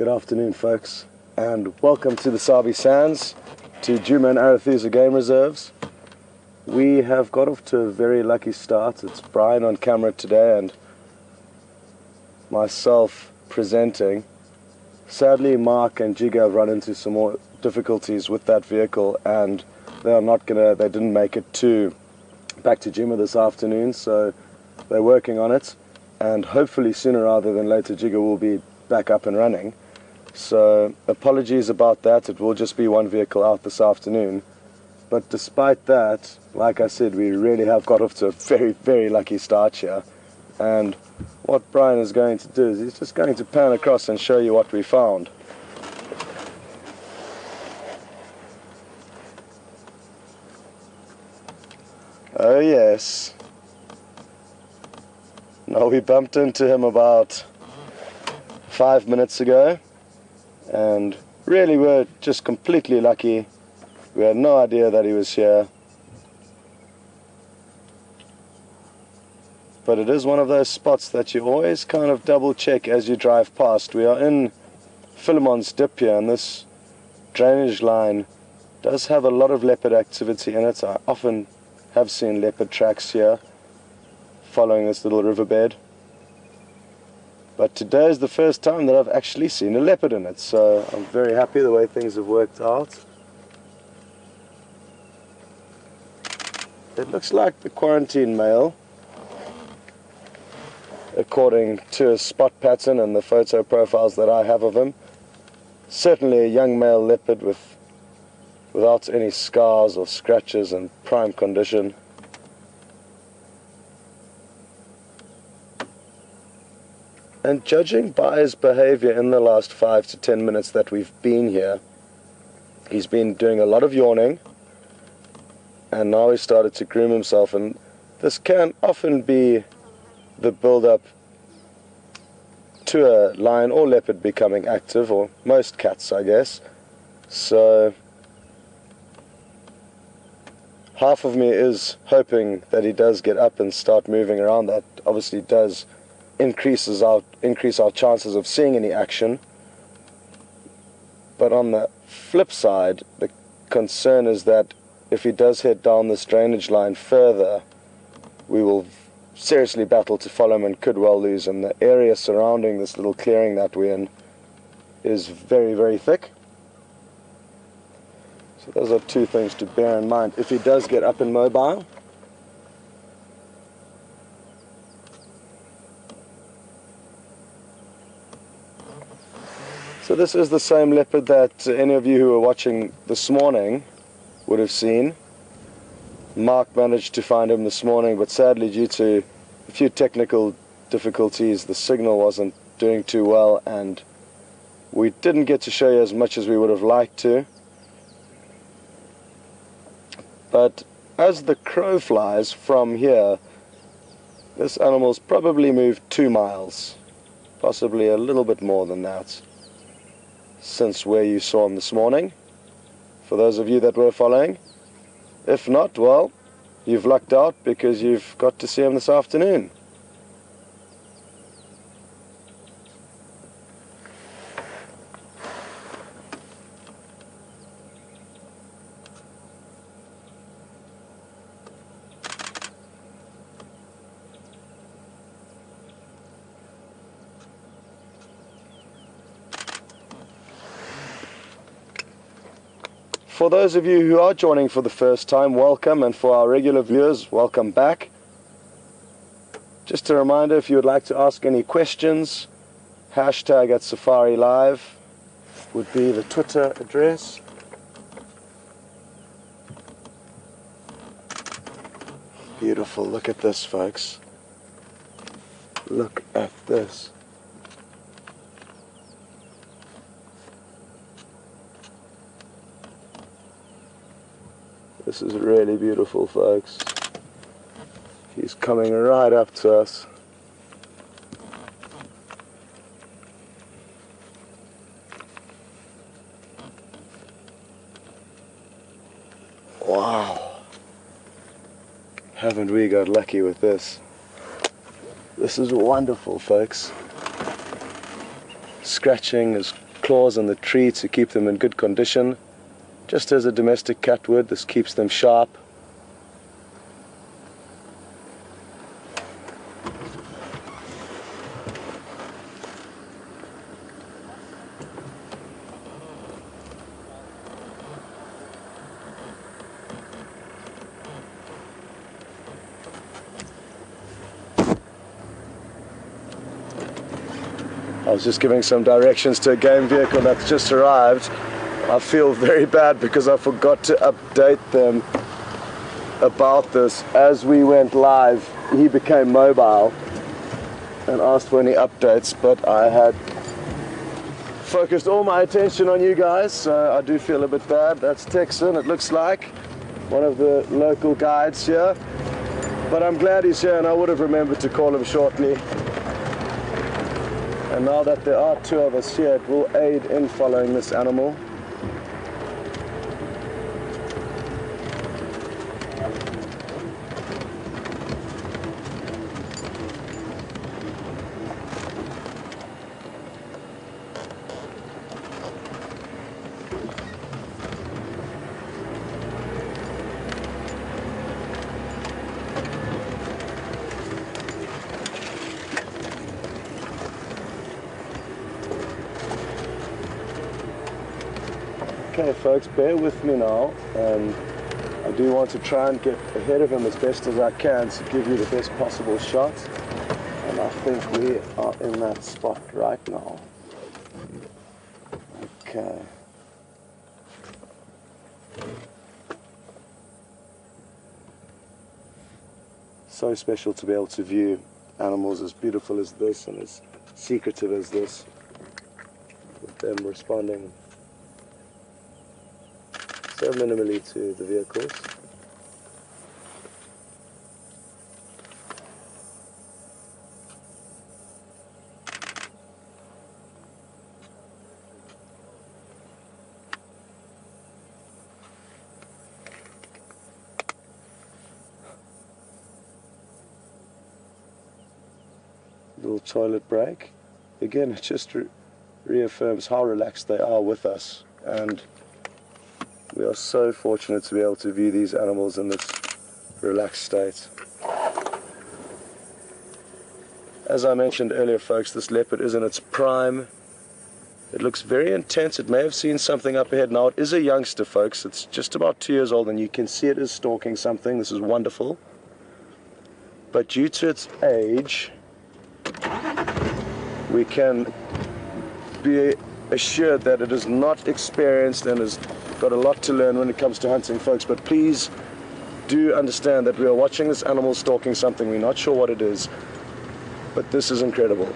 Good afternoon, folks, and welcome to the Sabi Sands, to Djuma and Arathusa game reserves. We have got off to a very lucky start. It's Brian on camera today and myself presenting. Sadly, Mark and Jiga have run into some more difficulties with that vehicle, and they didn't make it back to Djuma this afternoon, so they're working on it, and hopefully sooner rather than later Jiga will be back up and running. So apologies about that. It will just be one vehicle out this afternoon, but despite that, like I said, we really have got off to a very, very lucky start here. And what Brian is going to do is he's just going to pan across and show you what we found. Oh yes. Now, we bumped into him about 5 minutes ago, and really we're just completely lucky. We had no idea that he was here. But it is one of those spots that you always kind of double check as you drive past. We are in Philemon's Dip here, and this drainage line does have a lot of leopard activity in it. I often have seen leopard tracks here following this little riverbed. But today is the first time that I've actually seen a leopard in it, so I'm very happy the way things have worked out. It looks like the quarantine male, according to his spot pattern and the photo profiles that I have of him. Certainly a young male leopard without any scars or scratches, and prime condition. And judging by his behavior in the last 5 to 10 minutes that we've been here, he's been doing a lot of yawning, and now he's started to groom himself, and this can often be the build-up to a lion or leopard becoming active, or most cats, I guess. So half of me is hoping that he does get up and start moving around. That obviously does increase our chances of seeing any action. But on the flip side, the concern is that if he does head down this drainage line further, we will seriously battle to follow him and could well lose him. The area surrounding this little clearing that we're in is very, very thick. So those are two things to bear in mind if he does get up and mobile. So this is the same leopard that any of you who were watching this morning would have seen. Mark managed to find him this morning, but sadly due to a few technical difficulties, the signal wasn't doing too well, and we didn't get to show you as much as we would have liked to. But as the crow flies from here, this animal's probably moved 2 miles, possibly a little bit more than that, since where you saw him this morning, for those of you that were following. If not, well, you've lucked out because you've got to see him this afternoon. For those of you who are joining for the first time, welcome, and for our regular viewers, welcome back. Just a reminder, if you would like to ask any questions, hashtag @SafariLive would be the Twitter address. Beautiful, look at this, folks. Look at this. This is really beautiful, folks. He's coming right up to us. Wow. Haven't we got lucky with this? This is wonderful, folks. Scratching is claws on the tree to keep them in good condition. Just as a domestic cat would, this keeps them sharp. I was just giving some directions to a game vehicle that's just arrived. I feel very bad because I forgot to update them about this. As we went live, he became mobile and asked for any updates, but I had focused all my attention on you guys, so I do feel a bit bad. That's Texan, it looks like, one of the local guides here. But I'm glad he's here, and I would have remembered to call him shortly. And now that there are two of us here, it will aid in following this animal. Okay folks, bear with me now. I do want to try and get ahead of him as best as I can to give you the best possible shot. And I think we are in that spot right now. Okay. So special to be able to view animals as beautiful as this and as secretive as this, with them responding so minimally to the vehicles. Little toilet break. Again, it just reaffirms how relaxed they are with us, and we are so fortunate to be able to view these animals in this relaxed state. As I mentioned earlier folks, this leopard is in its prime. It looks very intense. It may have seen something up ahead. Now it is a youngster folks, it's just about 2 years old, and you can see it is stalking something. This is wonderful. But due to its age, we can be assured that it is not experienced and has got a lot to learn when it comes to hunting folks. But please do understand that we are watching this animal stalking something. We're not sure what it is, but this is incredible.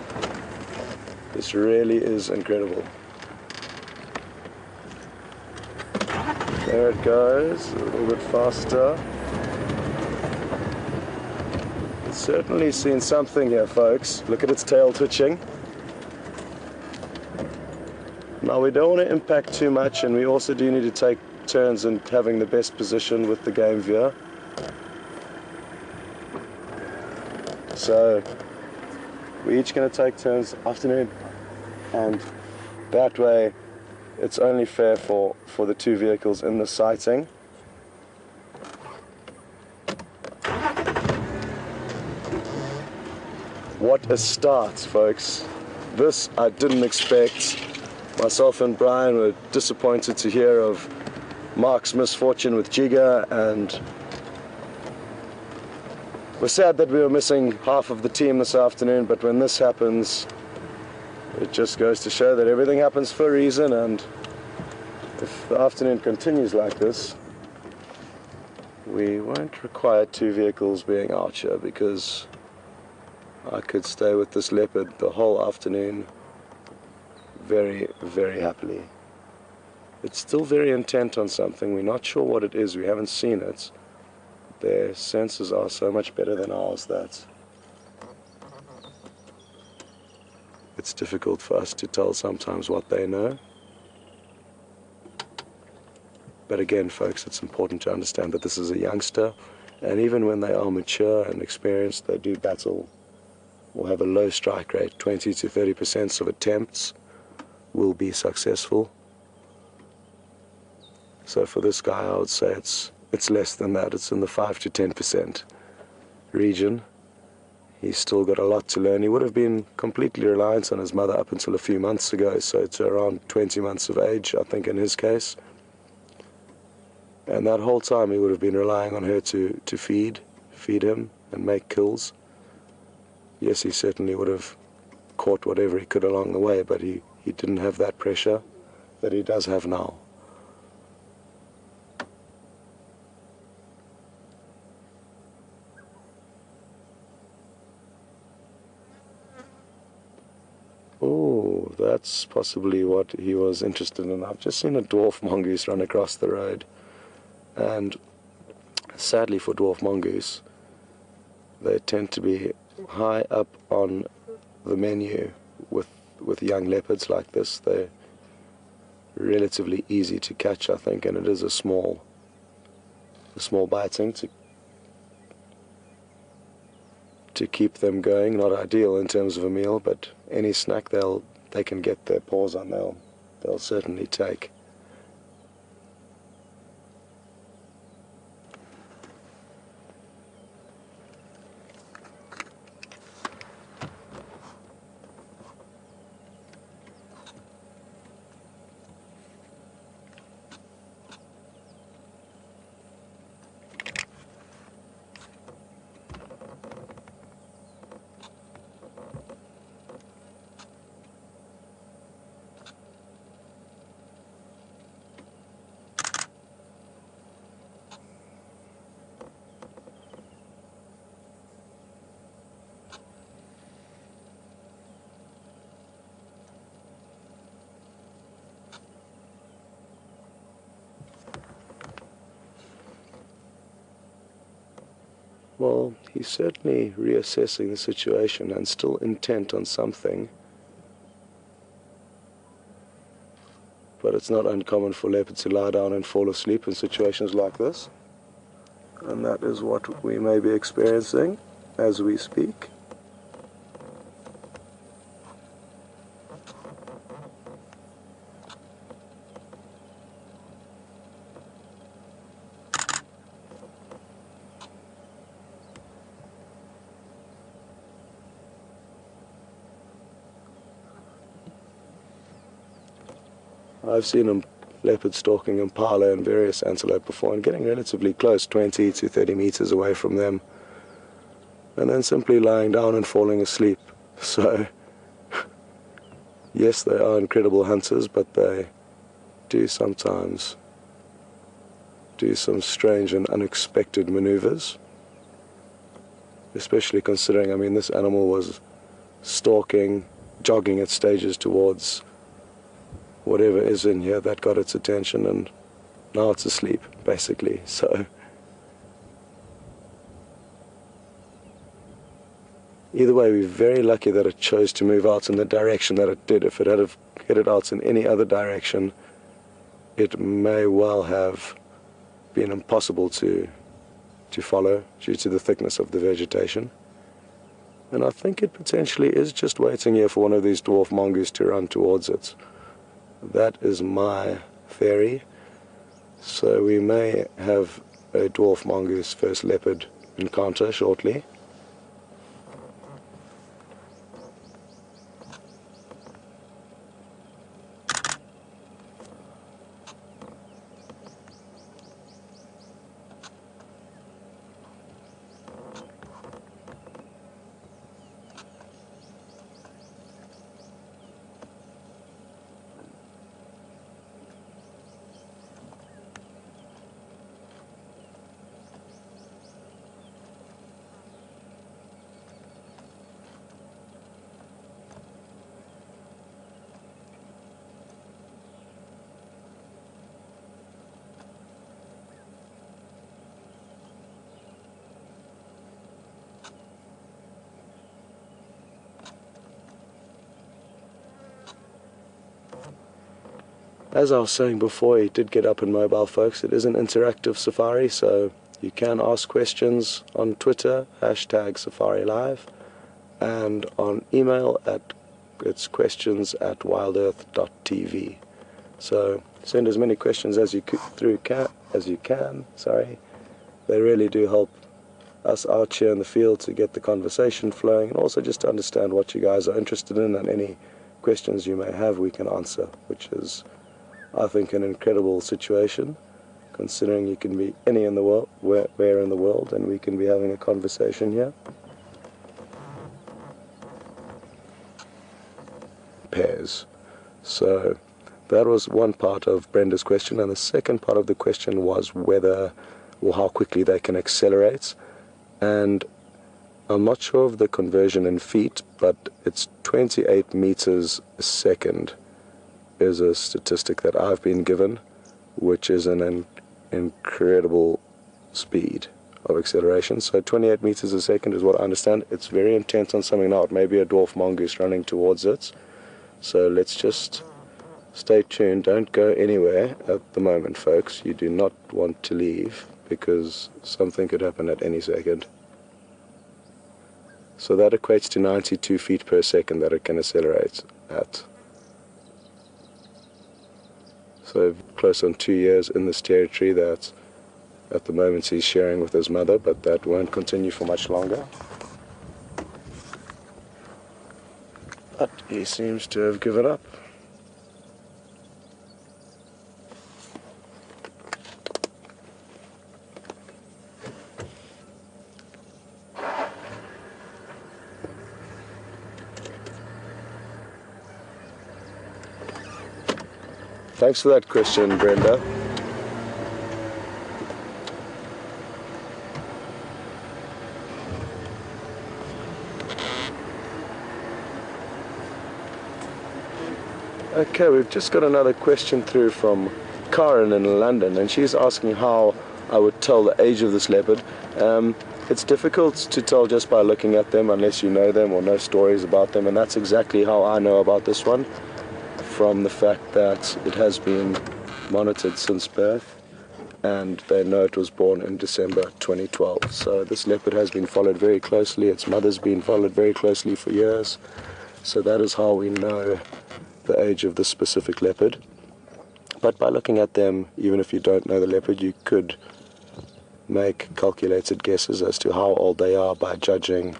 This really is incredible. There it goes, a little bit faster. It's certainly seen something here folks. Look at its tail twitching. Now we don't want to impact too much, and we also do need to take turns in having the best position with the game viewer. So we're each going to take turns afternoon, and that way it's only fair for the two vehicles in the sighting. What a start folks. This I didn't expect. Myself and Brian were disappointed to hear of Mark's misfortune with Djuma, and we're sad that we were missing half of the team this afternoon, but when this happens, it just goes to show that everything happens for a reason, and if the afternoon continues like this, we won't require two vehicles being out here, because I could stay with this leopard the whole afternoon very, very happily. It's still very intent on something. We're not sure what it is. We haven't seen it. Their senses are so much better than ours that it's difficult for us to tell sometimes what they know. But again, folks, it's important to understand that this is a youngster, and even when they are mature and experienced, they do battle or have a low strike rate, 20 to 30% of attempts. will be successful. So for this guy, I would say it's less than that. It's in the 5 to 10% region. He's still got a lot to learn. He would have been completely reliant on his mother up until a few months ago, so it's around 20 months of age, I think, in his case. And that whole time he would have been relying on her to feed him and make kills. Yes, he certainly would have caught whatever he could along the way, but he didn't have that pressure that he does have now. Oh, that's possibly what he was interested in. I've just seen a dwarf mongoose run across the road, and sadly for dwarf mongoose, they tend to be high up on the menu with young leopards like this. They're relatively easy to catch, I think, and it is a small biting to keep them going. Not ideal in terms of a meal, but any snack they can get their paws on, they'll certainly take. Well, he's certainly reassessing the situation and still intent on something. But it's not uncommon for leopards to lie down and fall asleep in situations like this. And that is what we may be experiencing as we speak. I've seen leopard stalking impala and various antelope before and getting relatively close, 20 to 30 meters away from them, and then simply lying down and falling asleep. So, yes, they are incredible hunters, but they do sometimes do some strange and unexpected maneuvers, especially considering, I mean, this animal was stalking, jogging at stages towards whatever is in here that got its attention, and now it's asleep, basically. So either way, we're very lucky that it chose to move out in the direction that it did. If it had headed out in any other direction, it may well have been impossible to follow due to the thickness of the vegetation. And I think it potentially is just waiting here for one of these dwarf mongoose to run towards it. That is my theory. So we may have a dwarf mongoose first leopard encounter shortly. As I was saying before, he did get up and mobile, folks. It is an interactive safari, so you can ask questions on Twitter, #SafariLive, and on email at It's questions@wildearth.tv. So send as many questions as you can. Sorry, they really do help us out here in the field to get the conversation flowing, and also just to understand what you guys are interested in, and any questions you may have we can answer, which is, I think, an incredible situation, considering you can be where in the world, and we can be having a conversation here. Pairs. So that was one part of Brenda's question, and the second part of the question was whether or how quickly they can accelerate. And I'm not sure of the conversion in feet, but it's 28 meters a second is a statistic that I've been given, which is an incredible speed of acceleration. So 28 meters a second is what I understand. It's very intense on something now. It may be a dwarf mongoose running towards it. So let's just stay tuned. Don't go anywhere at the moment, folks. You do not want to leave, because something could happen at any second. So that equates to 92 feet per second that it can accelerate at. So close on 2 years in this territory that at the moment he's sharing with his mother, but that won't continue for much longer. But he seems to have given up. Thanks for that question, Brenda. Okay, we've just got another question through from Karen in London, and she's asking how I would tell the age of this leopard. It's difficult to tell just by looking at them unless you know them or know stories about them, and that's exactly how I know about this one, from the fact that it has been monitored since birth, and they know it was born in December 2012. So this leopard has been followed very closely. Its mother's been followed very closely for years. So that is how we know the age of this specific leopard. But by looking at them, even if you don't know the leopard, you could make calculated guesses as to how old they are by judging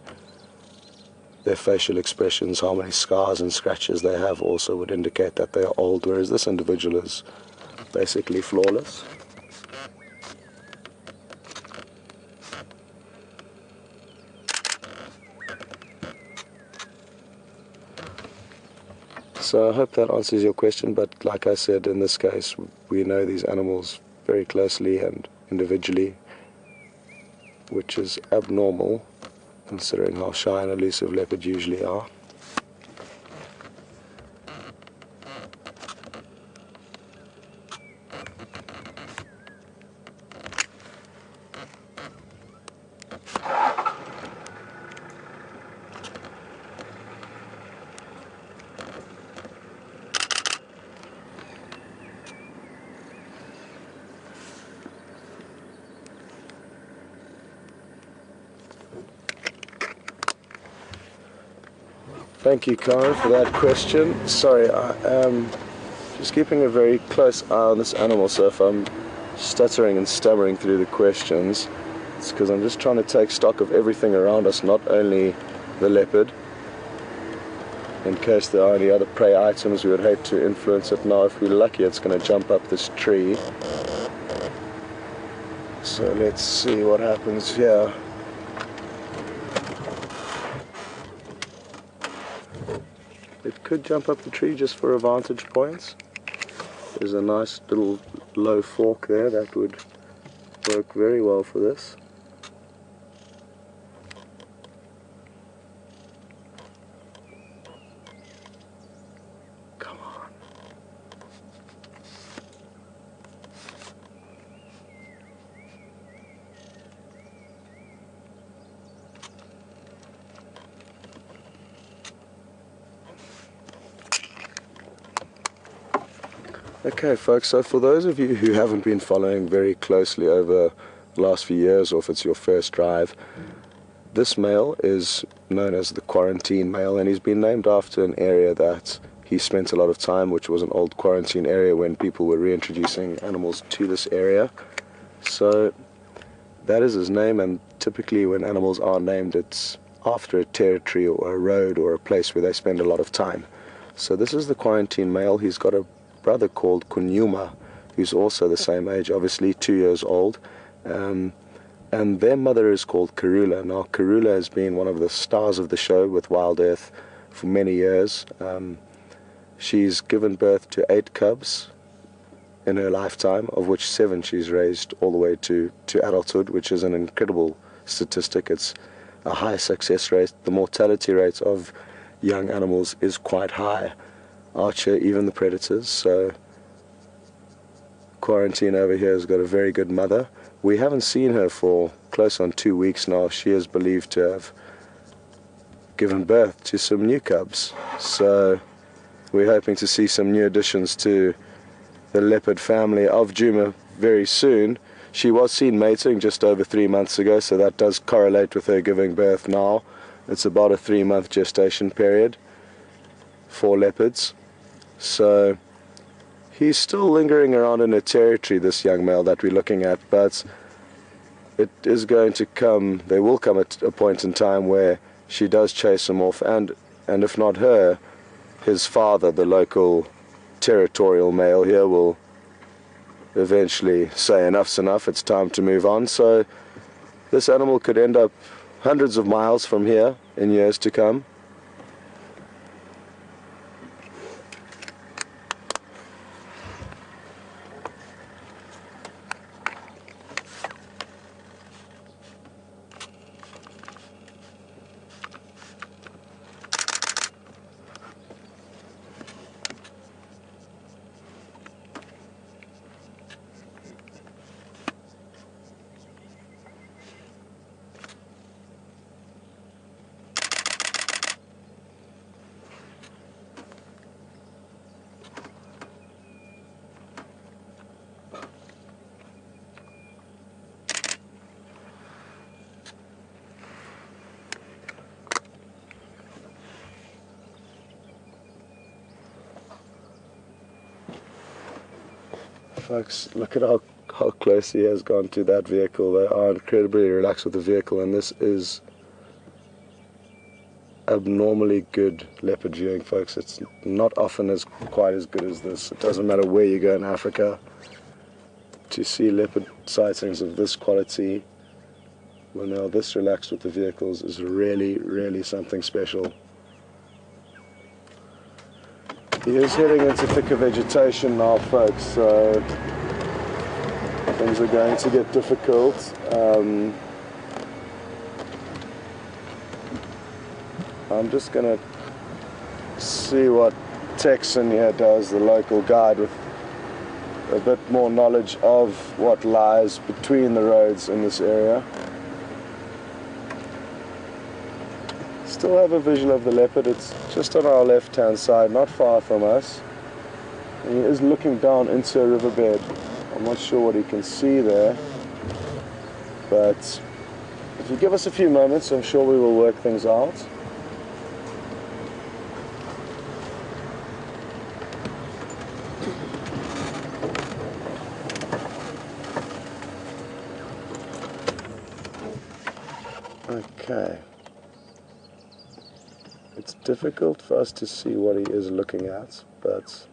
their facial expressions. How many scars and scratches they have also would indicate that they are old, whereas this individual is basically flawless. So I hope that answers your question, but like I said, in this case, we know these animals very closely and individually, which is abnormal considering how shy and elusive leopards usually are. Thank you, Karen, for that question. Sorry, I am just keeping a very close eye on this animal, so if I'm stuttering and stammering through the questions, it's because I'm just trying to take stock of everything around us, not only the leopard, in case there are any other prey items. We would hate to influence it. Now, if we're lucky, it's going to jump up this tree. So let's see what happens here. It could jump up the tree just for a vantage point. There's a nice little low fork there that would work very well for this. Come on. Okay, folks, so for those of you who haven't been following very closely over the last few years, or if it's your first drive, This male is known as the quarantine male, and he's been named after an area that he spent a lot of time, which was an old quarantine area when people were reintroducing animals to this area. So that is his name, and typically when animals are named, it's after a territory or a road or a place where they spend a lot of time. So this is the quarantine male. He's got a brother called Djuma, who's also the same age, obviously 2 years old. And their mother is called Karula. Now, Karula has been one of the stars of the show with Wild Earth for many years. She's given birth to 8 cubs in her lifetime, of which 7 she's raised all the way to adulthood, which is an incredible statistic. It's a high success rate. The mortality rate of young animals is quite high. Archer, even the predators. So Quarantine over here has got a very good mother. We haven't seen her for close on 2 weeks now. She is believed to have given birth to some new cubs. So we're hoping to see some new additions to the leopard family of Djuma very soon. She was seen mating just over 3 months ago, so that does correlate with her giving birth now. It's about a 3-month gestation period for leopards. So he's still lingering around in her territory, this young male that we're looking at, but it is going to come, there will come a point in time where she does chase him off, and if not her, his father, the local territorial male here, will eventually say enough's enough, it's time to move on. So this animal could end up hundreds of miles from here in years to come. Folks, look at how close he has gone to that vehicle. They are incredibly relaxed with the vehicle, and this is abnormally good leopard viewing, folks. It's not often quite as good as this. It doesn't matter where you go in Africa. To see leopard sightings of this quality when they are this relaxed with the vehicles is really, really something special. He is heading into thicker vegetation now, folks, so things are going to get difficult. I'm just going to see what Texan here does, the local guide, with a bit more knowledge of what lies between the roads in this area. Still have a visual of the leopard. It's just on our left hand side, not far from us, and he is looking down into a riverbed. I'm not sure what he can see there, but if you give us a few moments, I'm sure we will work things out. Okay. It's difficult for us to see what he is looking at, but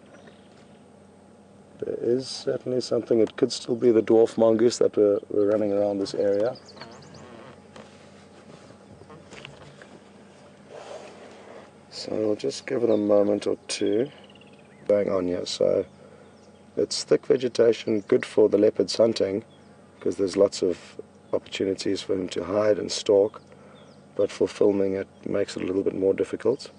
there is certainly something. It could still be the dwarf mongoose that we're running around this area. So we'll just give it a moment or two going on here. So it's thick vegetation, good for the leopard's hunting, because there's lots of opportunities for him to hide and stalk, but for filming it makes it a little bit more difficult.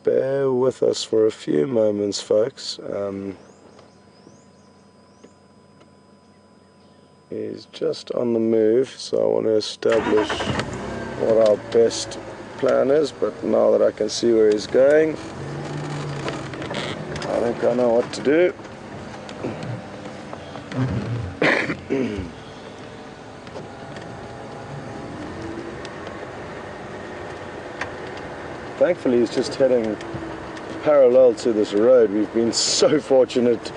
bear with us for a few moments, folks. He's just on the move, so I want to establish what our best plan is, but now that I can see where he's going, I think I know what to do. Thankfully he's just heading parallel to this road. We've been so fortunate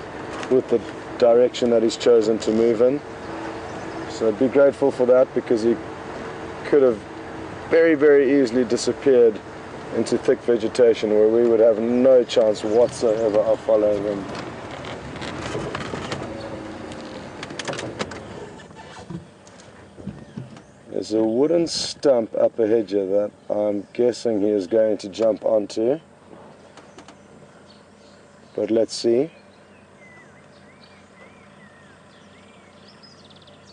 with the direction that he's chosen to move in. So I'd be grateful for that, because he could have very, very easily disappeared into thick vegetation where we would have no chance whatsoever of following him. There's a wooden stump up ahead here that I'm guessing he is going to jump onto. But let's see.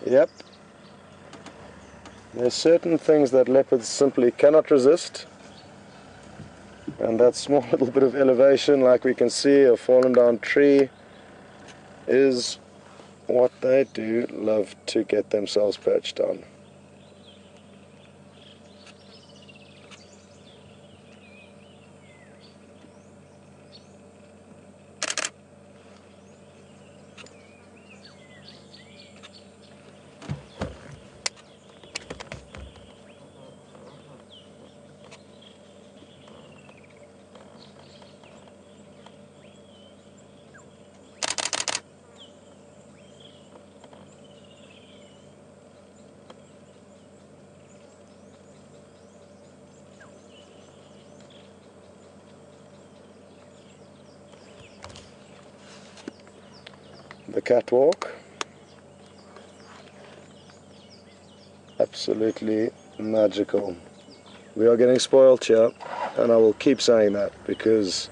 Yep. There's certain things that leopards simply cannot resist. And that small little bit of elevation, like we can see, a fallen down tree, is what they do love to get themselves perched on. The catwalk, absolutely magical. We are getting spoiled here, and I will keep saying that, because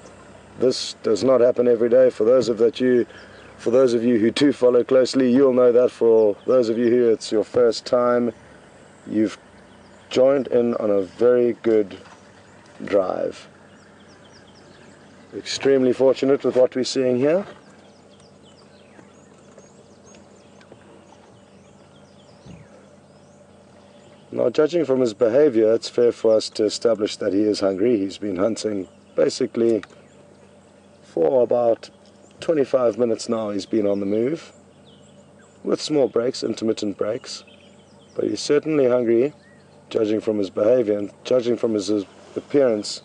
this does not happen every day. For those of you who do follow closely, you'll know that. For those of you who it's your first time, you've joined in on a very good drive. Extremely fortunate with what we're seeing here. Now, judging from his behavior, it's fair for us to establish that he is hungry. He's been hunting basically for about 25 minutes now. He's been on the move with small breaks, intermittent breaks, but he's certainly hungry, judging from his behavior and judging from his appearance.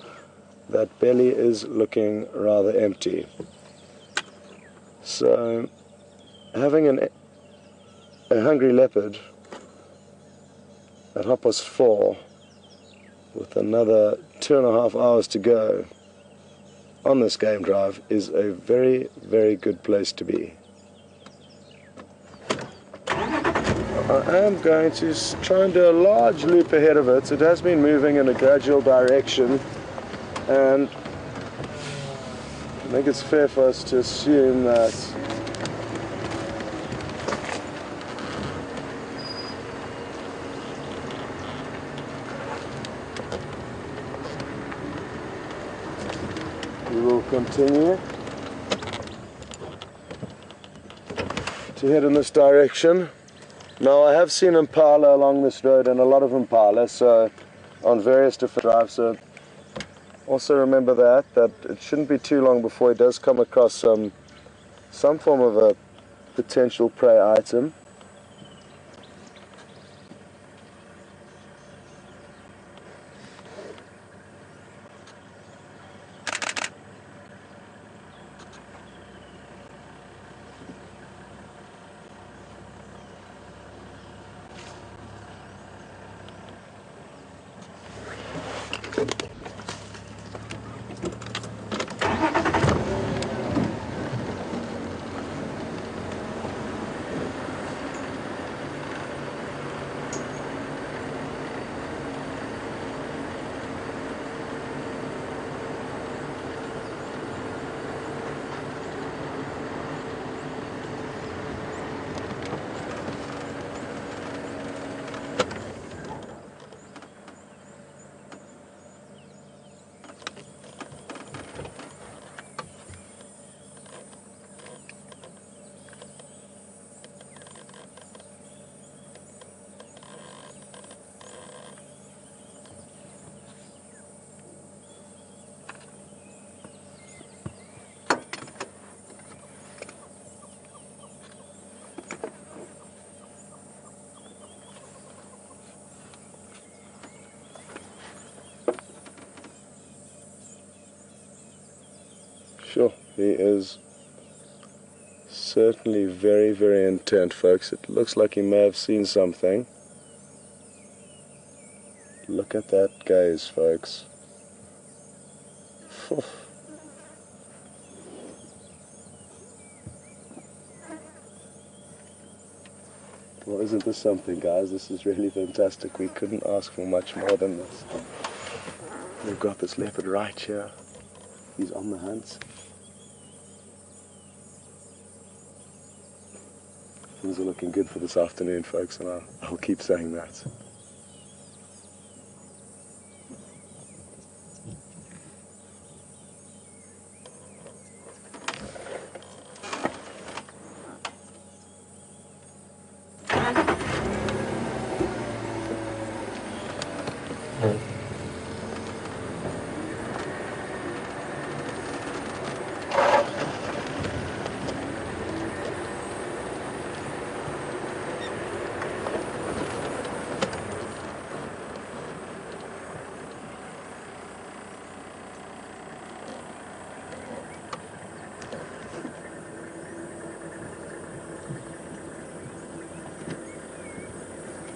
That belly is looking rather empty. So having a hungry leopard at 4:30 with another 2.5 hours to go on this game drive is a very, very good place to be. I am going to try and do a large loop ahead of it. It has been moving in a gradual direction, and I think it's fair for us to assume that we will continue to head in this direction. Now, I have seen impala along this road, and a lot of impala, so on various different drives. So also remember that it shouldn't be too long before he does come across some form of a potential prey item. Sure, he is certainly very, very intent, folks. It looks like he may have seen something. Look at that gaze, folks. Well, isn't this something, guys? This is really fantastic. We couldn't ask for much more than this. We've got this leopard right here. He's on the hunt. Things are looking good for this afternoon, folks, and I'll keep saying that.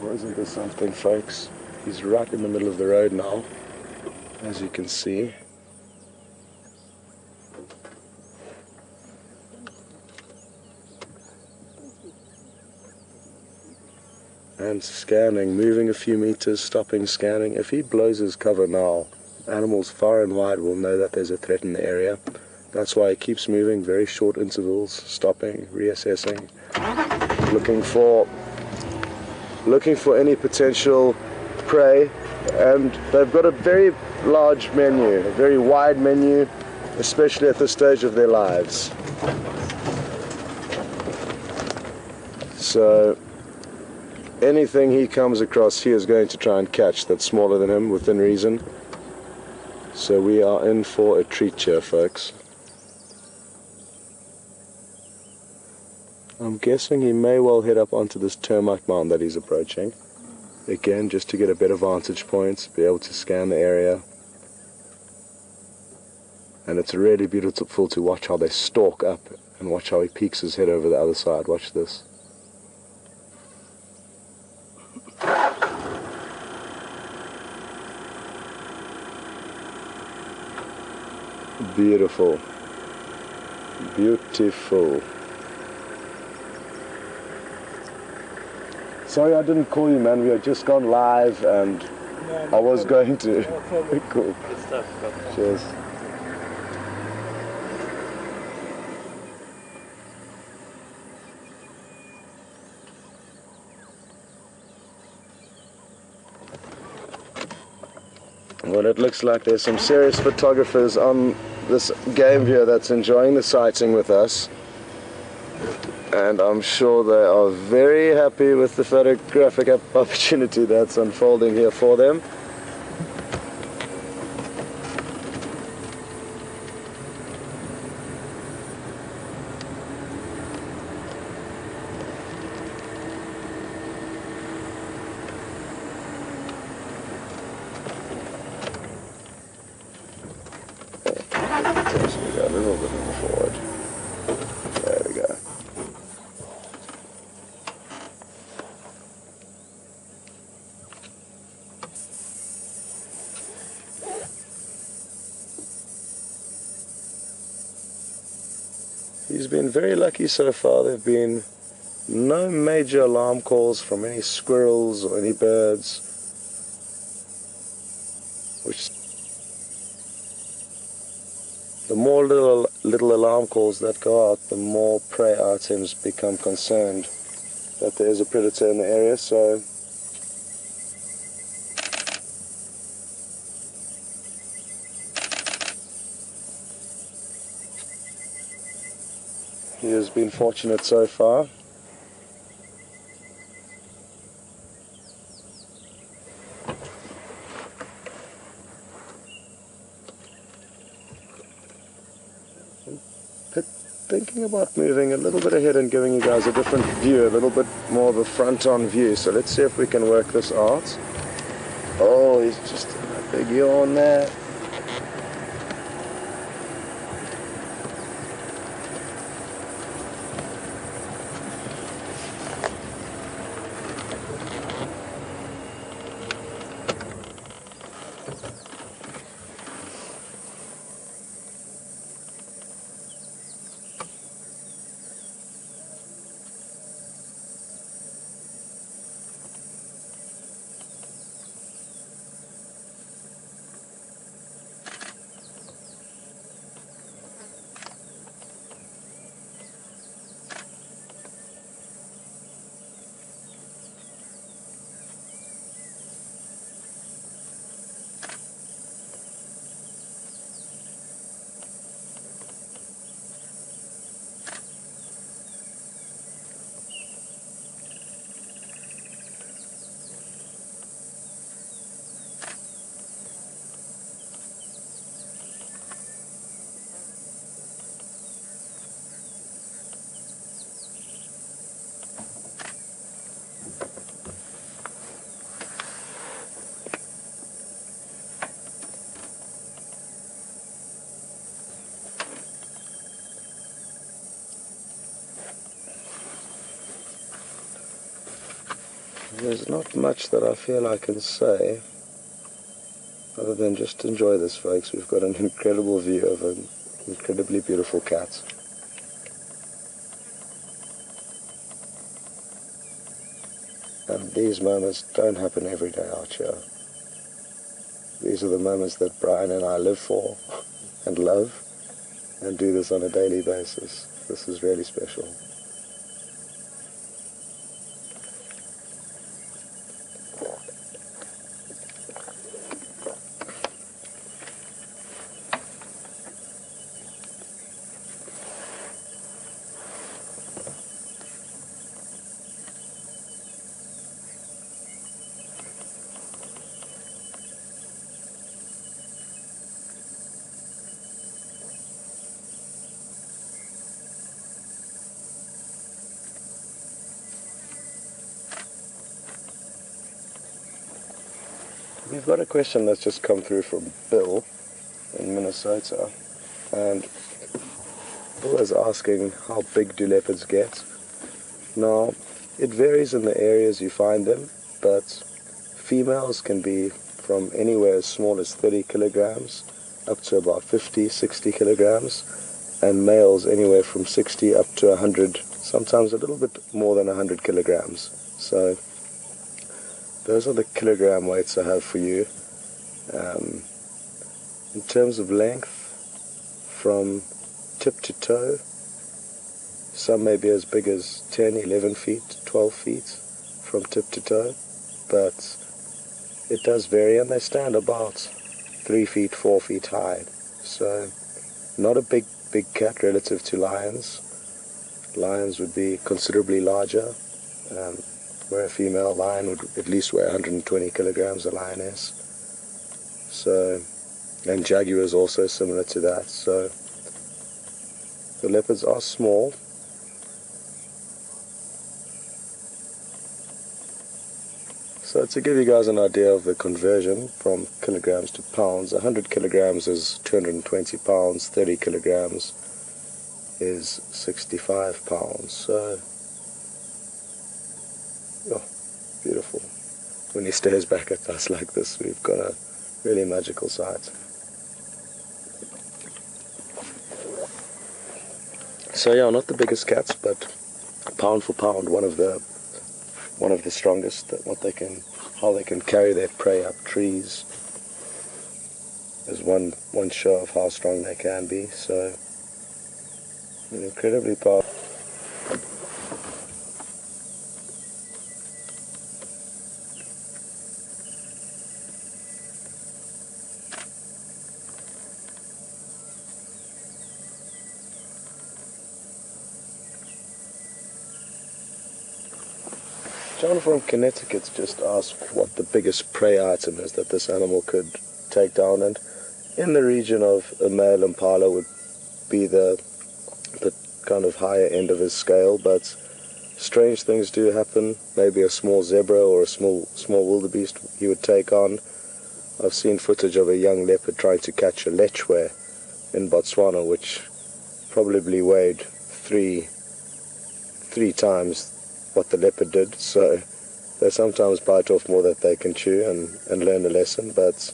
Well, isn't this something, folks? He's right in the middle of the road now, as you can see. And scanning, moving a few meters, stopping, scanning. If he blows his cover now, animals far and wide will know that there's a threat in the area. That's why he keeps moving, very short intervals, stopping, reassessing, looking for any potential prey. And they've got a very large menu, a very wide menu, especially at this stage of their lives. So anything he comes across, he is going to try and catch that's smaller than him within reason. So we are in for a treat here, folks. I'm guessing he may well head up onto this termite mound that he's approaching. Again, just to get a better vantage point, be able to scan the area. And it's really beautiful to watch how they stalk up and watch how he peeks his head over the other side. Watch this. Beautiful. Beautiful. Sorry I didn't call you, man. We had just gone live and I was going to. Cool. Good stuff. Cheers. Well, it looks like there's some serious photographers on this game here that's enjoying the sighting with us. And I'm sure they are very happy with the photographic opportunity that's unfolding here for them. We got a little bit more forward. There we go. He's been very lucky so far. There have been no major alarm calls from any squirrels or any birds, which the more little alarm calls that go out, the more prey items become concerned that there is a predator in the area. So he has been fortunate so far. Thinking about moving a little bit ahead and giving you guys a different view, a little bit more of a front-on view. So let's see if we can work this out. Oh, he's just in a big yawn there. There's not much that I feel I can say other than just enjoy this, folks. We've got an incredible view of an incredibly beautiful cat. And these moments don't happen every day out here. These are the moments that Brian and I live for and love and do this on a daily basis. This is really special. We've got a question that's just come through from Bill in Minnesota, and Bill is asking, how big do leopards get? Now, it varies in the areas you find them, but females can be from anywhere as small as 30 kilograms up to about 50, 60 kilograms, and males anywhere from 60 up to 100, sometimes a little bit more than 100 kilograms. So those are the kilogram weights I have for you. In terms of length, from tip to toe, some may be as big as 10, 11 feet, 12 feet from tip to toe, but it does vary, and they stand about 3 feet, 4 feet high. So not a big cat relative to lions. Lions would be considerably larger, where a female lion would at least weigh 120 kilograms, a lioness. So, and jaguars also similar to that. So the leopards are small. So to give you guys an idea of the conversion from kilograms to pounds, 100 kilograms is 220 pounds, 30 kilograms is 65 pounds. So, oh, beautiful. When he stares back at us like this, we've got a really magical sight. So yeah, not the biggest cats, but pound for pound, one of the strongest. How they can carry their prey up trees is one show of how strong they can be. So incredibly powerful. John from Connecticut just asked what the biggest prey item is that this animal could take down, and in the region of a male impala would be the kind of higher end of his scale, but strange things do happen. Maybe a small zebra or a small wildebeest he would take on. I've seen footage of a young leopard trying to catch a lechwe in Botswana, which probably weighed three times what the leopard did. So they sometimes bite off more than they can chew and learn a lesson, but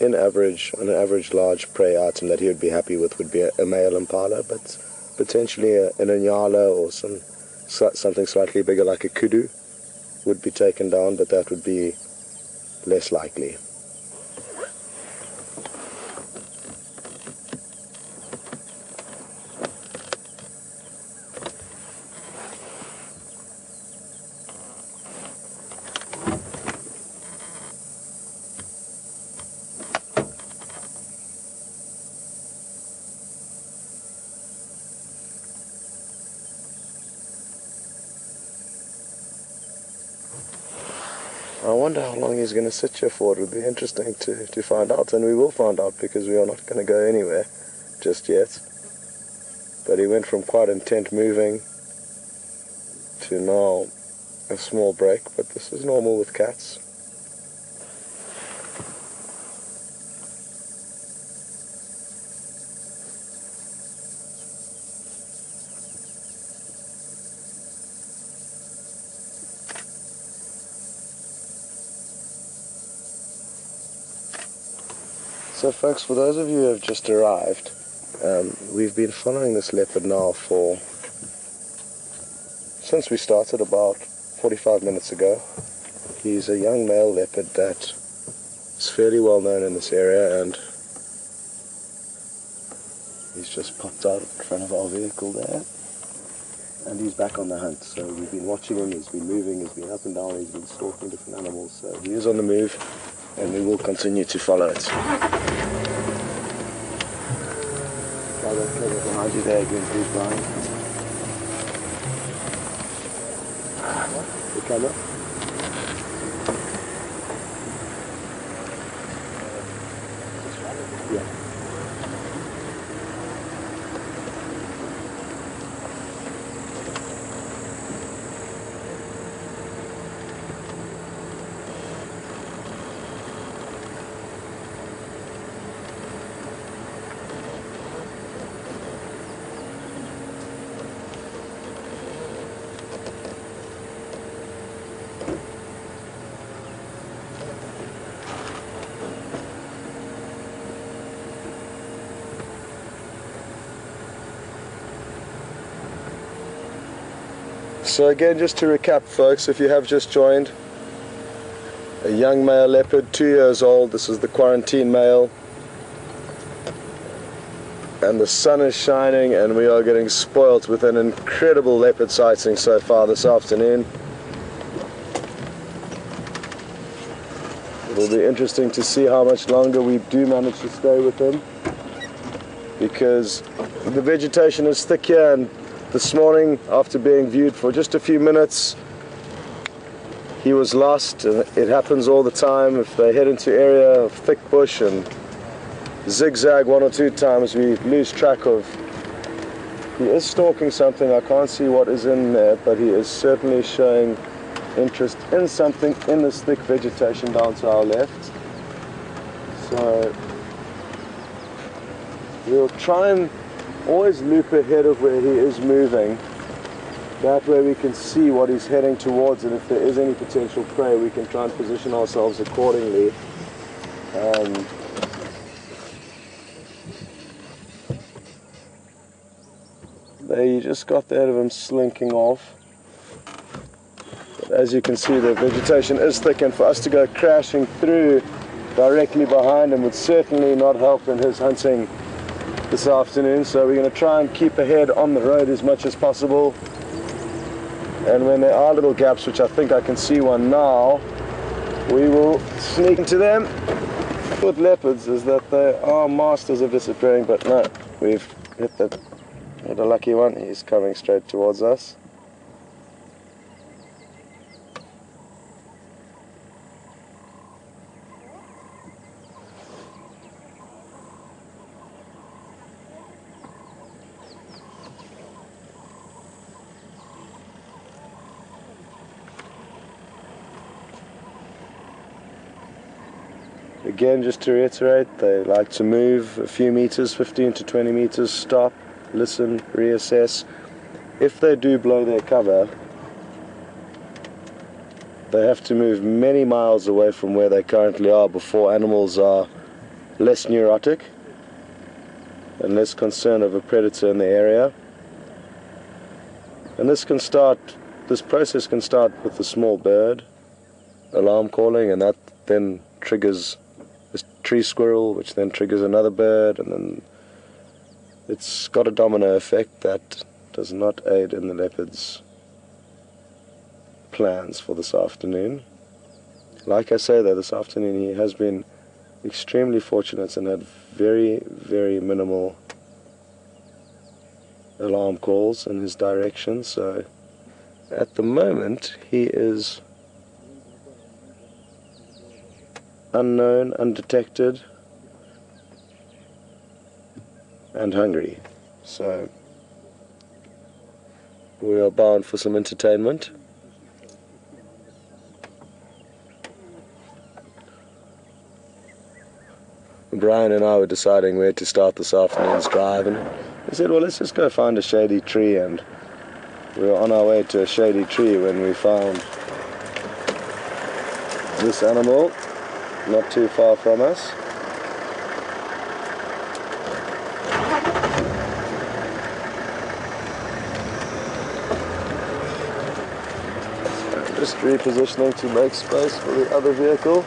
on average large prey item that he would be happy with would be a male impala, but potentially an inyala or something slightly bigger like a kudu would be taken down, but that would be less likely. I wonder how long he's going to sit here for. It would be interesting to find out, and we will find out, because we are not going to go anywhere just yet. But he went from quite intent moving to now a small break, but this is normal with cats. So folks, for those of you who have just arrived, we've been following this leopard now since we started about 45 minutes ago. He's a young male leopard that is fairly well known in this area, and he's just popped out in front of our vehicle there, and he's back on the hunt. So we've been watching him, he's been moving, he's been up and down, he's been stalking different animals, so he is on the move, and we will continue to follow it. Behind you there again, please, Brian. The camera. Yeah. So again, just to recap folks, if you have just joined, a young male leopard, 2 years old, this is the quarantine male, and the sun is shining and we are getting spoilt with an incredible leopard sighting so far this afternoon. It will be interesting to see how much longer we do manage to stay with him, because the vegetation is thick here, and this morning, after being viewed for just a few minutes, he was lost. It happens all the time. If they head into area of thick bush and zigzag 1 or 2 times, we lose track of. He is stalking something. I can't see what is in there, but he is certainly showing interest in something in this thick vegetation down to our left. So we'll try and always loop ahead of where he is moving. That way we can see what he's heading towards, and if there is any potential prey, we can try and position ourselves accordingly. There, you just got the head of him slinking off. But as you can see, the vegetation is thick, and for us to go crashing through directly behind him would certainly not help in his hunting this afternoon. So we're going to try and keep ahead on the road as much as possible, and when there are little gaps, which I think I can see one now, we will sneak into them. With leopards is that they are masters of disappearing, but no, we've hit a lucky one. He's coming straight towards us. Again, just to reiterate, they like to move a few meters, 15 to 20 meters, stop, listen, reassess. If they do blow their cover, they have to move many miles away from where they currently are before animals are less neurotic and less concerned of a predator in the area. And this process can start with a small bird alarm calling, and that then triggers a tree squirrel, which then triggers another bird, and then it's got a domino effect that does not aid in the leopard's plans for this afternoon. Like I say though, this afternoon he has been extremely fortunate and had very, very minimal alarm calls in his direction, so at the moment he is unknown, undetected, and hungry. So we are bound for some entertainment. Brian and I were deciding where to start this afternoon's drive, and we said, well, let's just go find a shady tree, and we were on our way to a shady tree when we found this animal not too far from us. Just repositioning to make space for the other vehicle.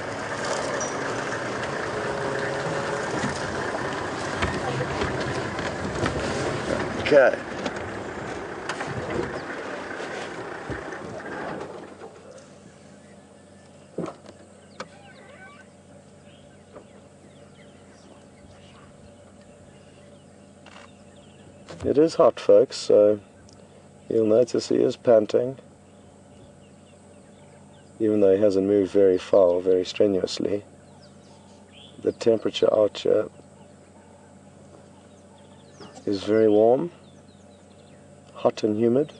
Okay. It is hot, folks, so you'll notice he is panting, even though he hasn't moved very far or very strenuously. The temperature out here is very warm, hot and humid.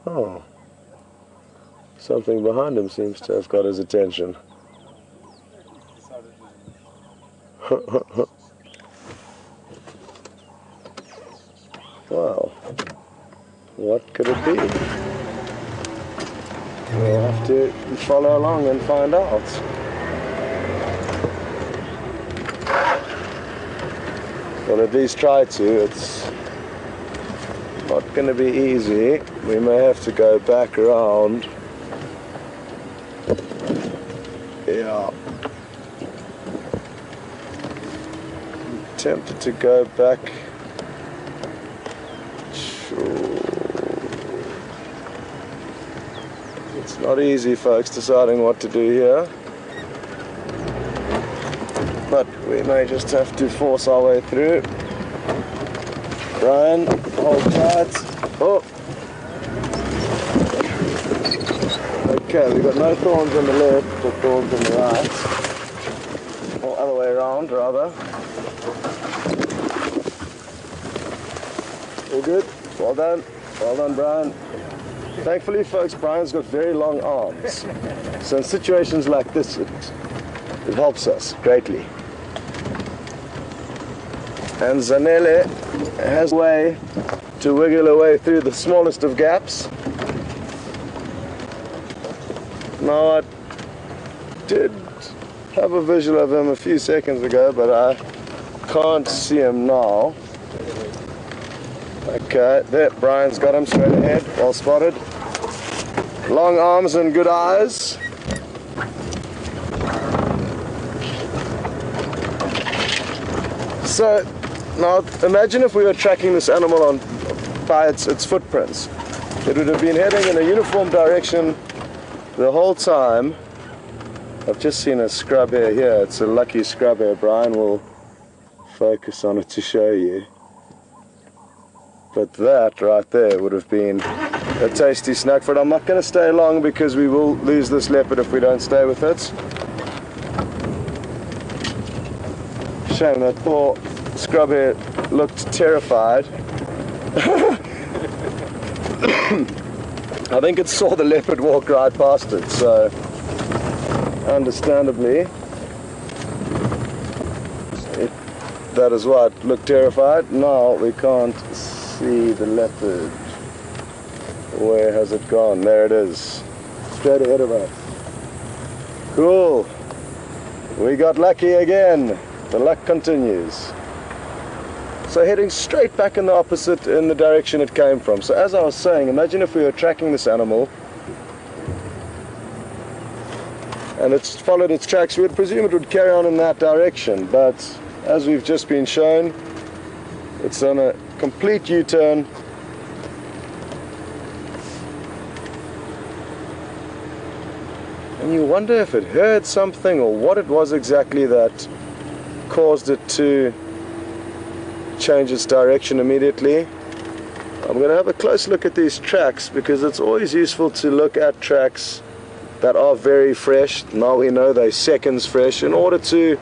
Oh. Something behind him seems to have got his attention. Well, what could it be? We'll have to follow along and find out. Well, at least try to. It's not going to be easy. We may have to go back around. Yeah. I'm tempted to go back. Sure. It's not easy, folks, deciding what to do here. But we may just have to force our way through. Brian, hold tight. Oh! Okay, we've got no thorns on the left, but thorns on the right. Or other way around, rather. All good? Well done. Well done, Brian. Thankfully, folks, Brian's got very long arms. So in situations like this, it helps us greatly. And Zanele has a way to wiggle her way through the smallest of gaps. Now, I did have a visual of him a few seconds ago, but I can't see him now. Okay, there, Brian's got him straight ahead, well spotted. Long arms and good eyes. So, now imagine if we were tracking this animal by its footprints. It would have been heading in a uniform direction the whole time. I've just seen a scrub hair here. It's a lucky scrub hair. Brian will focus on it to show you. But that right there would have been a tasty snack for it. I'm not going to stay long because we will lose this leopard if we don't stay with it. Shame that poor scrub hair looked terrified. I think it saw the leopard walk right past it, so understandably that is why it looked terrified. Now we can't see the leopard. Where has it gone? There it is, straight ahead of us. Cool, we got lucky again. The luck continues. So heading straight back in the direction it came from. So as I was saying, imagine if we were tracking this animal and it's followed its tracks, we would presume it would carry on in that direction, but as we've just been shown, it's on a complete U-turn. And you wonder if it heard something or what it was exactly that caused it to change its direction immediately. I'm going to have a close look at these tracks because it's always useful to look at tracks that are very fresh. Now we know they're seconds fresh, in order to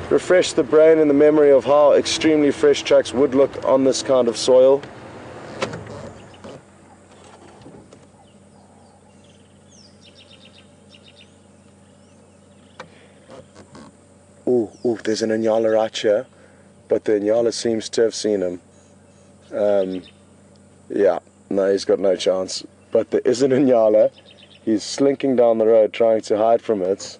refresh the brain and the memory of how extremely fresh tracks would look on this kind of soil. Ooh, there's an Inyala right here, but the Inyala seems to have seen him. Yeah, no, he's got no chance. But there is an Inyala. He's slinking down the road trying to hide from it.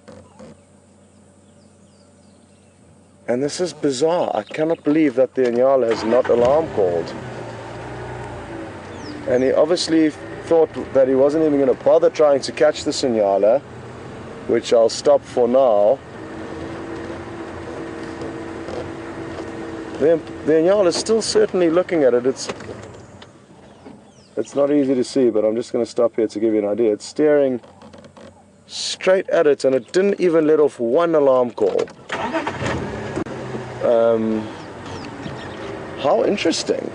And this is bizarre. I cannot believe that the Inyala has not alarm called. And he obviously thought that he wasn't even going to bother trying to catch the Inyala, which I'll stop for now. The Inyala is still certainly looking at it. It's not easy to see, but I'm just going to stop here to give you an idea. It's staring straight at it, and it didn't even let off one alarm call. How interesting.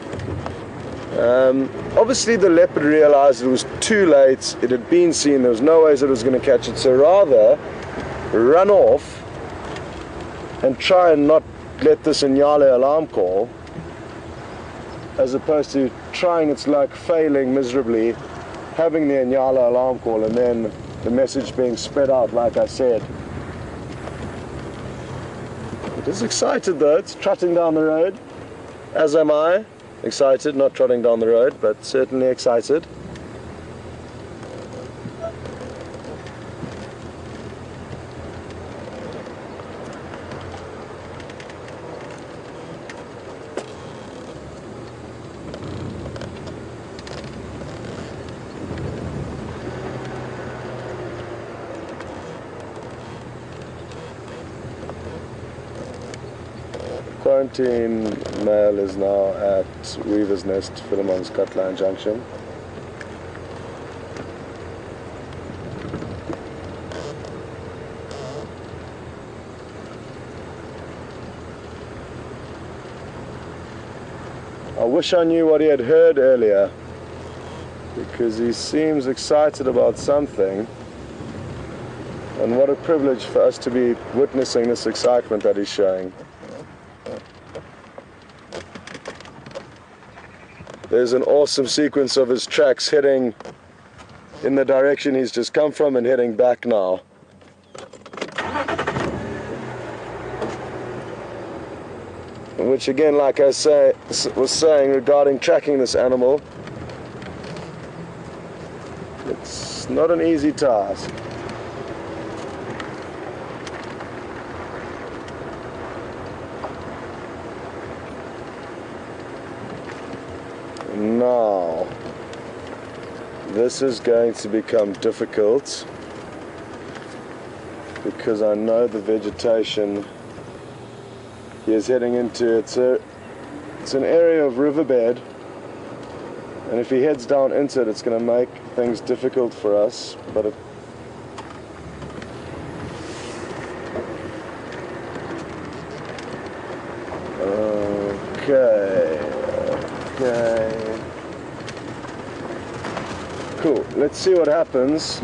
Obviously the leopard realized it was too late, it had been seen, there was no ways it was going to catch it, so rather run off and try and not let this Inyala alarm call, as opposed to trying its luck, failing miserably, having the Inyala alarm call, and then the message being spread out like I said. It is excited though, it's trotting down the road, as am I. Excited, not trotting down the road, but certainly excited. Quarantine male is now at Weaver's Nest, Philemon's Cutline Junction. I wish I knew what he had heard earlier, because he seems excited about something, and what a privilege for us to be witnessing this excitement that he's showing. There's an awesome sequence of his tracks heading in the direction he's just come from and heading back now. Which again, like I was saying regarding tracking this animal, it's not an easy task. Now, this is going to become difficult because I know the vegetation he is heading into. It's an area of riverbed, and if he heads down into it, it's going to make things difficult for us. But okay. Cool, let's see what happens.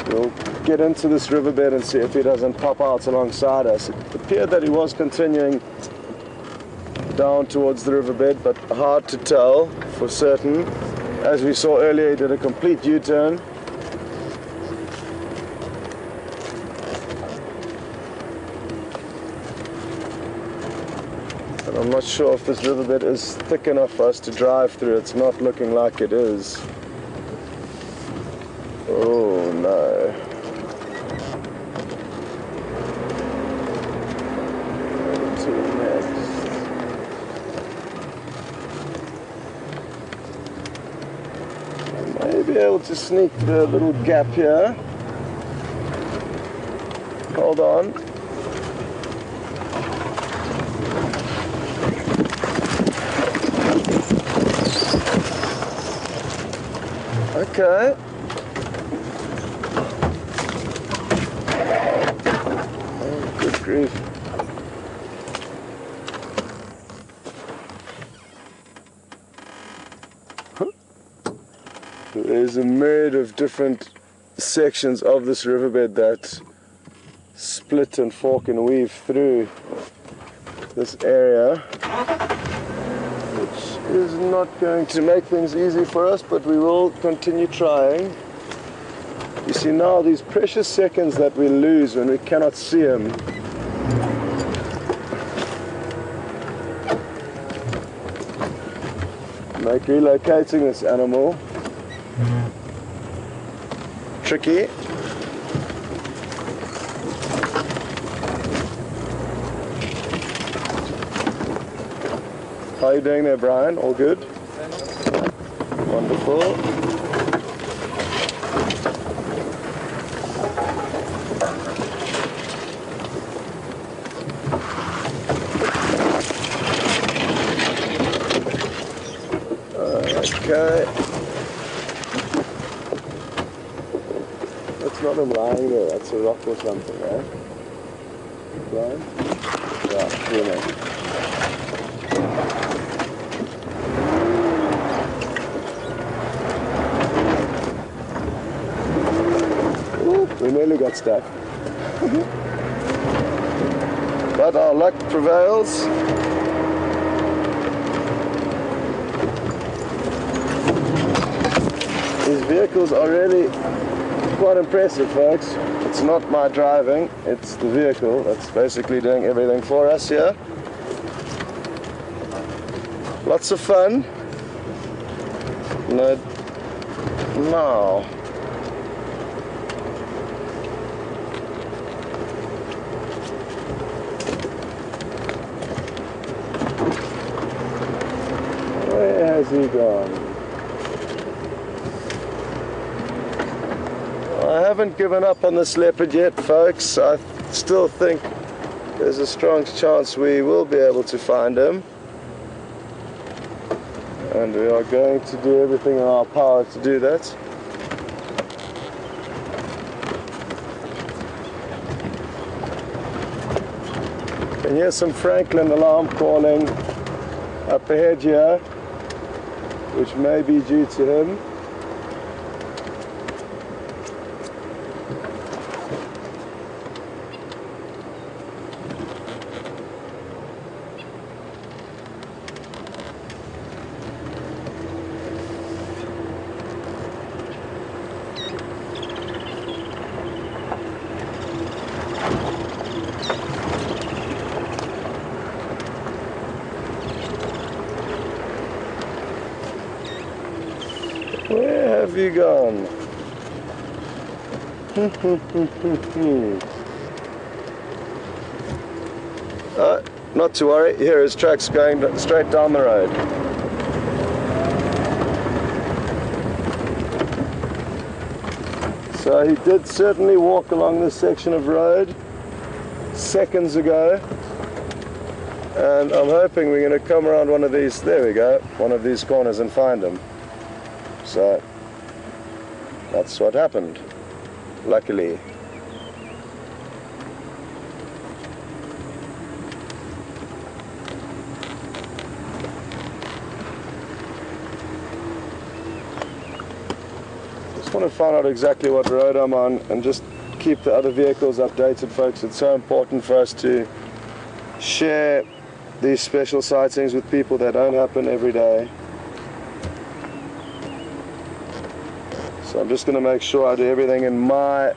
We'll get into this riverbed and see if he doesn't pop out alongside us. It appeared that he was continuing down towards the riverbed, but hard to tell for certain. As we saw earlier, he did a complete U-turn. I'm not sure if this riverbed is thick enough for us to drive through. It's not looking like it is. Oh no. Over to next. I may be able to sneak through a little gap here. Hold on. Okay. Oh, good grief. There's a myriad of different sections of this riverbed that split and fork and weave through this area, which is not going to make things easy for us, but we will continue trying. You see now these precious seconds that we lose when we cannot see him. Make relocating this animal tricky. How are you doing there, Brian? All good? Wonderful. Okay. That's not him lying there, that's a rock or something, eh? Brian? Yeah, Djuma. We nearly got stuck. But our luck prevails. These vehicles are really quite impressive, folks. It's not my driving, it's the vehicle that's basically doing everything for us here. Lots of fun. No. Where has he gone? I haven't given up on this leopard yet, folks. I still think there's a strong chance we will be able to find him. And we are going to do everything in our power to do that. And here's some Franklin alarm calling up ahead here, which may be due to him. Where have you gone? Not to worry, here his track's going straight down the road. So he did certainly walk along this section of road seconds ago. And I'm hoping we're going to come around one of these, there we go, one of these corners and find him. So that's what happened, luckily. Just want to find out exactly what road I'm on and just keep the other vehicles updated, folks. It's so important for us to share these special sightings with people that don't happen every day. So I'm just going to make sure I do everything in my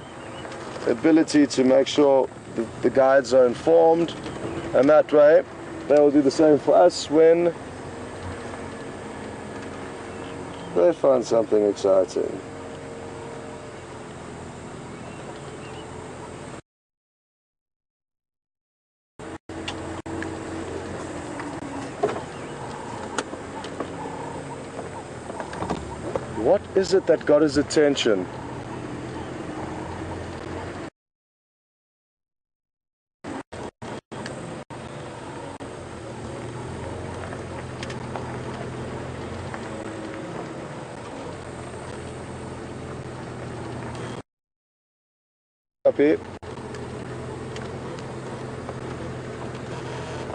ability to make sure the guides are informed, and that way they will do the same for us when they find something exciting. What is it that got his attention? Copy.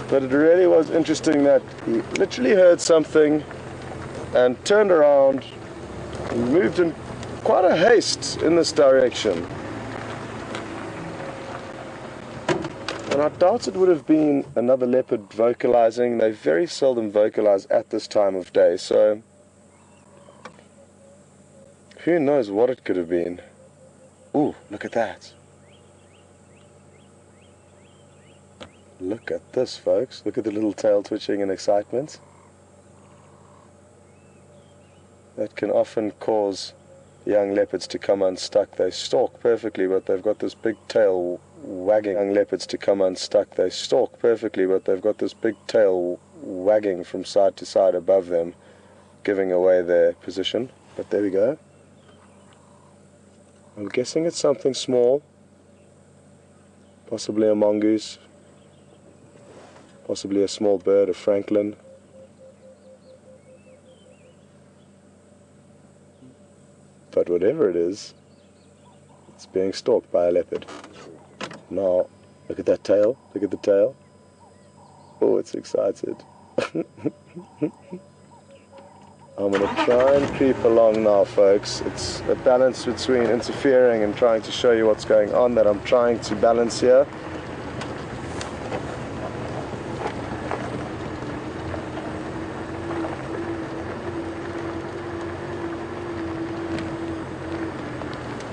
But it really was interesting that he literally heard something and turned around and moved in quite a haste in this direction. And I doubt it would have been another leopard vocalizing. They very seldom vocalize at this time of day, so who knows what it could have been. Ooh, look at that. Look at this, folks. Look at the little tail twitching in excitement. That can often cause young leopards to come unstuck. They stalk perfectly, but they've got this big tail wagging. Young leopards to come unstuck. They stalk perfectly, but they've got this big tail wagging from side to side above them, giving away their position. But there we go. I'm guessing it's something small, possibly a mongoose, possibly a small bird, a francolin. But whatever it is, it's being stalked by a leopard. Now, look at that tail, look at the tail. Oh, it's excited. I'm going to try and creep along now, folks. It's a balance between interfering and trying to show you what's going on that I'm trying to balance here.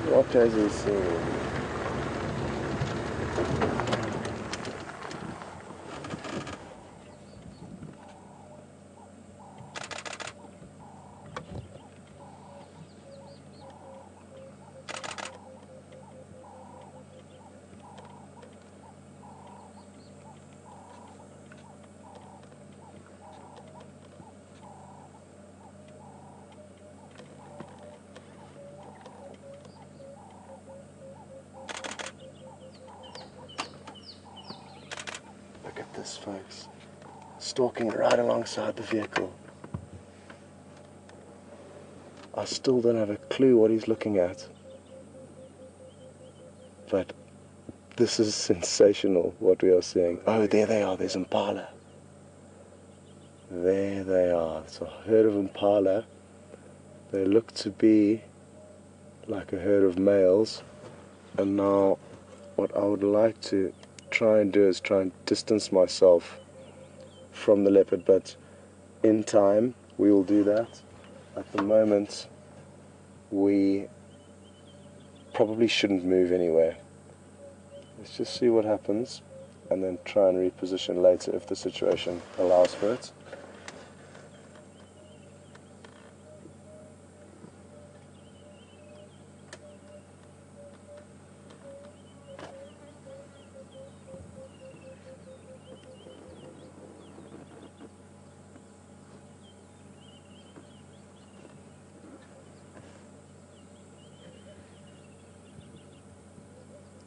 What has he seen? Look at this, folks. Stalking right alongside the vehicle. I still don't have a clue what he's looking at. But this is sensational, what we are seeing. Oh, there they are. There's impala. There they are. It's a herd of impala. They look to be like a herd of males. And now what I would like to try and do is try and distance myself from the leopard, but in time we will do that. At the moment we probably shouldn't move anywhere. Let's just see what happens and then try and reposition later if the situation allows for it.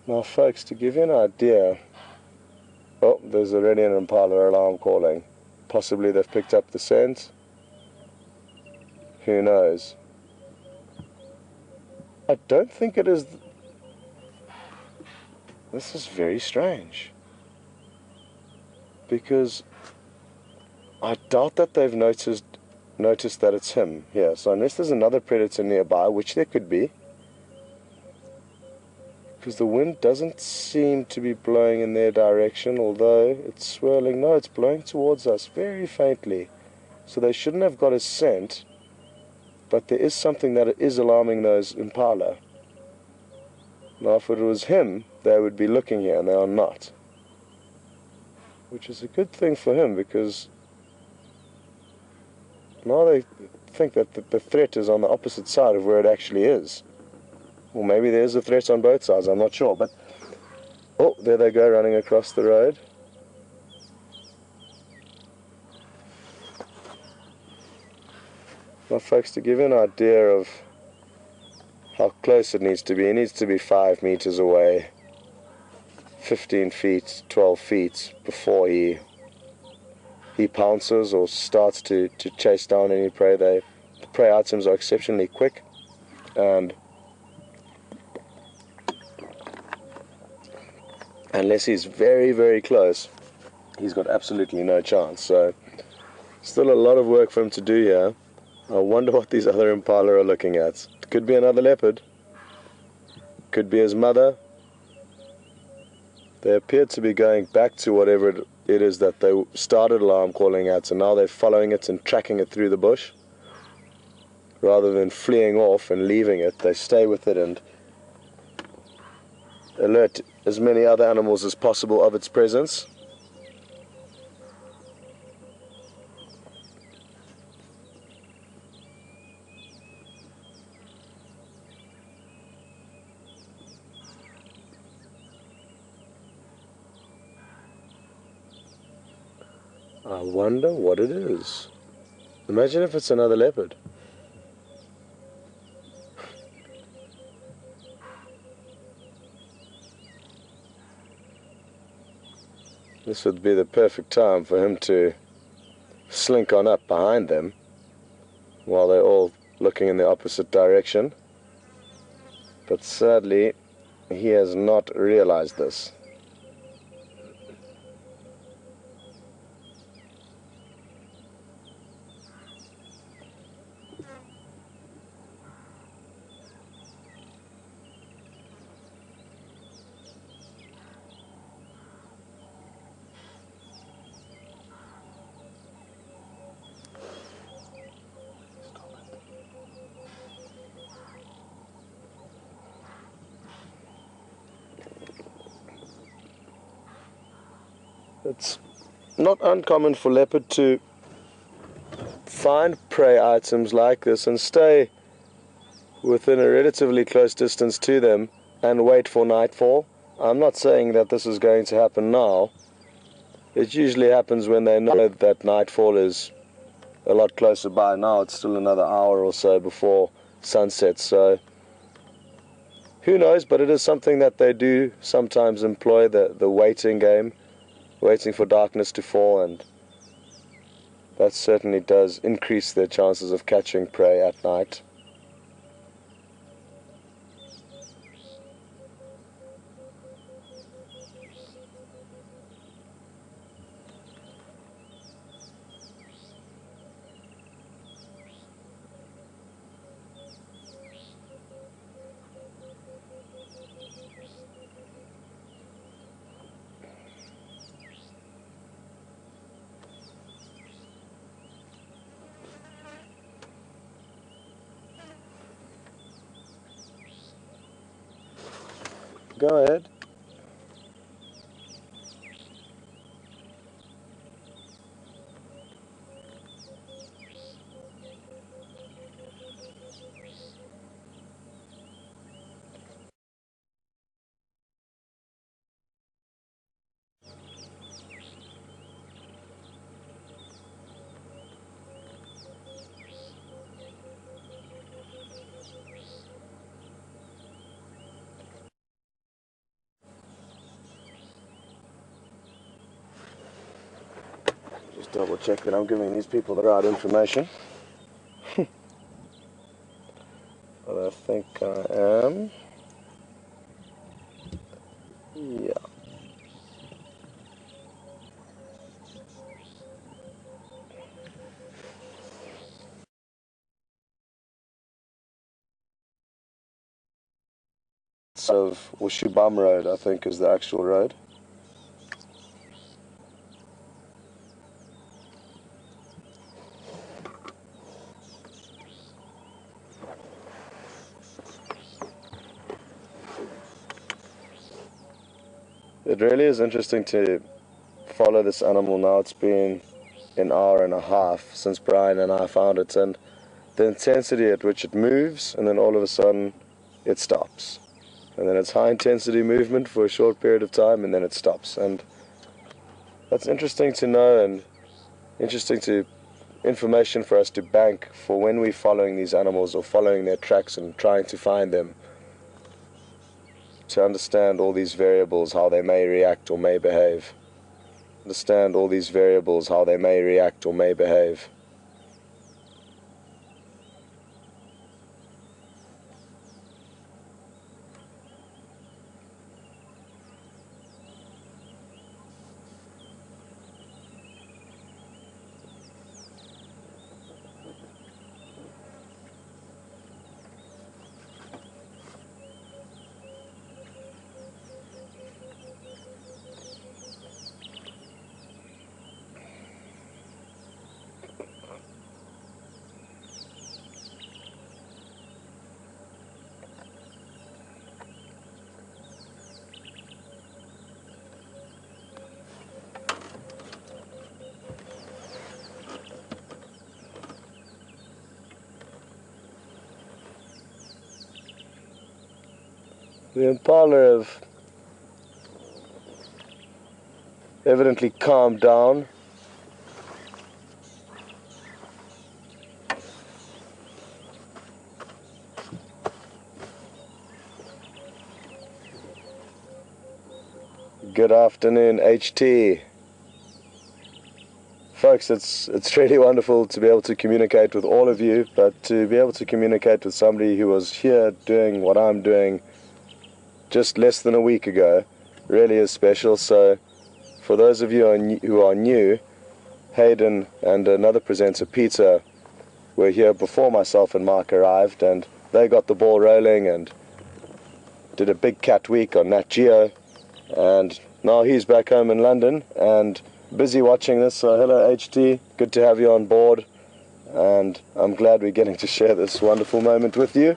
Now folks, to give you an idea, oh, there's already an impala alarm calling. Possibly they've picked up the scent. Who knows? I don't think it is. This is very strange. Because I doubt that they've noticed that it's him here. So unless there's another predator nearby, which there could be, because the wind doesn't seem to be blowing in their direction, although it's swirling. No, it's blowing towards us very faintly. So they shouldn't have got a scent, but there is something that is alarming those impala. Now if it was him, they would be looking here, and they are not. Which is a good thing for him, because now they think that the threat is on the opposite side of where it actually is. Or maybe there's a threat on both sides, I'm not sure. But oh, there they go running across the road. Now folks, to give you an idea of how close it needs to be 5 meters away, 15 feet, 12 feet before he pounces or starts to chase down any prey. The prey items are exceptionally quick, and unless he's very, very close, he's got absolutely no chance. So still a lot of work for him to do here. I wonder what these other impala are looking at. It could be another leopard, could be his mother. They appear to be going back to whatever it is that they started alarm calling at, and now they're following it and tracking it through the bush. Rather than fleeing off and leaving it, they stay with it and alert as many other animals as possible of its presence. I wonder what it is. Imagine if it's another leopard. This would be the perfect time for him to slink on up behind them while they're all looking in the opposite direction. But sadly, he has not realized this. It's not uncommon for leopard to find prey items like this and stay within a relatively close distance to them and wait for nightfall. I'm not saying that this is going to happen now. It usually happens when they know that nightfall is a lot closer by. Now it's still another hour or so before sunset, so who knows, but it is something that they do sometimes employ, the waiting game, waiting for darkness to fall, and that certainly does increase their chances of catching prey at night. Go ahead. Just double check that I'm giving these people the right information. But I think I am. Yeah. Of Ushibam Road, I think, is the actual road. It really is interesting to follow this animal now. It's been an hour and a half since Brian and I found it, and the intensity at which it moves, and then all of a sudden it stops. And then it's high intensity movement for a short period of time, and then it stops. And that's interesting to know, and interesting to information for us to bank for when we're following these animals or following their tracks and trying to find them, to understand all these variables, how they may react or may behave. Understand all these variables, how they may react or may behave. The impala have evidently calmed down Good afternoon, HT. Folks, it's really wonderful to be able to communicate with all of you, but to be able to communicate with somebody who was here doing what I'm doing just less than a week ago really is special. So for those of you who are new, Hayden and another presenter, Peter, were here before myself and Mark arrived, and they got the ball rolling and did a big cat week on Nat Geo, and now he's back home in London and busy watching this. So hello HT, good to have you on board, and I'm glad we're getting to share this wonderful moment with you.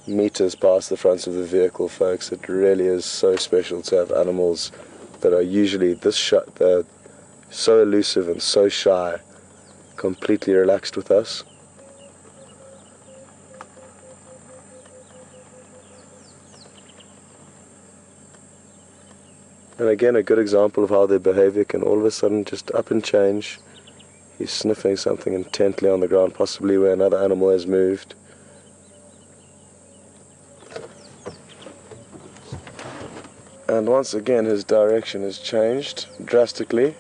Meters past the front of the vehicle, folks. It really is so special to have animals that are usually this shy, they're so elusive and so shy, completely relaxed with us. And again, a good example of how their behavior can all of a sudden just up and change. He's sniffing something intently on the ground, possibly where another animal has moved. And once again his direction has changed drastically.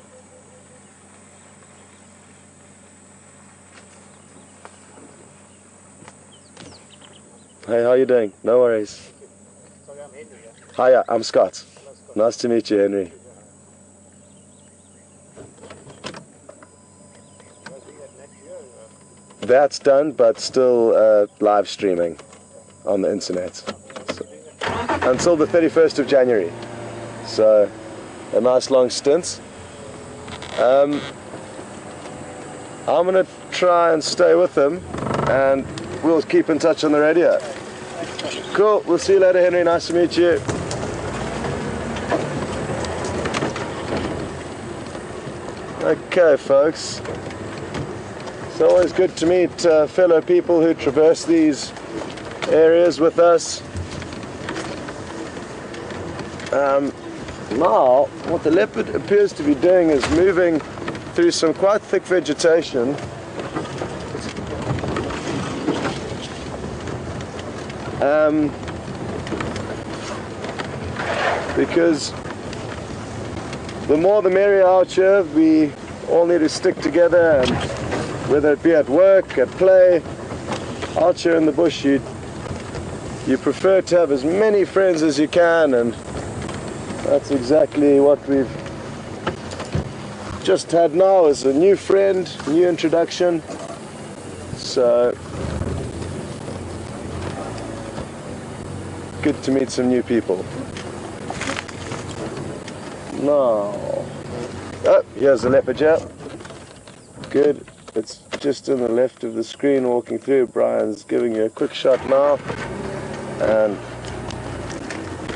Hey, how you doing? No worries. Hiya, I'm Scott. Nice to meet you, Henry. That's done, but still live streaming on the internet. So, until the 31st of January. So, a nice long stint. I'm going to try and stay with him, and we'll keep in touch on the radio. Cool, we'll see you later, Henry. Nice to meet you. Okay, folks. It's always good to meet fellow people who traverse these areas with us. Now, what the leopard appears to be doing is moving through some quite thick vegetation. Because the more the merrier out here. We all need to stick together, and whether it be at work, at play, out here in the bush, you prefer to have as many friends as you can, and that's exactly what we've just had now, is a new friend, new introduction. So good to meet some new people. Now, oh, here's the leopard here. Good, it's just in the left of the screen walking through. Brian's giving you a quick shot now, and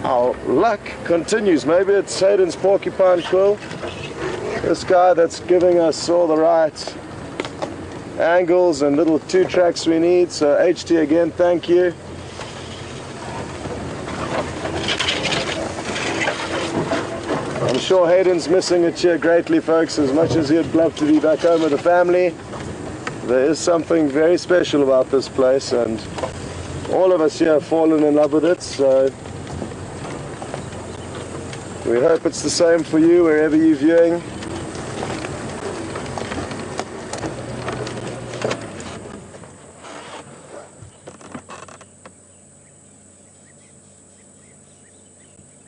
our luck continues. Maybe it's Hayden's porcupine quill, this guy that's giving us all the right angles and little two tracks we need. So HT, again, thank you. I'm sure Hayden's missing it here greatly, folks, as much as he'd love to be back home with the family. There is something very special about this place, and all of us here have fallen in love with it, so we hope it's the same for you wherever you're viewing.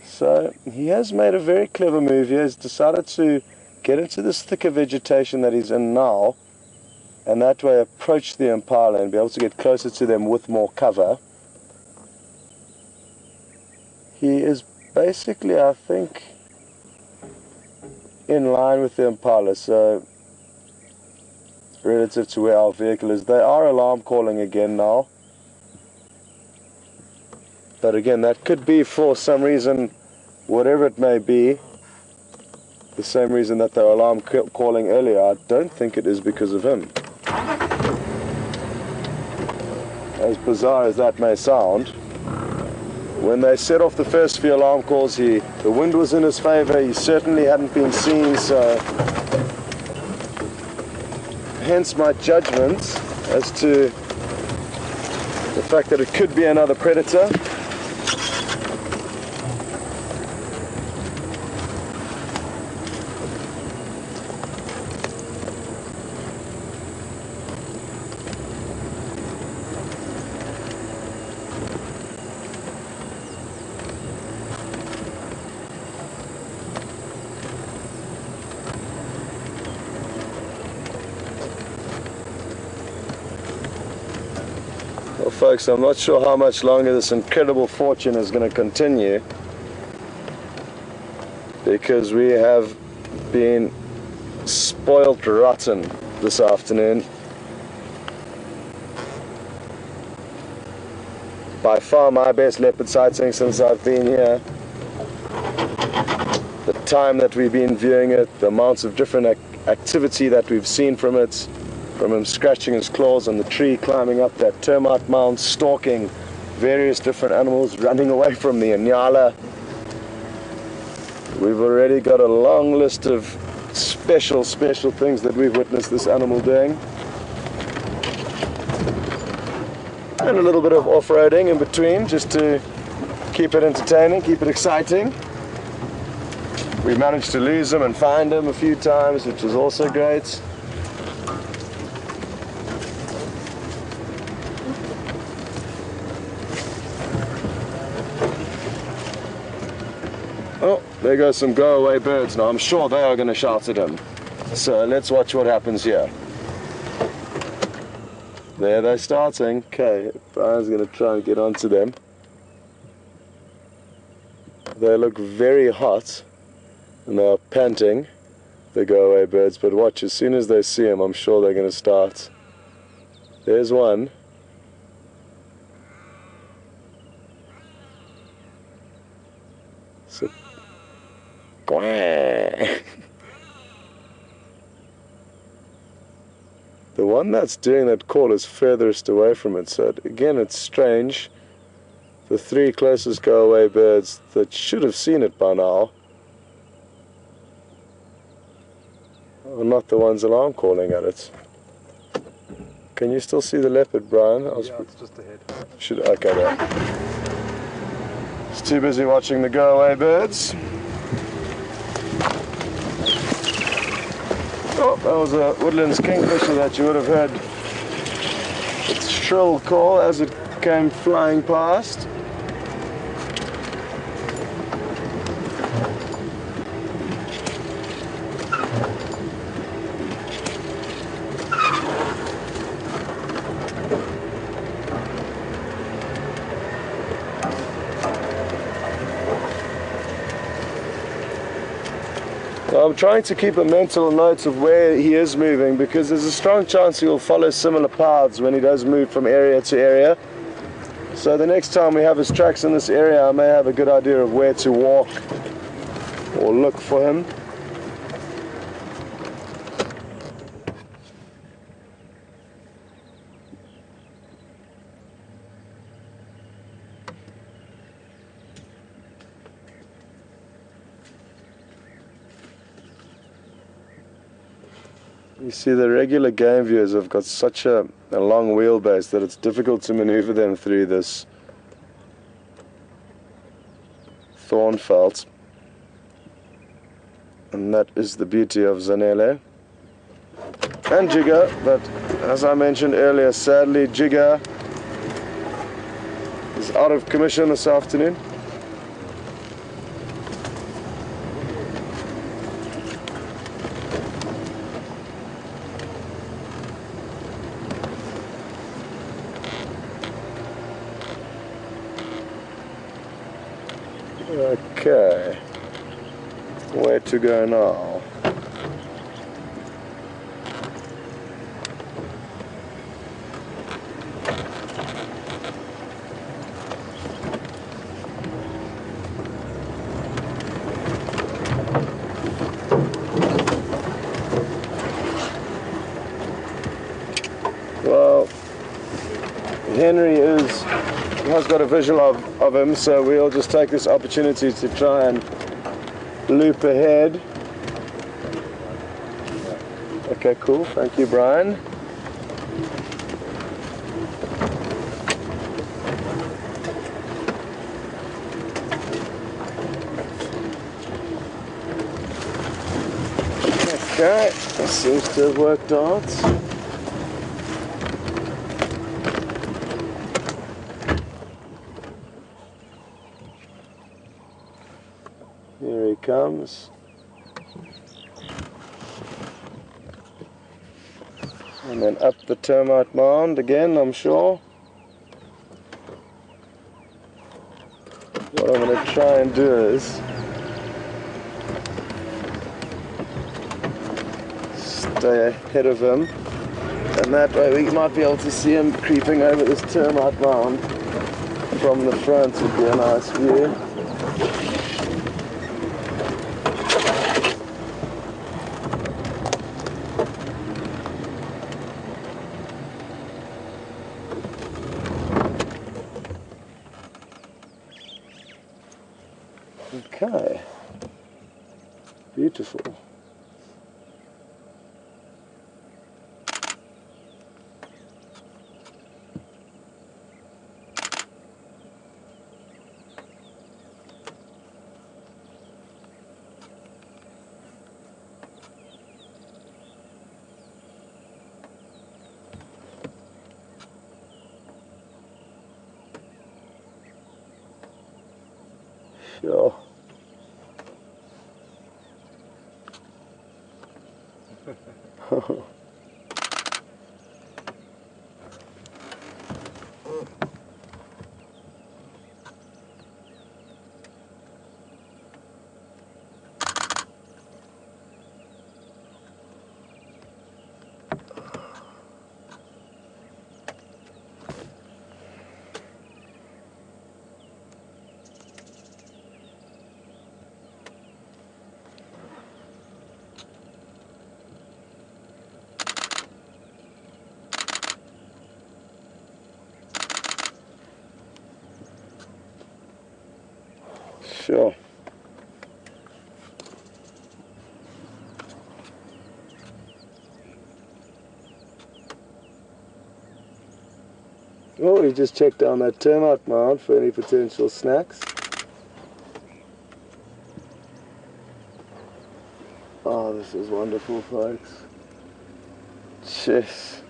So he has made a very clever move here. He's decided to get into this thicker vegetation that he's in now, and that way approach the impala and be able to get closer to them with more cover. He is basically, I think, in line with the impala, so relative to where our vehicle is. They are alarm calling again now, but again, that could be for some reason, whatever it may be, the same reason that they were alarm calling earlier. I don't think it is because of him. As bizarre as that may sound, when they set off the first few alarm calls, the wind was in his favor. He certainly hadn't been seen, so hence my judgment as to the fact that it could be another predator. Well, folks, I'm not sure how much longer this incredible fortune is going to continue, because we have been spoiled rotten this afternoon. By far my best leopard sighting since I've been here. The time that we've been viewing it, the amounts of different activity that we've seen from it, from him scratching his claws on the tree, climbing up that termite mound, stalking various different animals, running away from the Inyala. We've already got a long list of special things that we've witnessed this animal doing. And a little bit of off-roading in between, just to keep it entertaining, keep it exciting. We managed to lose him and find him a few times, which was also great. Oh, there goes some go-away birds now. I'm sure they are going to shout at him. So let's watch what happens here. There they're starting. Okay, Brian's going to try and get onto them. They look very hot and they are panting, the go-away birds, but watch, as soon as they see him, I'm sure they're going to start. There's one. So, the one that's doing that call is furthest away from it, so again it's strange. The three closest go-away birds that should have seen it by now are not the ones alarm calling at it. Can you still see the leopard, Brian? Yeah, it's just ahead. Okay, there. It's too busy watching the go-away birds. Oh, that was a woodlands kingfisher that you would have heard its shrill call as it came flying past. I'm trying to keep a mental note of where he is moving, because there's a strong chance he will follow similar paths when he does move from area to area. So the next time we have his tracks in this area, I may have a good idea of where to walk or look for him. You see, the regular game viewers have got such a long wheelbase that it's difficult to maneuver them through this thorn felt. And that is the beauty of Zanele and Jigga, but as I mentioned earlier, sadly Jigga is out of commission this afternoon. Okay, where to go now? Well, Henry is has got a visual of him, so we'll just take this opportunity to try and loop ahead. Okay, cool. Thank you, Brian. Okay, that seems to have worked out. Here he comes. And then up the termite mound again, I'm sure. What I'm going to try and do is stay ahead of him, and that way we might be able to see him creeping over this termite mound from the front. Would be a nice view. Okay, beautiful. Sure. Sure. Oh, we just checked down that termite mound for any potential snacks. Oh, this is wonderful, folks. Jeez.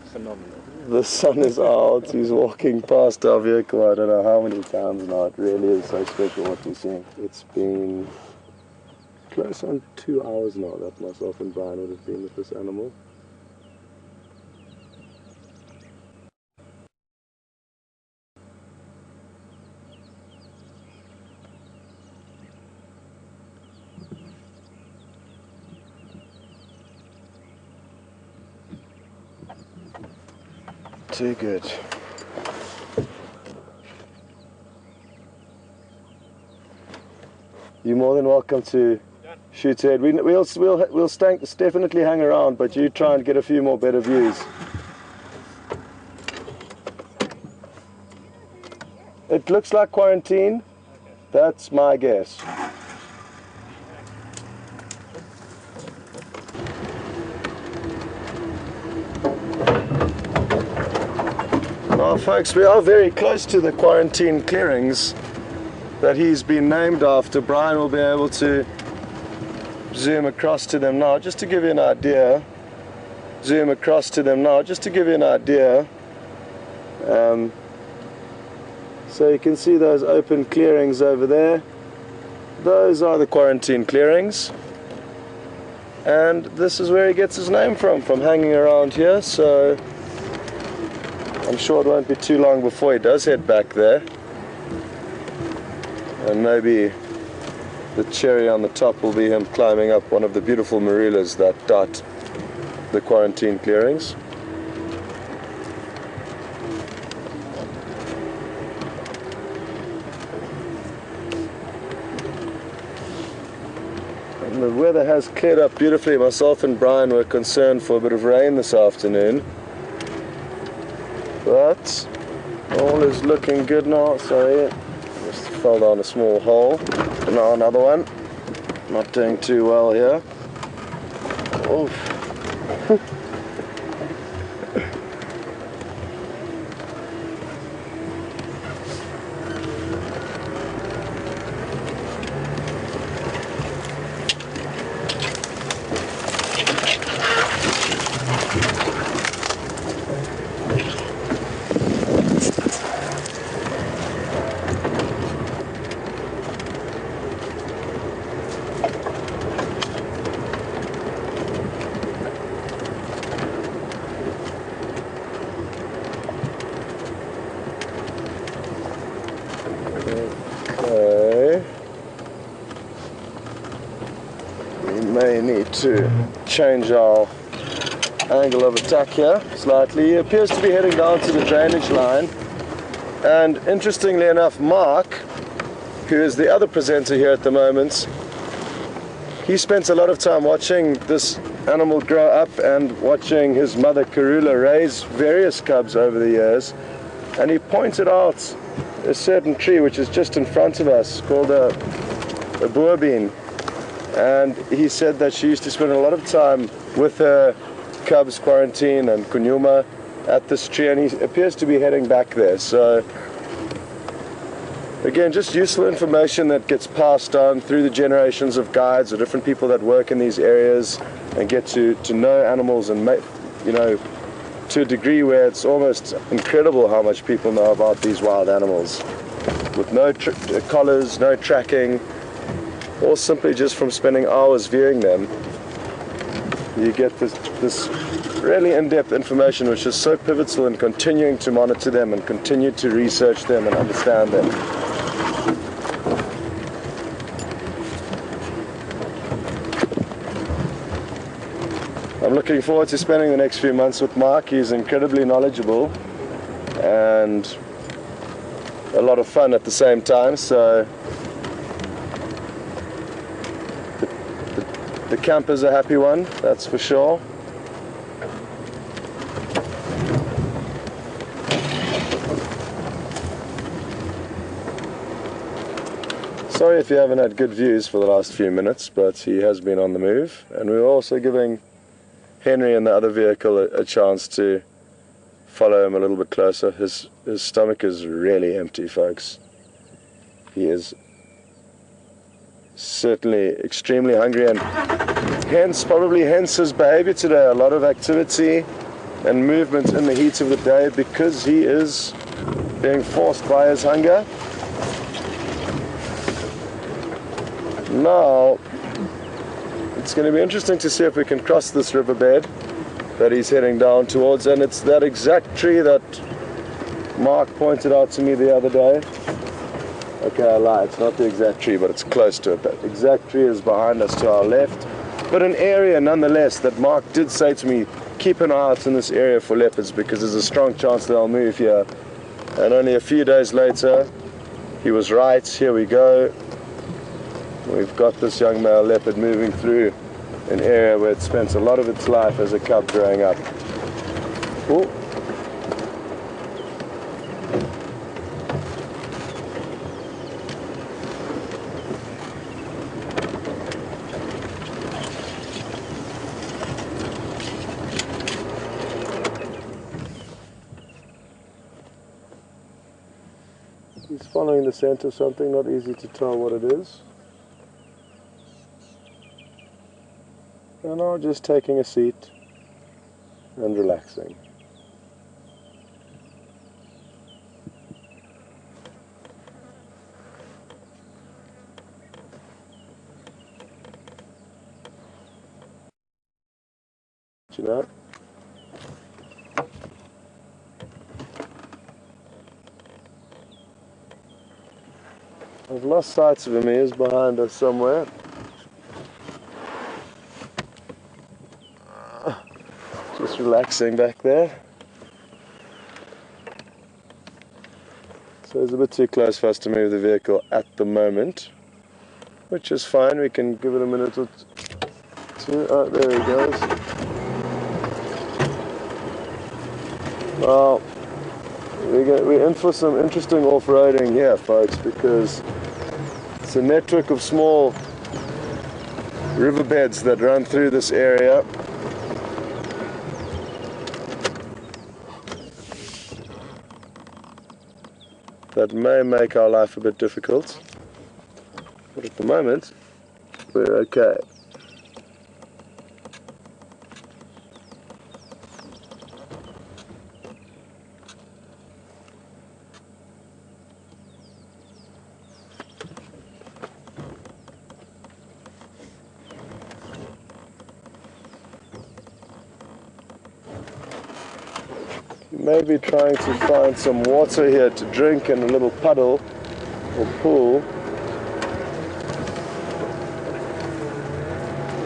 Phenomenal. The sun is out, he's walking past our vehicle, I don't know how many times now. It really is so special what we're seeing. It's been close on 2 hours now that myself and Brian would have been with this animal. Too good. You're more than welcome to shoot ahead. We'll definitely hang around, but you try and get a few more better views. It looks like quarantine. That's my guess. Well, folks, we are very close to the quarantine clearings that he's been named after. Brian will be able to zoom across to them now, just to give you an idea. Zoom across to them now, just to give you an idea. So you can see those open clearings over there. Those are the quarantine clearings. And this is where he gets his name from hanging around here. So I'm sure it won't be too long before he does head back there. And maybe the cherry on the top will be him climbing up one of the beautiful marulas that dot the quarantine clearings. And the weather has cleared up beautifully. Myself and Brian were concerned for a bit of rain this afternoon. But all is looking good now. Sorry, just fell down a small hole. Now another one. Not doing too well here. Oof. Okay. We may need to change our angle of attack here slightly. He appears to be heading down to the drainage line. And interestingly enough, Mark, who is the other presenter here at the moment, he spent a lot of time watching this animal grow up and watching his mother Karula raise various cubs over the years. And he pointed out a certain tree which is just in front of us called a boerbean, and he said that she used to spend a lot of time with her cubs, Quarantine and Djuma, at this tree, and he appears to be heading back there. So again, just useful information that gets passed on through the generations of guides or different people that work in these areas and get to know animals and make, you know, to a degree where it's almost incredible how much people know about these wild animals, with no collars, no tracking, or simply just from spending hours viewing them. You get this really in-depth information which is so pivotal in continuing to monitor them and continue to research them and understand them. I'm looking forward to spending the next few months with Mark. He's incredibly knowledgeable and a lot of fun at the same time, so the camp is a happy one, that's for sure. Sorry if you haven't had good views for the last few minutes, but he has been on the move, and we're also giving Henry and the other vehicle a chance to follow him a little bit closer. His stomach is really empty, folks. He is certainly extremely hungry, and probably hence his behavior today. A lot of activity and movement in the heat of the day because he is being forced by his hunger. Now it's going to be interesting to see if we can cross this riverbed that he's heading down towards, and it's that exact tree that Mark pointed out to me the other day. Okay, I lied, it's not the exact tree, but it's close to it. That exact tree is behind us to our left, but an area nonetheless that Mark did say to me, keep an eye out in this area for leopards because there's a strong chance they'll move here. And only a few days later, he was right. Here we go. We've got this young male leopard moving through an area where it spent a lot of its life as a cub growing up. Ooh. He's following the scent of something, not easy to tell what it is. And now just taking a seat and relaxing. Do you know? I've lost sight of him. He is behind us somewhere. Just relaxing back there. So it's a bit too close for us to move the vehicle at the moment, which is fine. We can give it a minute or two. Oh, there he goes. Well, We're in for some interesting off-roading here, folks, because it's a network of small riverbeds that run through this area. That may make our life a bit difficult, but at the moment we're okay. Maybe trying to find some water here to drink in a little puddle or pool,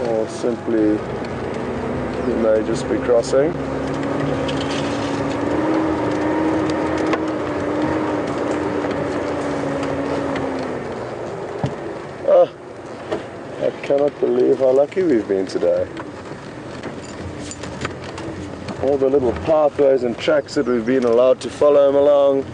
or simply we may just be crossing. Oh, I cannot believe how lucky we've been today. All the little pathways and tracks that we've been allowed to follow him along.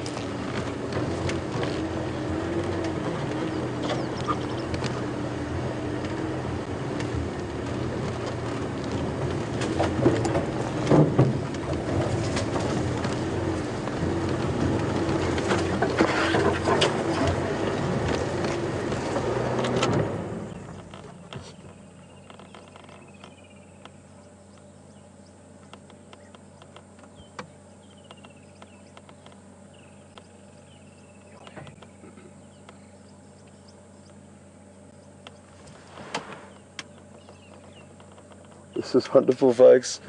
This is wonderful, folks.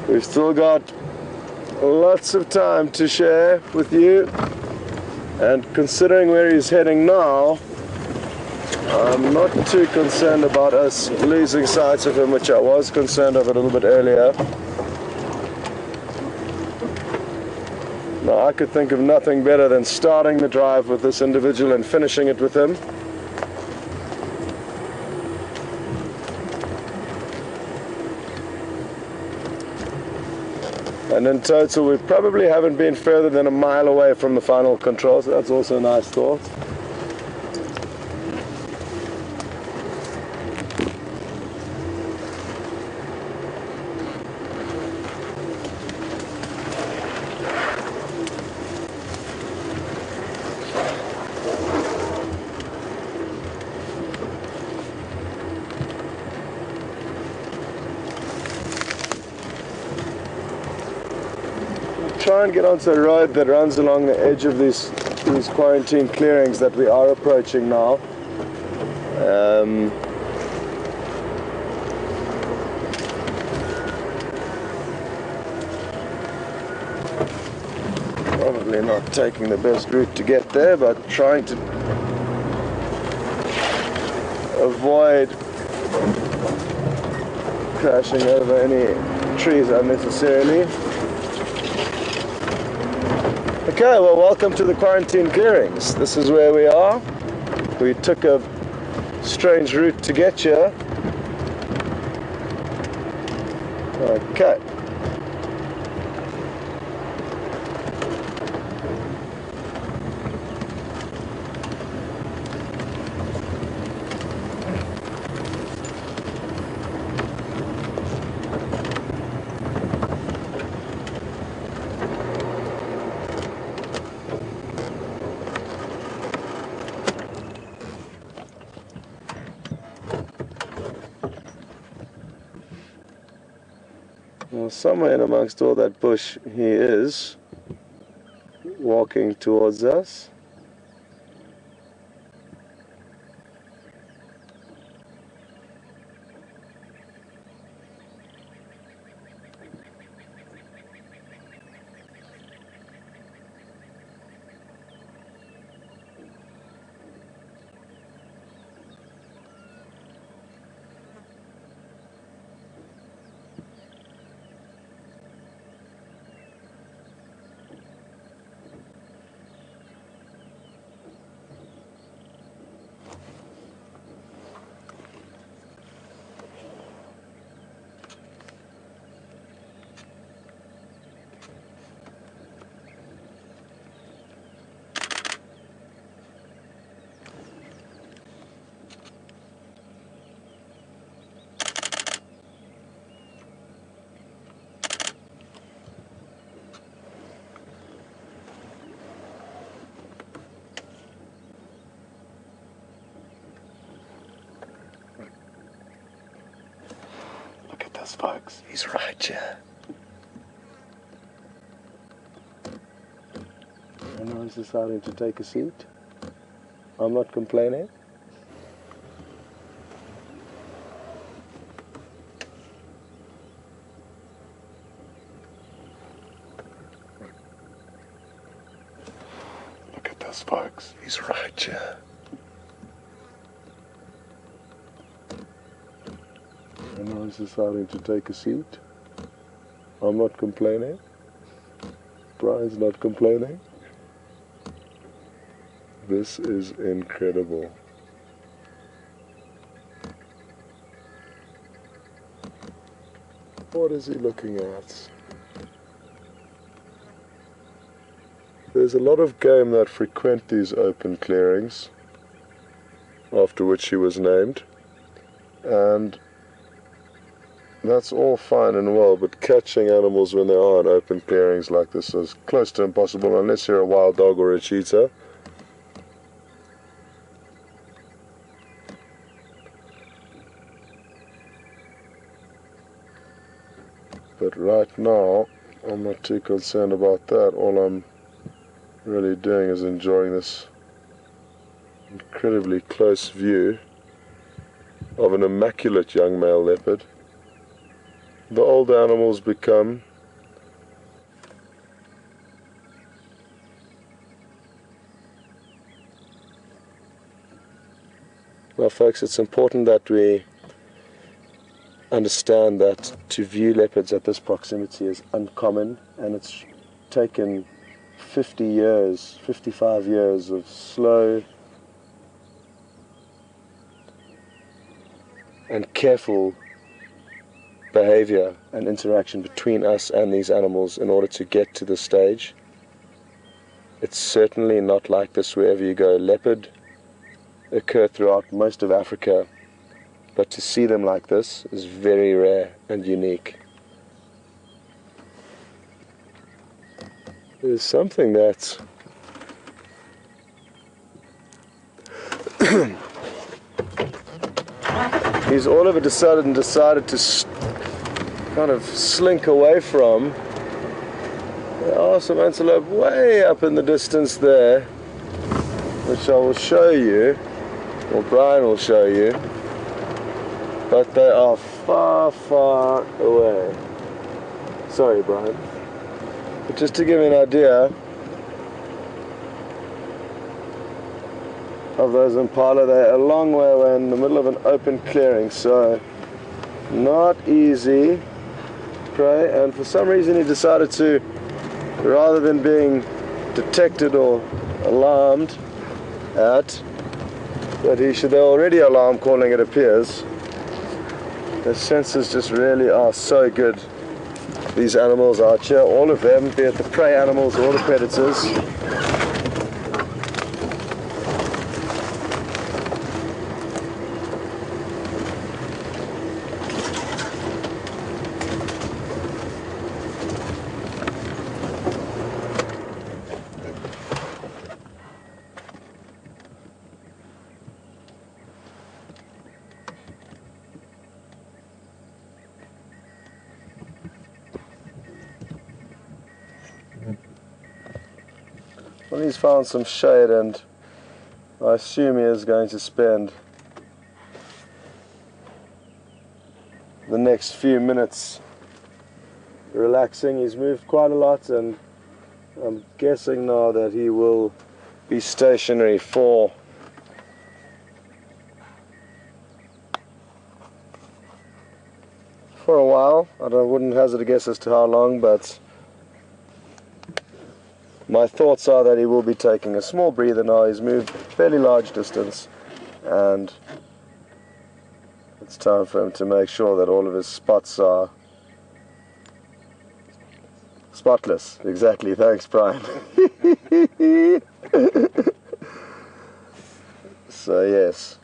We've still got lots of time to share with you, and considering where he's heading now, I'm not too concerned about us losing sight of him, which I was concerned of a little bit earlier. Now, I could think of nothing better than starting the drive with this individual and finishing it with him. And in total, we probably haven't been further than a mile away from the final control, so that's also a nice thought. Try and get onto a road that runs along the edge of these quarantine clearings that we are approaching now. Probably not taking the best route to get there, but trying to avoid crashing over any trees unnecessarily. Okay, well, welcome to the quarantine clearings. This is where we are. We took a strange route to get here. Okay. Well, somewhere in amongst all that bush, he is walking towards us. this, folks. He's right here. And now he's deciding to take a seat. I'm not complaining. Look at this, folks. He's right here. And now he's deciding to take a seat. I'm not complaining. Brian's not complaining. This is incredible. What is he looking at? There's a lot of game that frequent these open clearings, after which he was named, and that's all fine and well, but catching animals when they are in open clearings like this is close to impossible unless you're a wild dog or a cheetah. But right now, I'm not too concerned about that. All I'm really doing is enjoying this incredibly close view of an immaculate young male leopard. The older animals become well, folks, it's important that we understand that to view leopards at this proximity is uncommon, and it's taken 50 years, 55 years of slow and careful behavior and interaction between us and these animals in order to get to this stage. It's certainly not like this wherever you go. Leopard occur throughout most of Africa, but to see them like this is very rare and unique. There's something that he's all of a sudden decided to kind of slink away from. There are some antelope way up in the distance there, which I will show you, or Brian will show you, but they are far, far away. Sorry, Brian. But just to give you an idea of those impala, they're a long way away in the middle of an open clearing, so not easy prey. And for some reason he decided to, rather than being detected or alarmed at, that they're already alarm calling, it appears. Their senses just really are so good. These animals out here, all of them, be it the prey animals or the predators. Well, he's found some shade, and I assume he is going to spend the next few minutes relaxing. He's moved quite a lot, and I'm guessing now that he will be stationary for a while. I wouldn't hazard a guess as to how long, but my thoughts are that he will be taking a small breather now. He's moved a fairly large distance, and it's time for him to make sure that all of his spots are spotless. Exactly, thanks, Brian. So yes,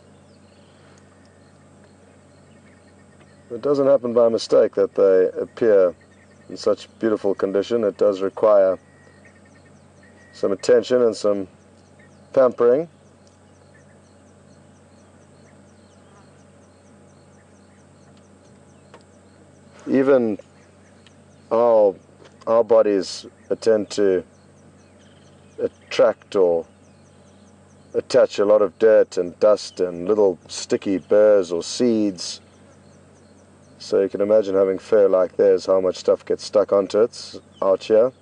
it doesn't happen by mistake that they appear in such beautiful condition. It does require some attention and some pampering. even our bodies tend to attract or attach a lot of dirt and dust and little sticky burrs or seeds. So you can imagine having fur like theirs, how much stuff gets stuck onto it out here.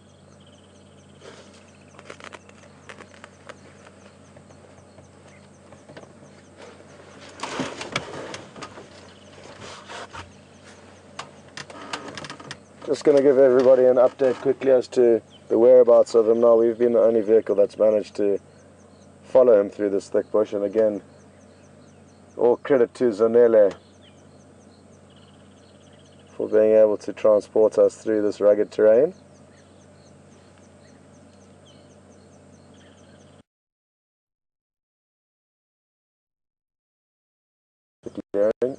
Just going to give everybody an update quickly as to the whereabouts of him now. We've been the only vehicle that's managed to follow him through this thick bush, and again, all credit to Zanele for being able to transport us through this rugged terrain. Clearing.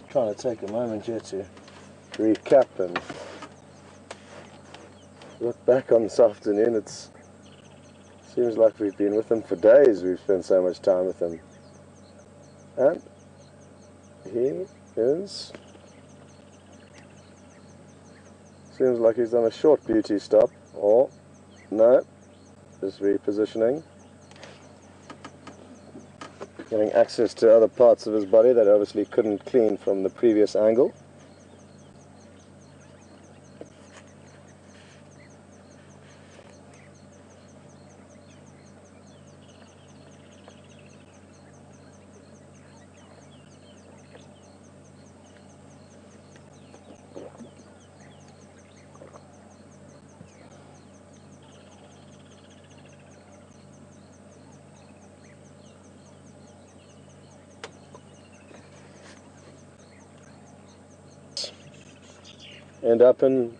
Trying to take a moment here to recap and look back on this afternoon. It seems like we've been with him for days. We've spent so much time with him, and he seems like he's done a short beauty stop, or no, just repositioning, getting access to other parts of his body that obviously couldn't clean from the previous angle. And up in,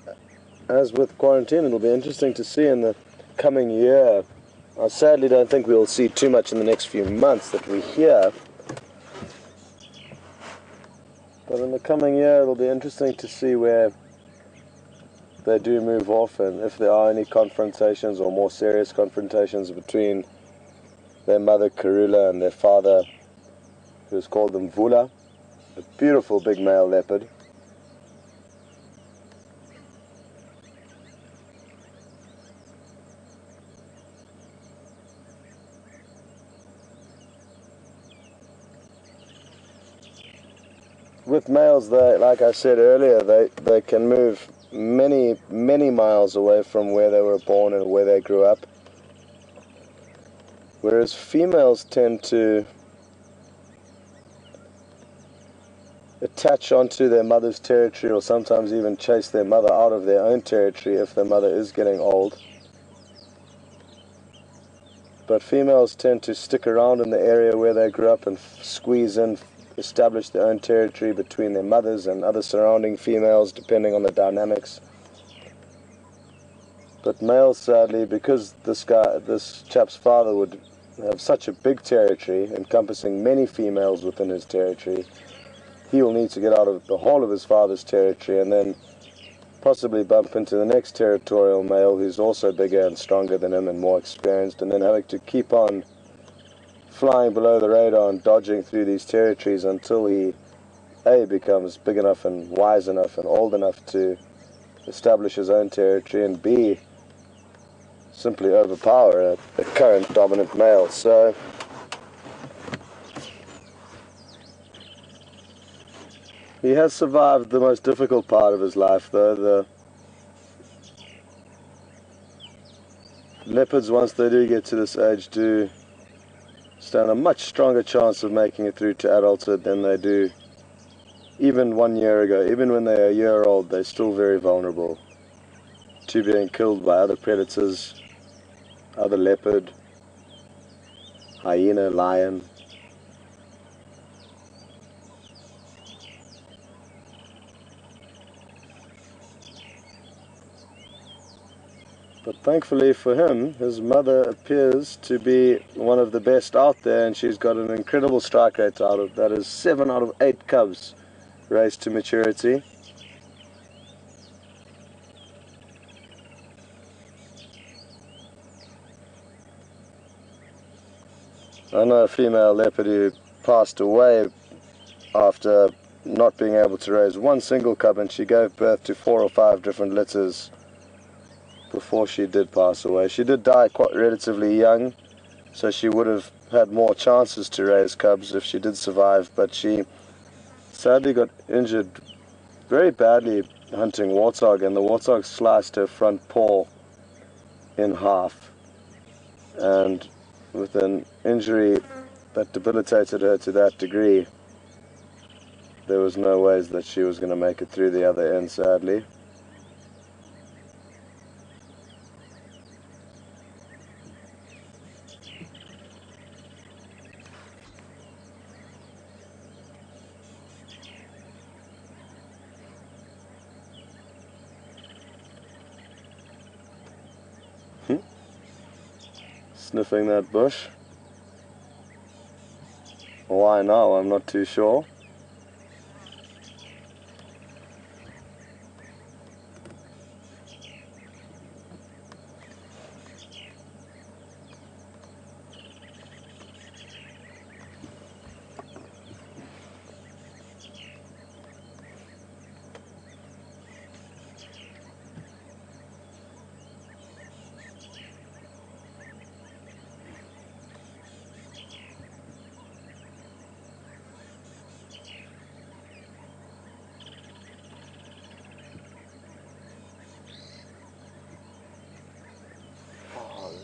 as with quarantine, it'll be interesting to see in the coming year. I sadly don't think we'll see too much in the next few months that we hear. But in the coming year, it'll be interesting to see where they do move off, and if there are any confrontations or more serious confrontations between their mother Karula and their father, who's called them Vula, a beautiful big male leopard. With males, like I said earlier, they can move many miles away from where they were born and where they grew up, whereas females tend to attach onto their mother's territory, or sometimes even chase their mother out of their own territory if their mother is getting old. But females tend to stick around in the area where they grew up and squeeze in, establish their own territory between their mothers and other surrounding females, depending on the dynamics. But males, sadly, because this chap's father would have such a big territory, encompassing many females within his territory, he will need to get out of the whole of his father's territory and then possibly bump into the next territorial male who's also bigger and stronger than him and more experienced, and then having to keep on flying below the radar and dodging through these territories until he A, becomes big enough and wise enough and old enough to establish his own territory, and B, simply overpower a current dominant male. So he has survived the most difficult part of his life, though. The leopards, once they do get to this age, do stand a much stronger chance of making it through to adulthood than they do even 1 year ago. Even when they're a year old, they're still very vulnerable to being killed by other predators, other leopard, hyena, lion. But thankfully for him, his mother appears to be one of the best out there, and she's got an incredible strike rate out of that. Is 7 out of 8 cubs raised to maturity. I know a female leopard who passed away after not being able to raise one single cub, and she gave birth to 4 or 5 different litters before she did pass away. She did die quite relatively young, so she would have had more chances to raise cubs if she did survive, but she sadly got injured very badly hunting warthog, and the warthog sliced her front paw in half, and with an injury that debilitated her to that degree, there was no ways that she was going to make it through the other end, sadly. Sniffing that bush. Why now? I'm not too sure.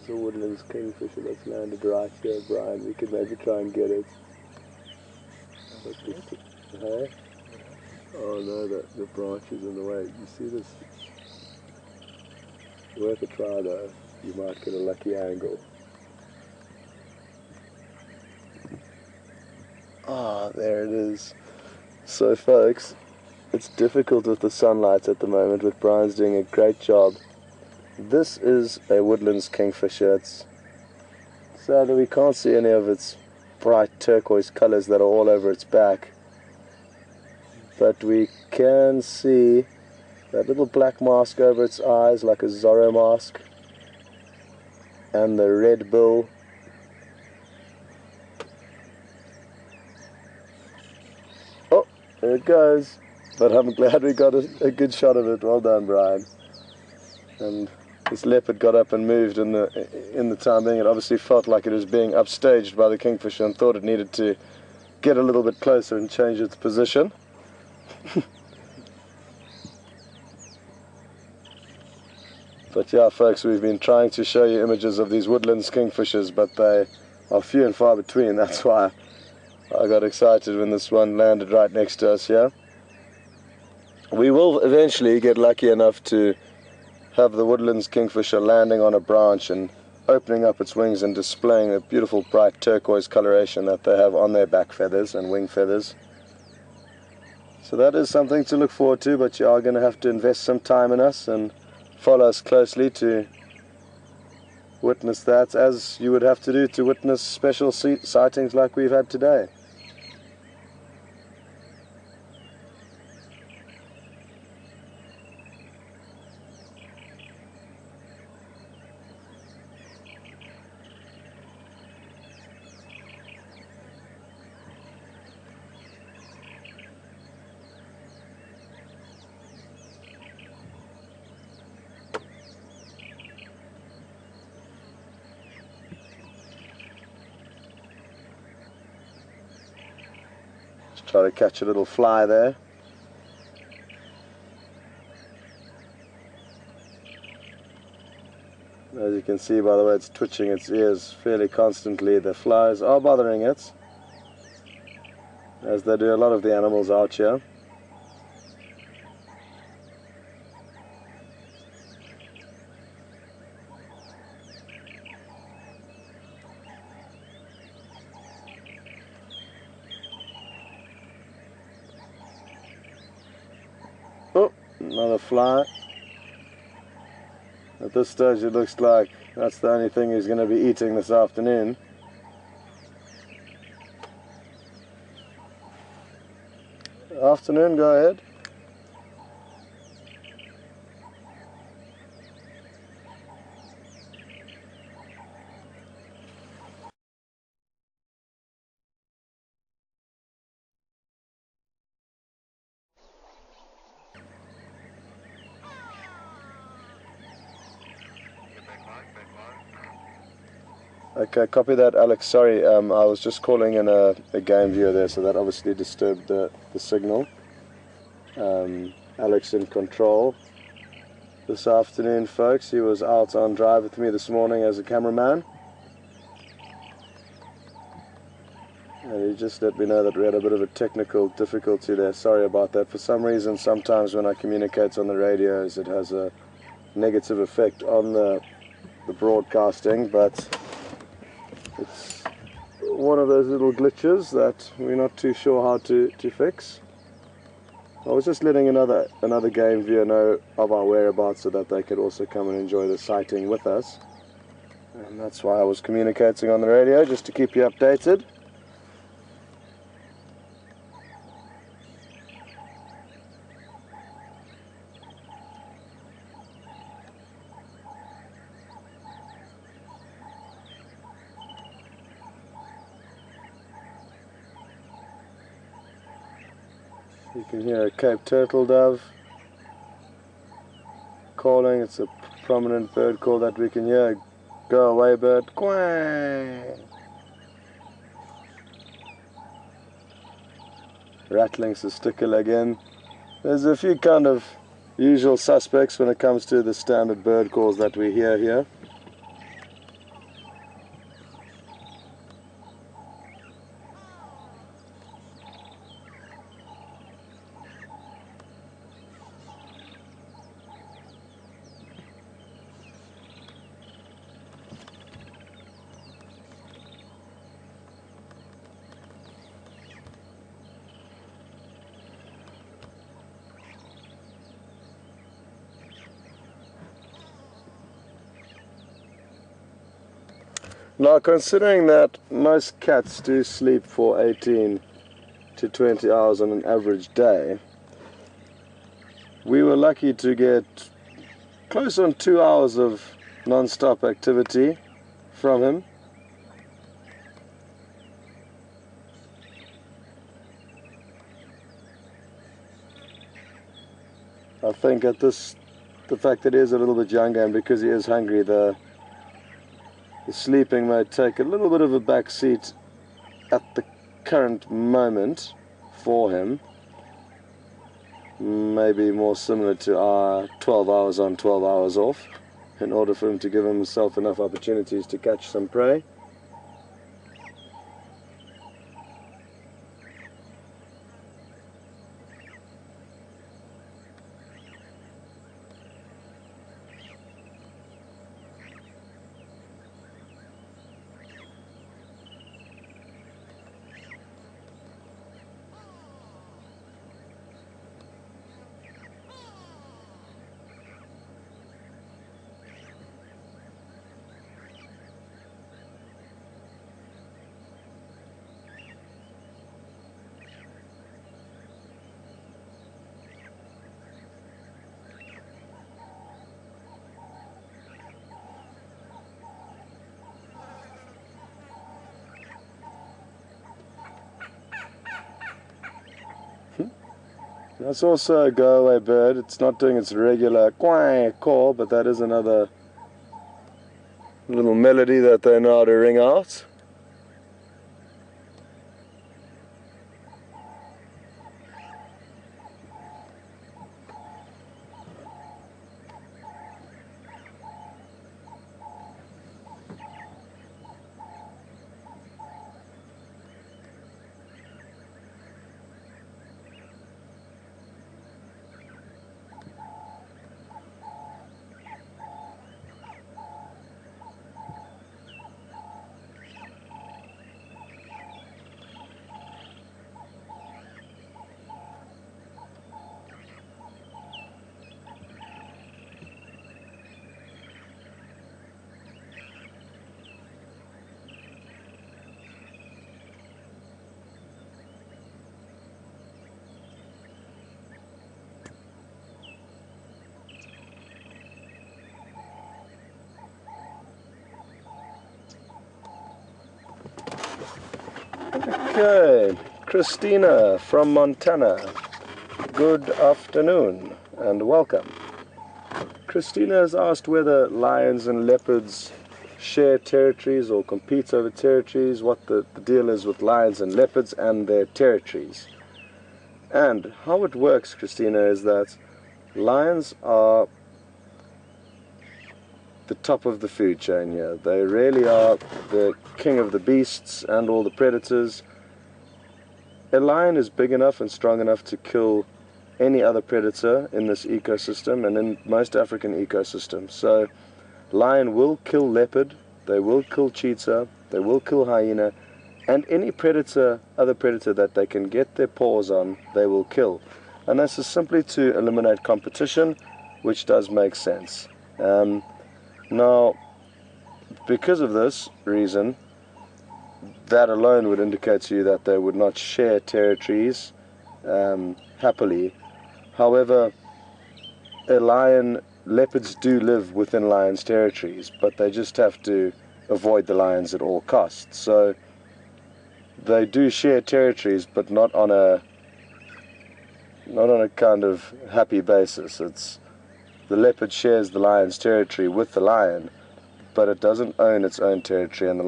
There's a woodlands kingfisher that's landed right here, Brian. We could maybe try and get it. Hey? Oh no, the branch is in the way. You see this? Worth a try though. You might get a lucky angle. Ah, there it is. So folks, it's difficult with the sunlight at the moment, with Brian's doing a great job. This is a woodlands kingfisher. It's sadly we can't see any of its bright turquoise colors that are all over its back, but we can see that little black mask over its eyes, like a Zorro mask, and the red bill. Oh, there it goes. But I'm glad we got a good shot of it. Well done, Brian. And this leopard got up and moved in the time being. It obviously felt like it was being upstaged by the kingfisher and thought it needed to get a little bit closer and change its position. But yeah, folks, we've been trying to show you images of these woodlands kingfishers, but they are few and far between. That's why I got excited when this one landed right next to us here. We will eventually get lucky enough to have the woodlands kingfisher landing on a branch and opening up its wings and displaying the beautiful bright turquoise coloration that they have on their back feathers and wing feathers. So that is something to look forward to, but you are going to have to invest some time in us and follow us closely to witness that, as you would have to do to witness special sightings like we've had today. Try to catch a little fly there. As you can see by the way it's twitching its ears fairly constantly, the flies are bothering it, as they do a lot of the animals out here. Oh, another fly. At this stage it looks like that's the only thing he's going to be eating this afternoon. Afternoon, go ahead. Okay, copy that, Alex. Sorry, I was just calling in a game viewer there, so that obviously disturbed the signal. Alex in control this afternoon, folks. He was out on drive with me this morning as a cameraman. And he just let me know that we had a bit of a technical difficulty there. Sorry about that. For some reason, sometimes when I communicate on the radios, it has a negative effect on the broadcasting, but it's one of those little glitches that we're not too sure how to fix. I was just letting another game viewer know of our whereabouts so that they could also come and enjoy the sighting with us. And that's why I was communicating on the radio, just to keep you updated. You can hear a Cape turtle dove calling. It's a prominent bird call that we can hear. Go away, bird. Quang! Rattling testicle again. There's a few kind of usual suspects when it comes to the standard bird calls that we hear here. Now, considering that most cats do sleep for 18 to 20 hours on an average day, we were lucky to get close on 2 hours of non-stop activity from him. I think at this, the fact that he is a little bit younger and because he is hungry, the sleeping may take a little bit of a back seat at the current moment for him. Maybe more similar to our 12 hours on, 12 hours off, in order for him to give himself enough opportunities to catch some prey. That's also a go-away bird. It's not doing its regular quack call, but that is another little melody that they know how to ring out. Okay, Christina from Montana. Good afternoon and welcome. Christina has asked whether lions and leopards share territories or compete over territories, what the deal is with lions and leopards and their territories. And how it works, Christina, is that lions are the top of the food chain here. They really are the king of the beasts and all the predators. A lion is big enough and strong enough to kill any other predator in this ecosystem and in most African ecosystems. So lion will kill leopard, they will kill cheetah, they will kill hyena, and any predator, other predator that they can get their paws on, they will kill. And this is simply to eliminate competition, which does make sense. Now, because of this reason, that alone would indicate to you that they would not share territories happily. However, leopards do live within lions' territories, but they just have to avoid the lions at all costs. So they do share territories, but not on a kind of happy basis. It's the leopard shares the lion's territory with the lion, but it doesn't own its own territory, and the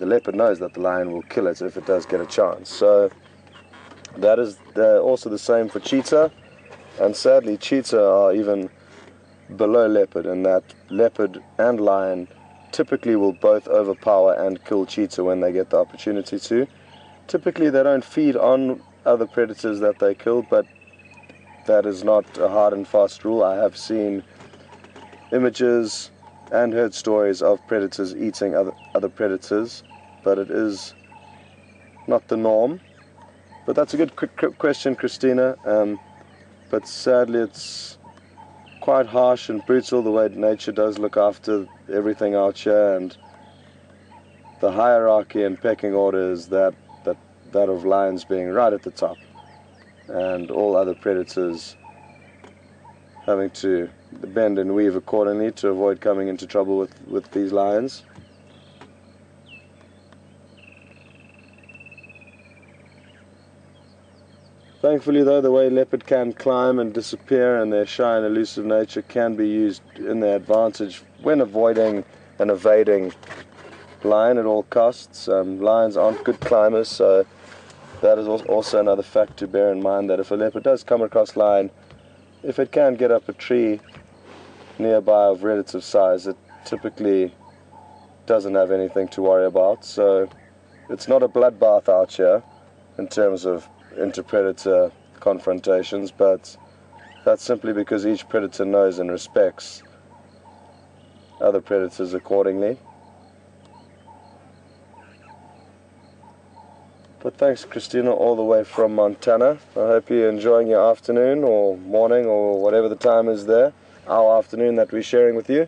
leopard knows that the lion will kill it if it does get a chance. So that is also the same for cheetah, and sadly cheetah are even below leopard in that leopard and lion typically will both overpower and kill cheetah when they get the opportunity to. Typically they don't feed on other predators that they kill, but that is not a hard and fast rule. I have seen images and heard stories of predators eating other predators, but it is not the norm. But that's a good question, Christina. But sadly it's quite harsh and brutal the way nature does look after everything out here, and the hierarchy and pecking order is that of lions being right at the top, and all other predators having to bend and weave accordingly to avoid coming into trouble with these lions. Thankfully though, the way leopard can climb and disappear and their shy and elusive nature can be used in their advantage when avoiding and evading lion at all costs. Lions aren't good climbers, so that is also another fact to bear in mind, that if a leopard does come across lion, if it can get up a tree nearby of relative size, it typically doesn't have anything to worry about. So it's not a bloodbath out here in terms of inter-predator confrontations, but that's simply because each predator knows and respects other predators accordingly. But thanks, Christina, all the way from Montana. I hope you're enjoying your afternoon or morning or whatever the time is there, our afternoon that we're sharing with you.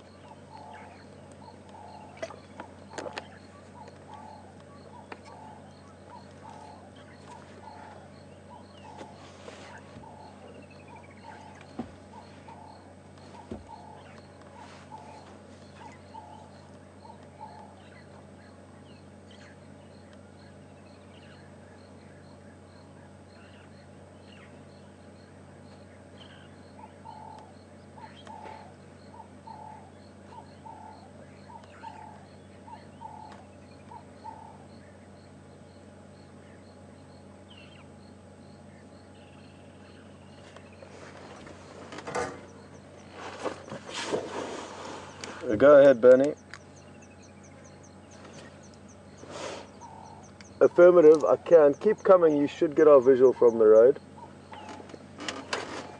Go ahead, Bernie. Affirmative, I can. Keep coming, you should get our visual from the road.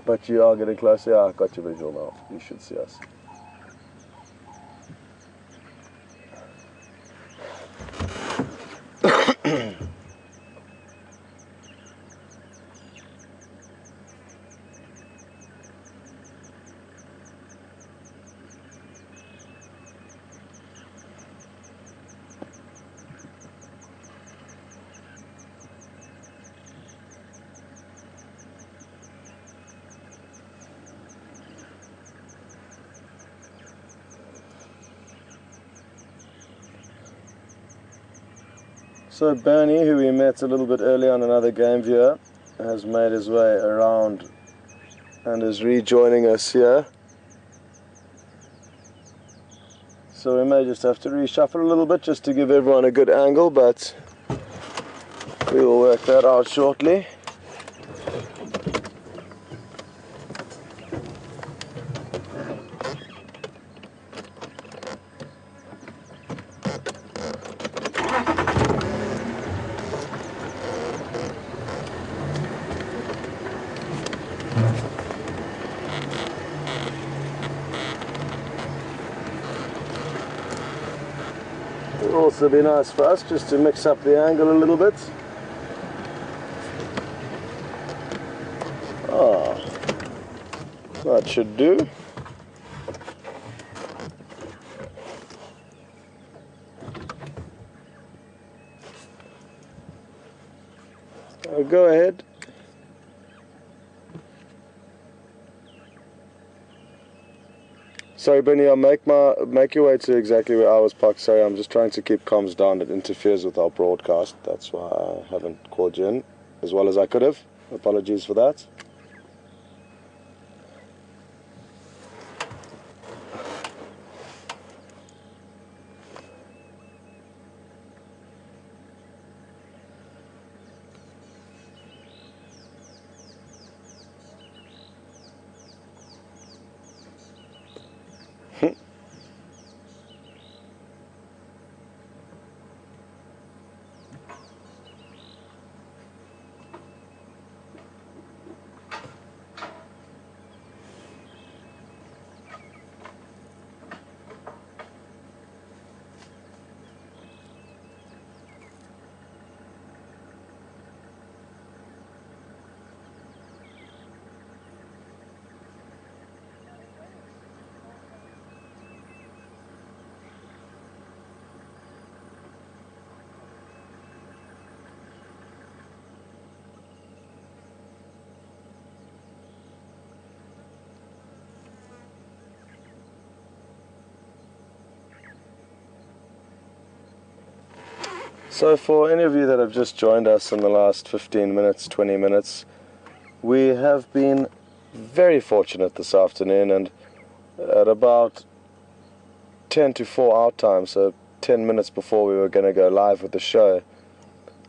But you are getting closer. Yeah, I got your visual now. You should see us. So Bernie, who we met a little bit earlier on another game viewer, has made his way around and is rejoining us here. So we may just have to reshuffle a little bit just to give everyone a good angle, but we will work that out shortly. It will also be nice for us just to mix up the angle a little bit. That should do. Go ahead. Sorry, Benny, I'll make your way to exactly where I was parked. Sorry, I'm just trying to keep comms down. It interferes with our broadcast. That's why I haven't called you in as well as I could have. Apologies for that. So for any of you that have just joined us in the last 15 minutes, 20 minutes, we have been very fortunate this afternoon, and at about 10 to 4 our time, so 10 minutes before we were going to go live with the show,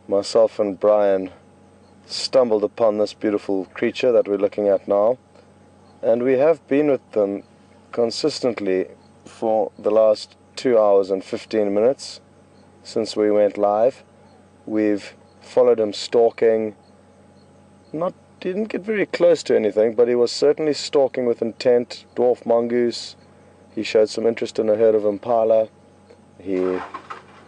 myself and Brian stumbled upon this beautiful creature that we're looking at now, and we have been with them consistently for the last 2 hours and 15 minutes. Since we went live, we've followed him stalking. Didn't get very close to anything, but he was certainly stalking with intent. Dwarf mongoose. He showed some interest in a herd of impala. He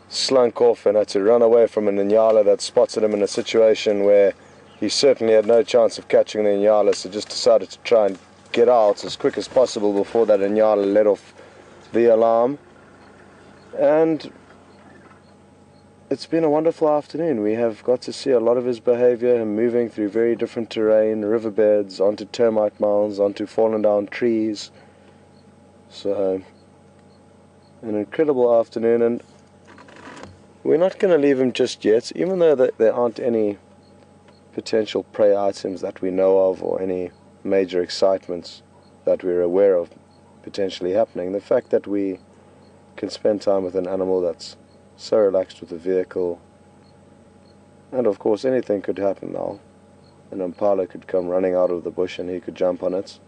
slunk off and had to run away from an Inyala that spotted him in a situation where he certainly had no chance of catching the Inyala, so just decided to try and get out as quick as possible before that Inyala let off the alarm. And it's been a wonderful afternoon. We have got to see a lot of his behavior, him moving through very different terrain, riverbeds, onto termite mounds, onto fallen down trees. So, an incredible afternoon, and we're not going to leave him just yet, even though there aren't any potential prey items that we know of or any major excitements that we're aware of potentially happening. The fact that we can spend time with an animal that's so relaxed with the vehicle, and of course anything could happen now. An impala could come running out of the bush and he could jump on it,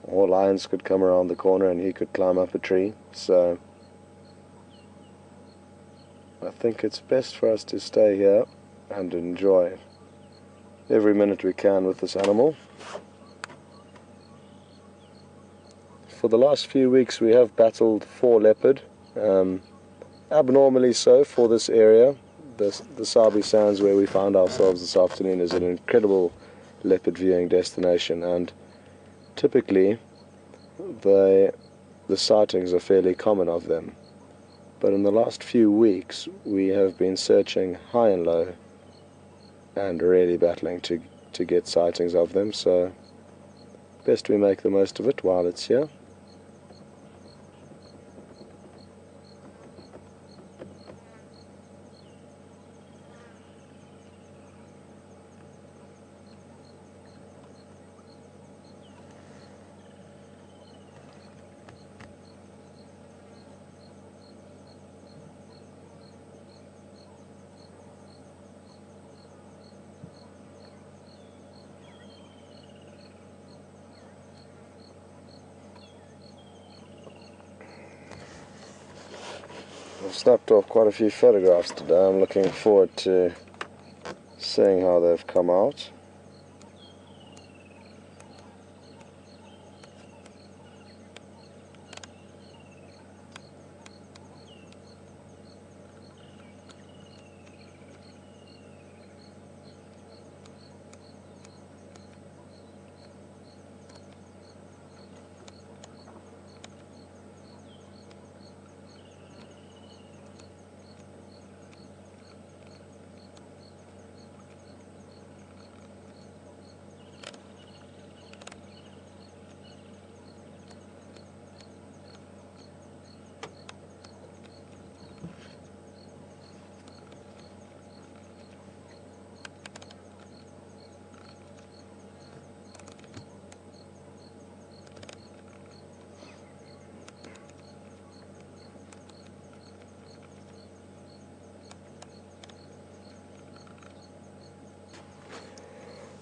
or lions could come around the corner and he could climb up a tree. So I think it's best for us to stay here and enjoy every minute we can with this animal. For the last few weeks we have battled for leopard, abnormally so for this area. The Sabi Sands, where we found ourselves this afternoon, is an incredible leopard viewing destination, and typically the sightings are fairly common of them. But in the last few weeks we have been searching high and low and really battling to get sightings of them, so best we make the most of it while it's here. I've snapped off quite a few photographs today. I'm looking forward to seeing how they've come out.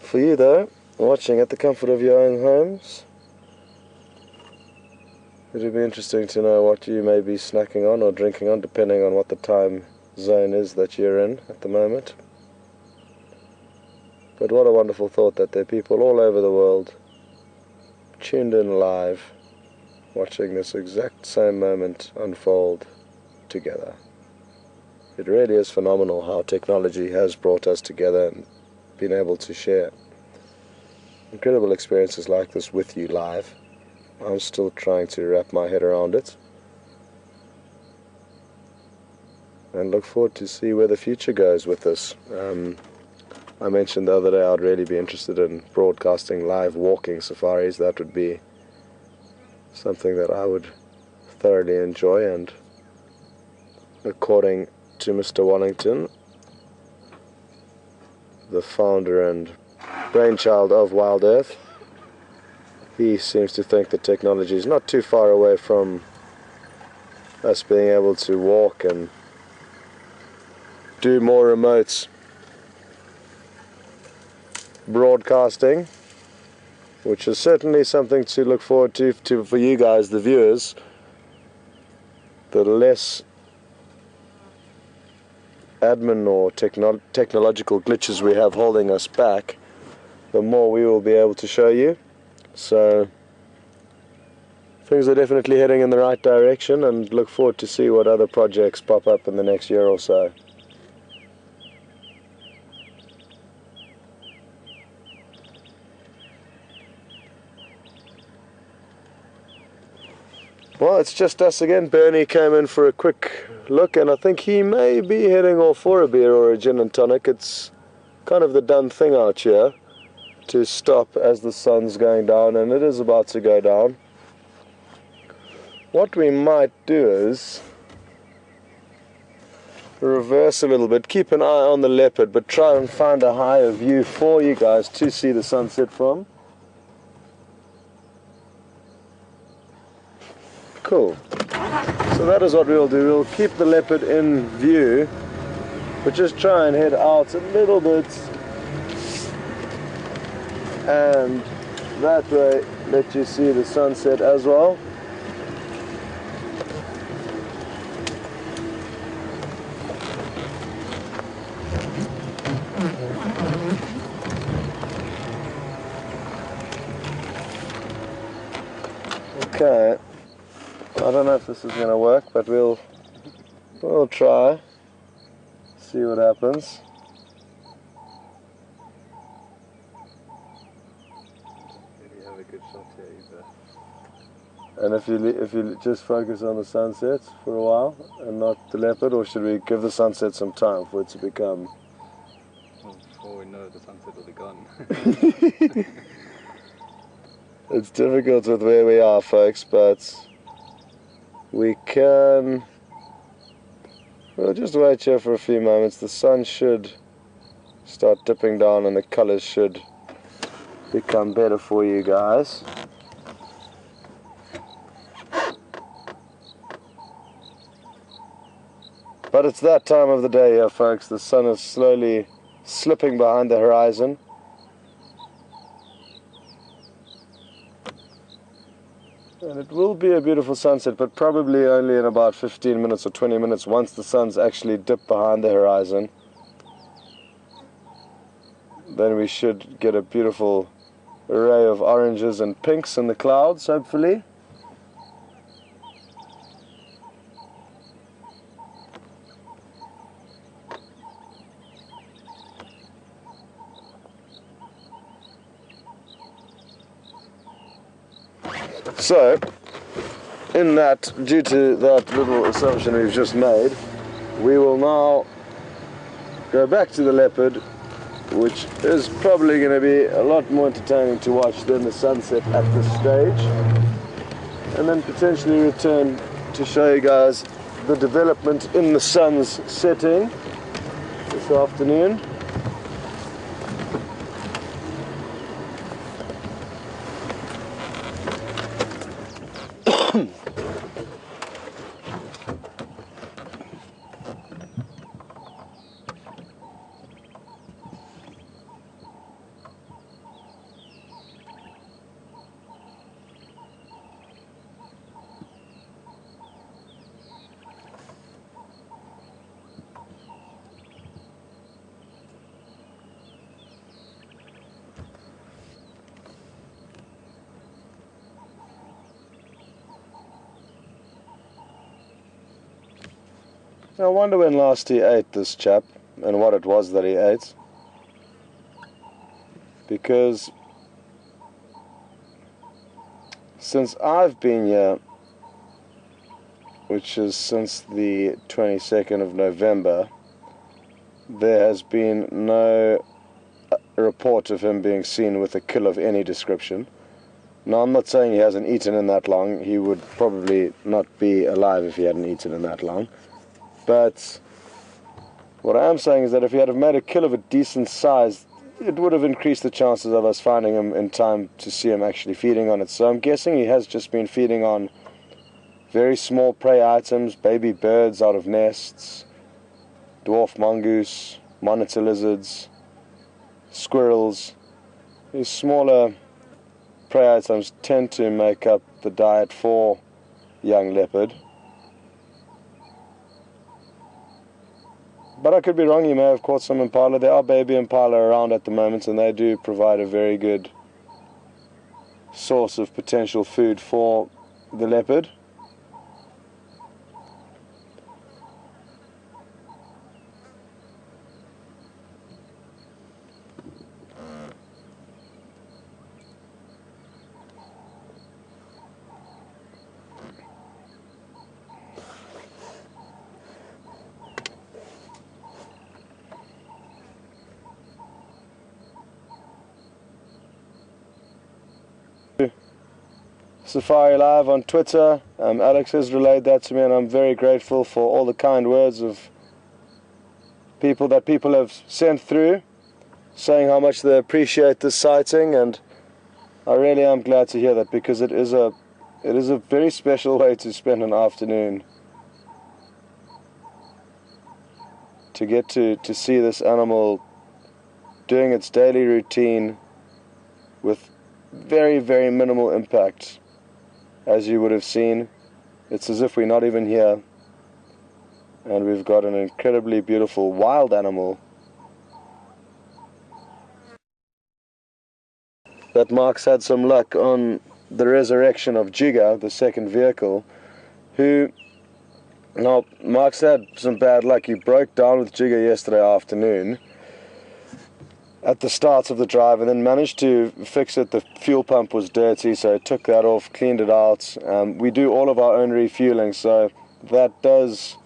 For you though, watching at the comfort of your own homes, it would be interesting to know what you may be snacking on or drinking on, depending on what the time zone is that you're in at the moment. But what a wonderful thought that there are people all over the world tuned in live, watching this exact same moment unfold together. It really is phenomenal how technology has brought us together and been able to share incredible experiences like this with you live. I'm still trying to wrap my head around it and look forward to see where the future goes with this. I mentioned the other day I'd really be interested in broadcasting live walking safaris. That would be something that I would thoroughly enjoy, and according to Mr. Wallington, the founder and brainchild of Wild Earth, he seems to think that technology is not too far away from us being able to walk and do more remote broadcasting, which is certainly something to look forward to for you guys, the viewers. The less admin or technological glitches we have holding us back, the more we will be able to show you. So things are definitely heading in the right direction, and look forward to see what other projects pop up in the next year or so. Well, it's just us again. Bernie came in for a quick look, and I think he may be heading off for a beer or a gin and tonic. It's kind of the done thing out here to stop as the sun's going down, and it is about to go down. What we might do is reverse a little bit, keep an eye on the leopard, but try and find a higher view for you guys to see the sunset from. Cool. So that is what we'll do. We'll keep the leopard in view, but just try and head out a little bit, and that way let you see the sunset as well. Okay, I don't know if this is going to work, but we'll try, see what happens. Maybe have a good shot here either. And if you just focus on the sunset for a while and not the leopard, or should we give the sunset some time for it to become? Well, before we know it, the sunset will be gone. It's difficult with where we are, folks, but we can. We'll just wait here for a few moments. The sun should start dipping down and the colors should become better for you guys. But it's that time of the day here, folks. The sun is slowly slipping behind the horizon. And it will be a beautiful sunset, but probably only in about 15 minutes or 20 minutes once the sun's actually dipped behind the horizon. Then we should get a beautiful array of oranges and pinks in the clouds, hopefully. So, in that, due to that little assumption we've just made, we will now go back to the leopard, which is probably going to be a lot more entertaining to watch than the sunset at this stage, and then potentially return to show you guys the development in the sun's setting this afternoon. I wonder when last he ate, this chap, and what it was that he ate. Because since I've been here, which is since the 22nd of November, there has been no report of him being seen with a kill of any description. Now, I'm not saying he hasn't eaten in that long. He would probably not be alive if he hadn't eaten in that long. But what I am saying is that if he had made a kill of a decent size, it would have increased the chances of us finding him in time to see him actually feeding on it. So I'm guessing he has just been feeding on very small prey items, baby birds out of nests, dwarf mongoose, monitor lizards, squirrels. These smaller prey items tend to make up the diet for young leopard. But I could be wrong, he may have caught some impala. There are baby impala around at the moment, and they do provide a very good source of potential food for the leopard. Safari Live on Twitter. Alex has relayed that to me, and I'm very grateful for all the kind words of people have sent through, saying how much they appreciate this sighting, and I really am glad to hear that, because it is a very special way to spend an afternoon, to get to see this animal doing its daily routine with very, very minimal impact. As you would have seen, it's as if we're not even here, and we've got an incredibly beautiful wild animal that Mark's had some luck on the resurrection of Djuma, the second vehicle, who, now Mark's had some bad luck. He broke down with Djuma yesterday afternoon at the start of the drive, and then managed to fix it. The fuel pump was dirty, so I took that off, cleaned it out. We do all of our own refueling, so that does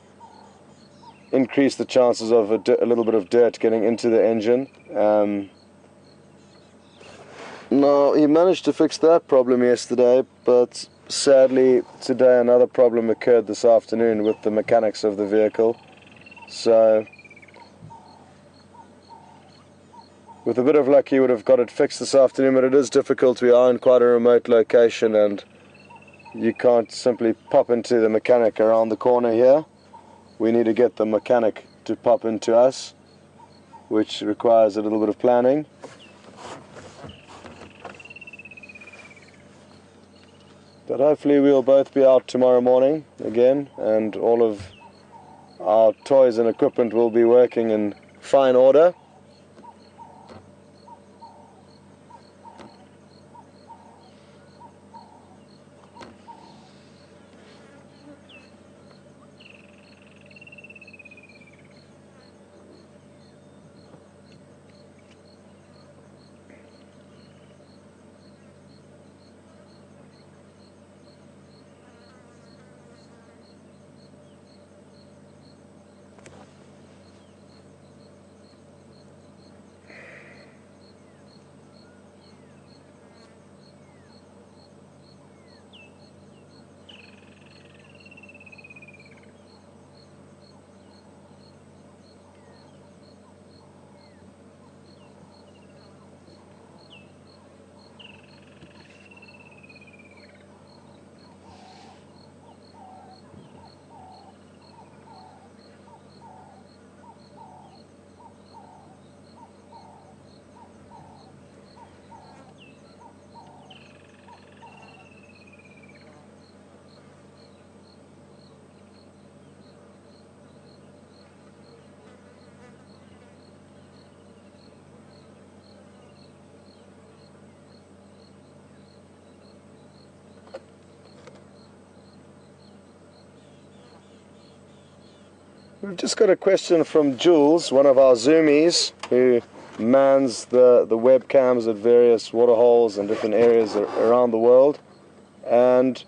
increase the chances of a little bit of dirt getting into the engine. Now, he managed to fix that problem yesterday, but sadly today another problem occurred this afternoon with the mechanics of the vehicle. So with a bit of luck, he would have got it fixed this afternoon, but it is difficult. We are in quite a remote location, and you can't simply pop into the mechanic around the corner here. We need to get the mechanic to pop into us, which requires a little bit of planning. But hopefully we'll both be out tomorrow morning again, and all of our toys and equipment will be working in fine order. We've just got a question from Jules, one of our zoomies, who mans the webcams at various waterholes and different areas around the world. And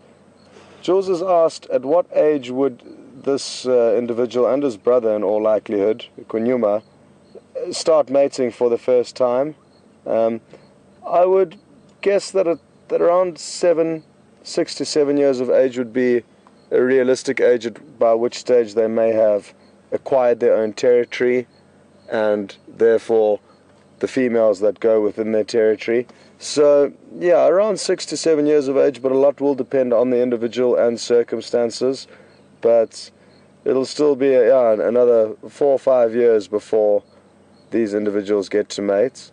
Jules has asked, at what age would this individual and his brother, in all likelihood, Djuma, start mating for the first time? I would guess that around 6 to 7 years of age would be a realistic age by which stage they may have acquired their own territory, and therefore the females that go within their territory. So yeah, around 6 to 7 years of age, but a lot will depend on the individual and circumstances. But it'll still be another 4 or 5 years before these individuals get to mate.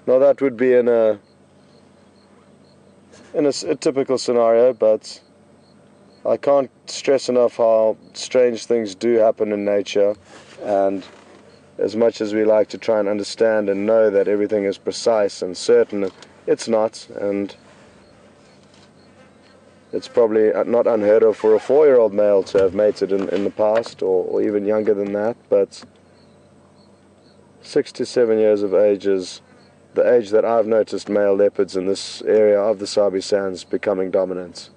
Now that would be in a typical scenario, but I can't stress enough how strange things do happen in nature, and as much as we like to try and understand and know that everything is precise and certain, it's not, and it's probably not unheard of for a 4-year-old male to have mated in the past, or even younger than that, but 6 to 7 years of age is the age that I've noticed male leopards in this area of the Sabi Sands becoming dominant.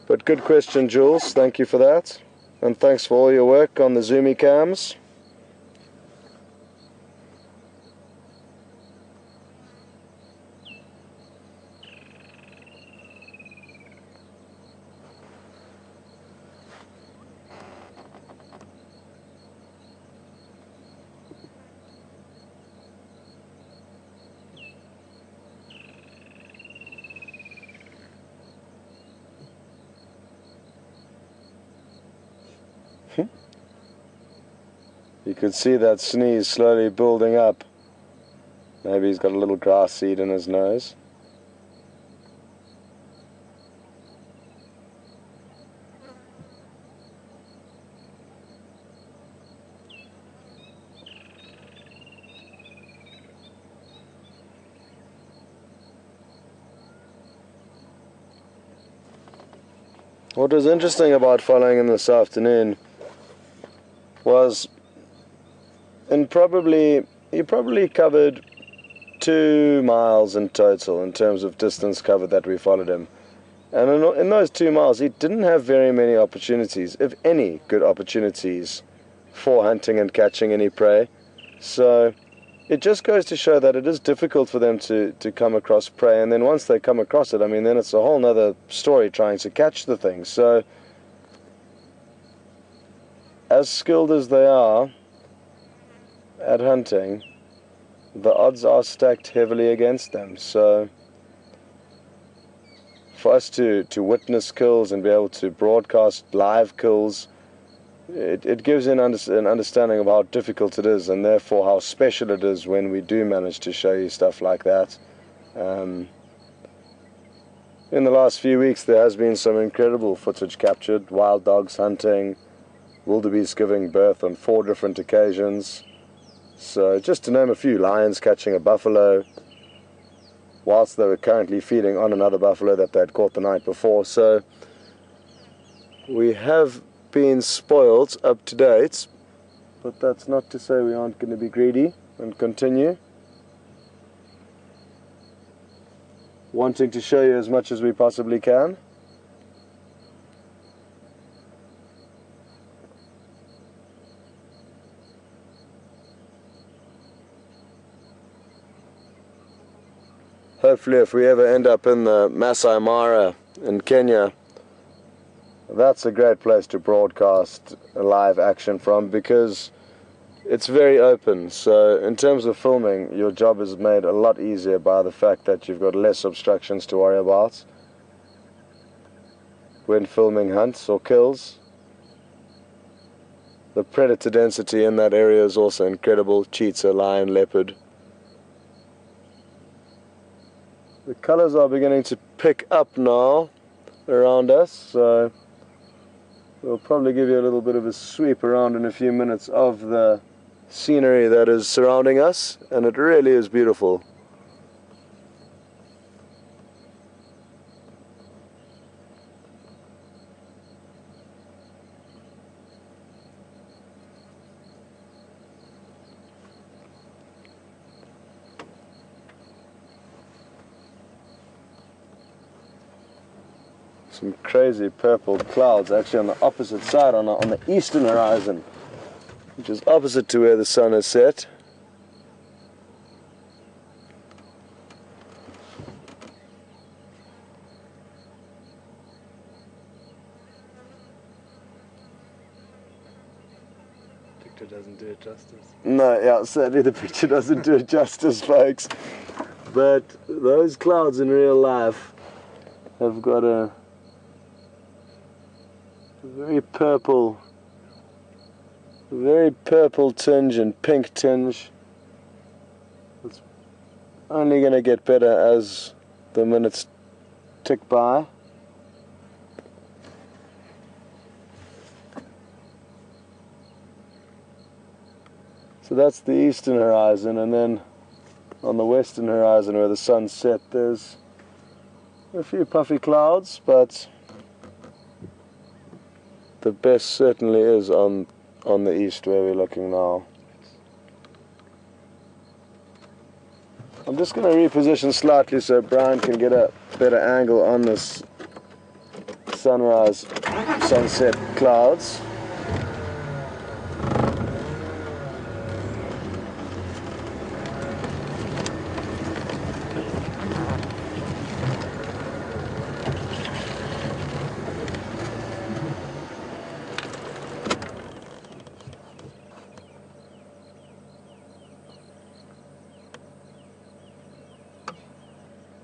But good question, Jules, thank you for that, and thanks for all your work on the Zoomie cams. You could see that sneeze slowly building up. Maybe he's got a little grass seed in his nose. What was interesting about following him this afternoon was he probably covered 2 miles in total in terms of distance covered that we followed him. And in those 2 miles he didn't have very many opportunities, if any good opportunities, for hunting and catching any prey. So it just goes to show that it is difficult for them to come across prey, and then once they come across it, I mean, then it's a whole nother story trying to catch the thing. So as skilled as they are at hunting, the odds are stacked heavily against them. So for us to witness kills and be able to broadcast live kills, it gives an understanding of how difficult it is, and therefore how special it is when we do manage to show you stuff like that. in the last few weeks there has been some incredible footage captured. Wild dogs hunting, wildebeest giving birth on 4 different occasions. So just to name a few, lions catching a buffalo whilst they were currently feeding on another buffalo that they had caught the night before. So we have been spoiled up to date, but that's not to say we aren't going to be greedy and continue wanting to show you as much as we possibly can. Hopefully if we ever end up in the Masai Mara in Kenya, that's a great place to broadcast live action from, because it's very open. So in terms of filming, your job is made a lot easier by the fact that you've got less obstructions to worry about when filming hunts or kills. The predator density in that area is also incredible. Cheetah, lion, leopard. The colors are beginning to pick up now around us, so we'll probably give you a little bit of a sweep around in a few minutes of the scenery that is surrounding us, and it really is beautiful. Some crazy purple clouds actually on the opposite side, on the eastern horizon, which is opposite to where the sun is set. Picture doesn't do it justice. No, yeah, sadly the picture doesn't do it justice, folks. But those clouds in real life have got a very purple tinge and pink tinge. It's only going to get better as the minutes tick by. So that's the eastern horizon, and then on the western horizon where the sun's set, there's a few puffy clouds, but the best certainly is on the east where we're looking now. I'm just going to reposition slightly so Brian can get a better angle on this sunrise, sunset clouds.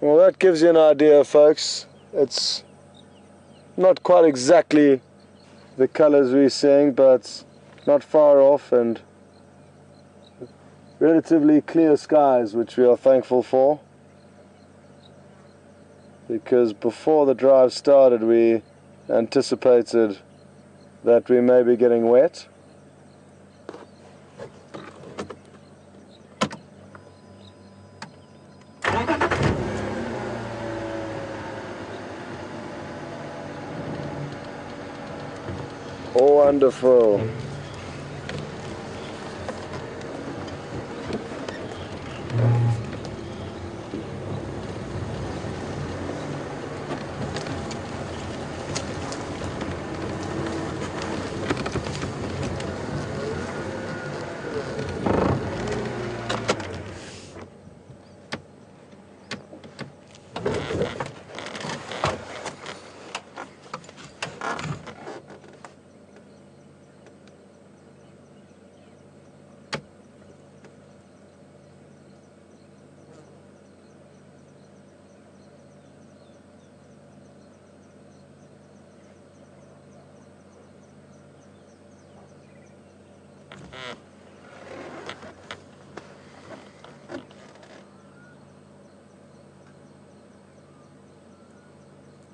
Well, that gives you an idea, folks. It's not quite exactly the colors we're seeing, but not far off, and relatively clear skies, which we are thankful for, because before the drive started we anticipated that we may be getting wet. Oh, wonderful.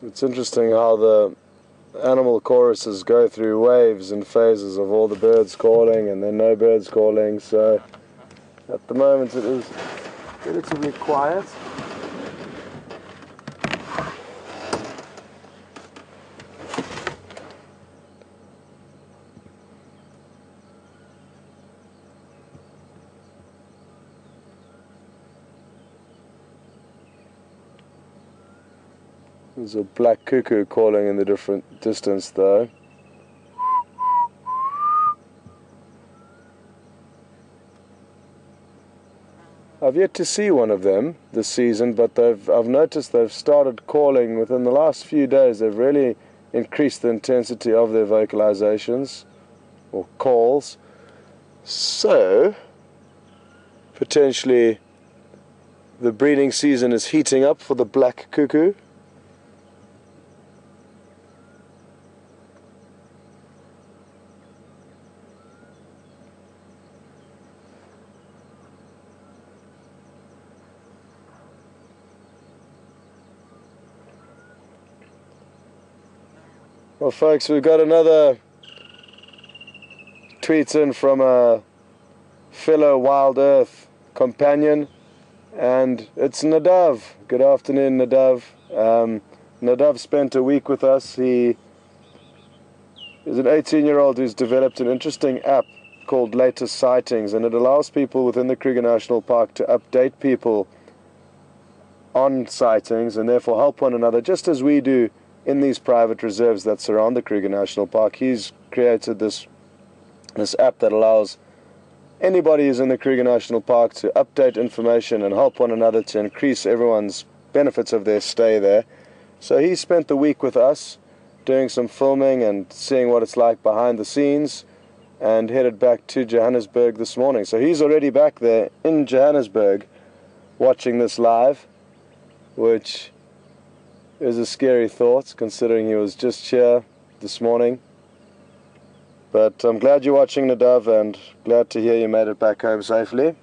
It's interesting how the animal choruses go through waves and phases of all the birds calling and then no birds calling, so at the moment it is relatively quiet. There's a black cuckoo calling in the different distance though. I've yet to see one of them this season, but I've noticed they've started calling within the last few days. They've really increased the intensity of their vocalizations or calls. So potentially the breeding season is heating up for the black cuckoo. Well folks, we've got another tweet in from a fellow Wild Earth companion, and it's Nadav. Good afternoon, Nadav. Nadav spent a week with us. He is an 18-year-old who's developed an interesting app called Latest Sightings, and it allows people within the Kruger National Park to update people on sightings and therefore help one another, just as we do in these private reserves that surround the Kruger National Park. He's created this app that allows anybody who's in the Kruger National Park to update information and help one another to increase everyone's benefits of their stay there. So he spent the week with us doing some filming and seeing what it's like behind the scenes, and headed back to Johannesburg this morning. So he's already back there in Johannesburg watching this live, which is a scary thought considering he was just here this morning. But I'm glad you're watching, Nadav, and glad to hear you made it back home safely.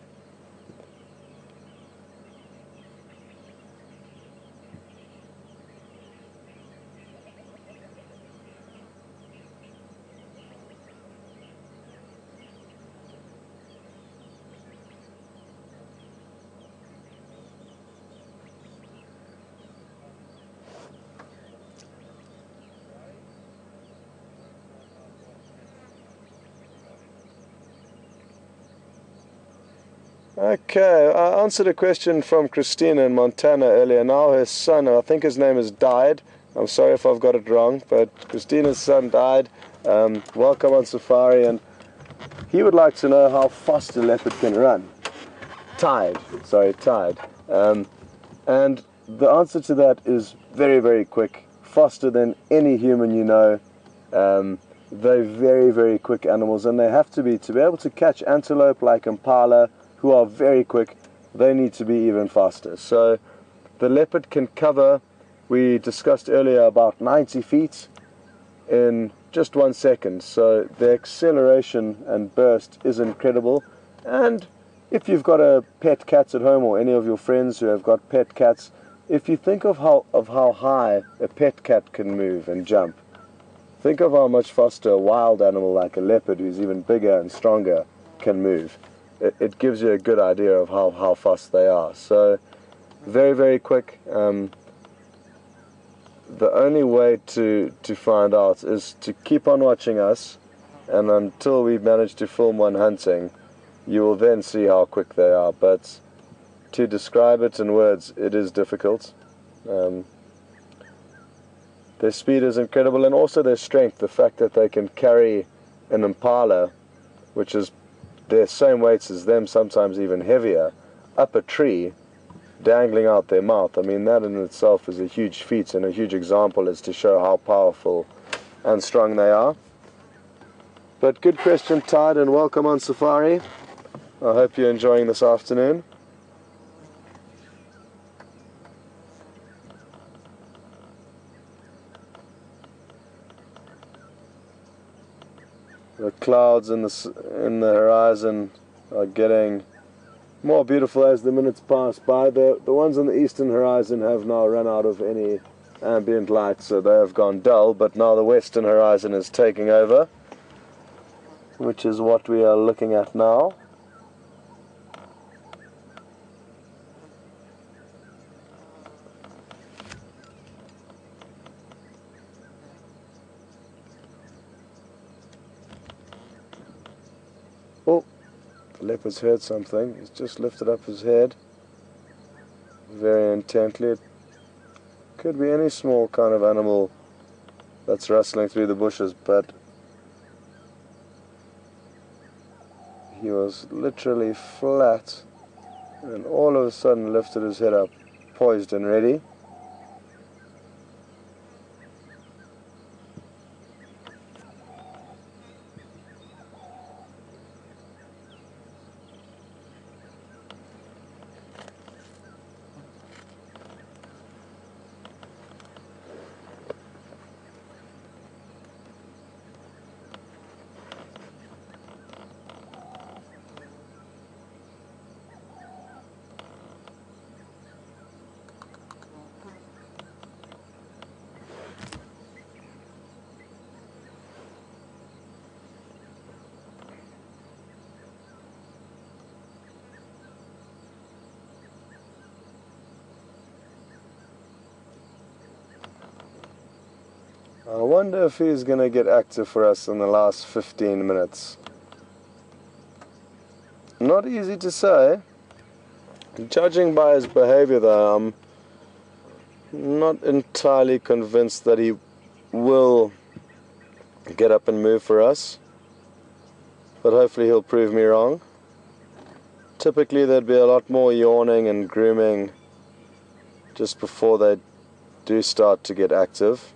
Okay, I answered a question from Christina in Montana earlier. Now her son, I think his name is Died. I'm sorry if I've got it wrong, but Christina's son died. Welcome on safari, and he would like to know how fast a leopard can run. Tide. And the answer to that is very, very quick. Faster than any human you know. They're very, very quick animals, and they have to be able to catch antelope like impala, who are very quick. They need to be even faster. So the leopard can cover, we discussed earlier, about 90 feet in just 1 second. So the acceleration and burst is incredible. And if you've got a pet cat at home, or any of your friends who have got pet cats, if you think of how high a pet cat can move and jump, think of how much faster a wild animal like a leopard, who's even bigger and stronger, can move. It gives you a good idea of how fast they are. So very, very quick. The only way to find out is to keep on watching us, and until we manage to film one hunting, you will then see how quick they are. But to describe it in words, it is difficult. Their speed is incredible, and also their strength. The fact that they can carry an impala, which is their same weights as them, sometimes even heavier, up a tree, dangling out their mouth. I mean, that in itself is a huge feat and a huge example as to show how powerful and strong they are. But good question, Tide, and welcome on safari. I hope you're enjoying this afternoon. The clouds in the horizon are getting more beautiful as the minutes pass by. The ones on the eastern horizon have now run out of any ambient light, so they have gone dull, but now the western horizon is taking over, which is what we are looking at now. Oh, the leopard's heard something. He's just lifted up his head very intently. It could be any small kind of animal that's rustling through the bushes, but he was literally flat and all of a sudden lifted his head up, poised and ready. I wonder if he's going to get active for us in the last 15 minutes. Not easy to say. Judging by his behavior though, I'm not entirely convinced that he will get up and move for us. But hopefully he'll prove me wrong. Typically there'd be a lot more yawning and grooming just before they do start to get active.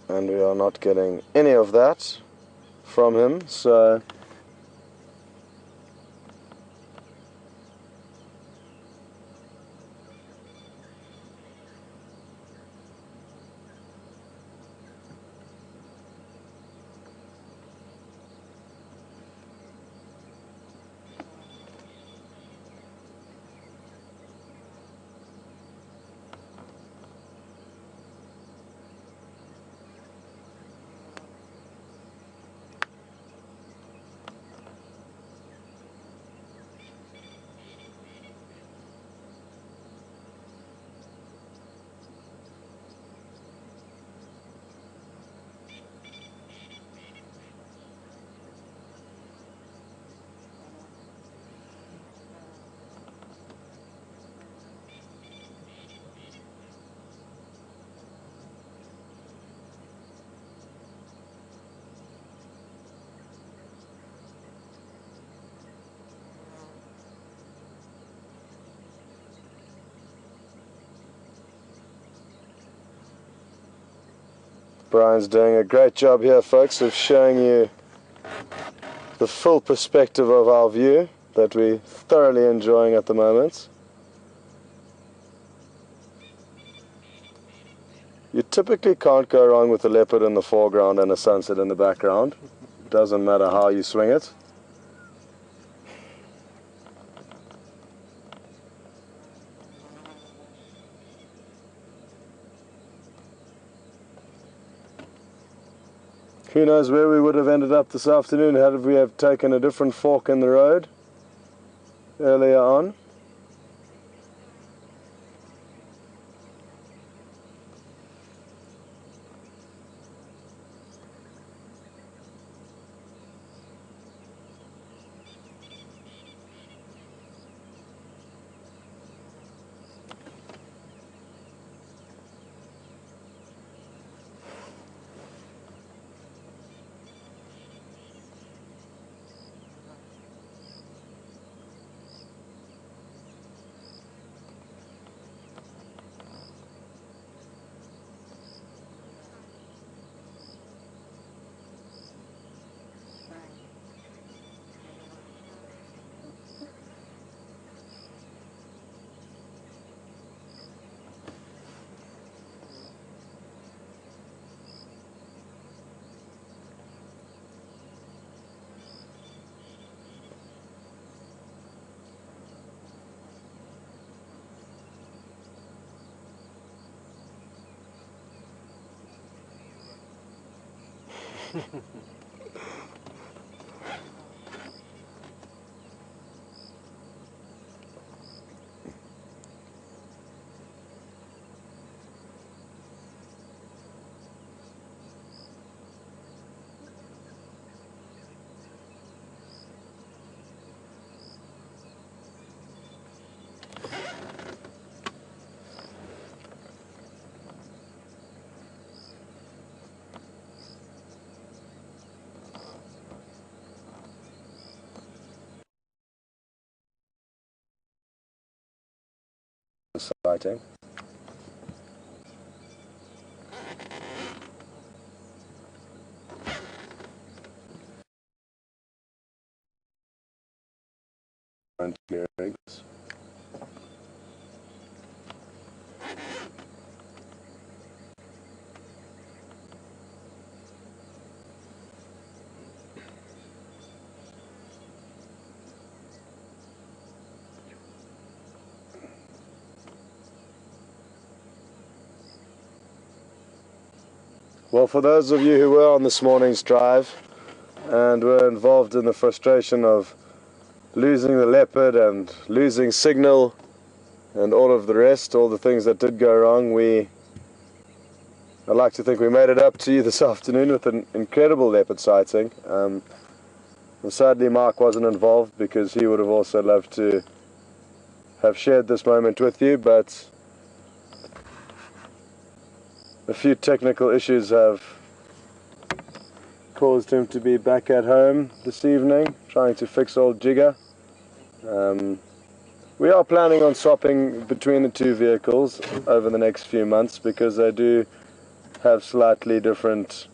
And we are not getting any of that from him, so Brian's doing a great job here, folks, of showing you the full perspective of our view that we're thoroughly enjoying at the moment. You typically can't go wrong with a leopard in the foreground and a sunset in the background. Doesn't matter how you swing it. Who knows where we would have ended up this afternoon had we have taken a different fork in the road earlier on. Sighting. Clearings. Well, for those of you who were on this morning's drive and were involved in the frustration of losing the leopard and losing signal and all of the rest, all the things that did go wrong, I'd like to think we made it up to you this afternoon with an incredible leopard sighting. And sadly Mark wasn't involved because he would have also loved to have shared this moment with you, but a few technical issues have caused him to be back at home this evening trying to fix old Jigger. We are planning on swapping between the two vehicles over the next few months because they do have slightly different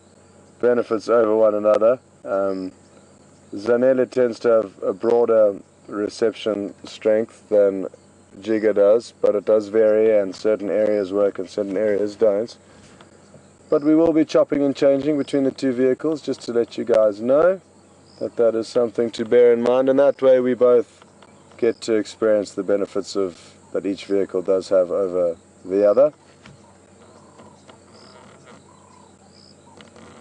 benefits over one another. Zanella tends to have a broader reception strength than Jigger does, but it does vary and certain areas work and certain areas don't. But we will be chopping and changing between the two vehicles just to let you guys know that that is something to bear in mind, and that way we both get to experience the benefits of that each vehicle does have over the other.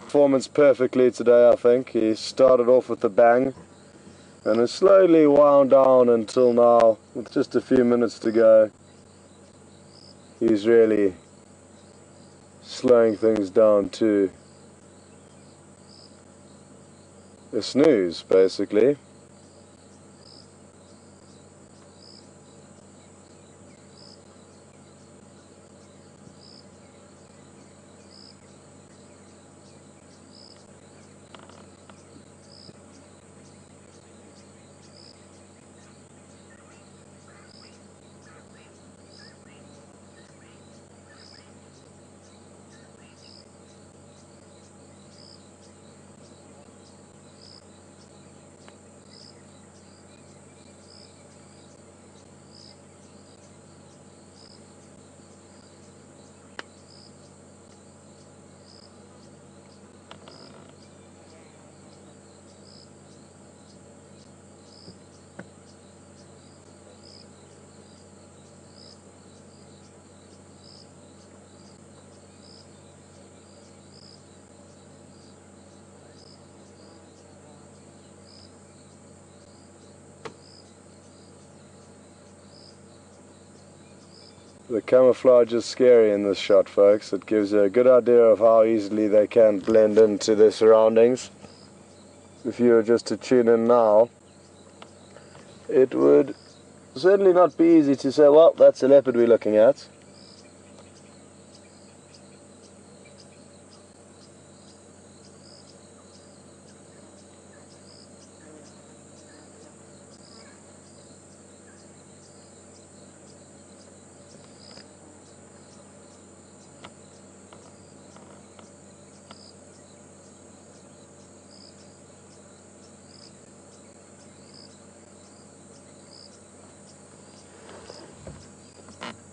Performance perfectly today, I think. He started off with a bang and has slowly wound down until now with just a few minutes to go. He's really slowing things down to a snooze, basically. The camouflage is scary in this shot, folks. It gives you a good idea of how easily they can blend into their surroundings. If you were just to tune in now, it would certainly not be easy to say, well, that's a leopard we're looking at.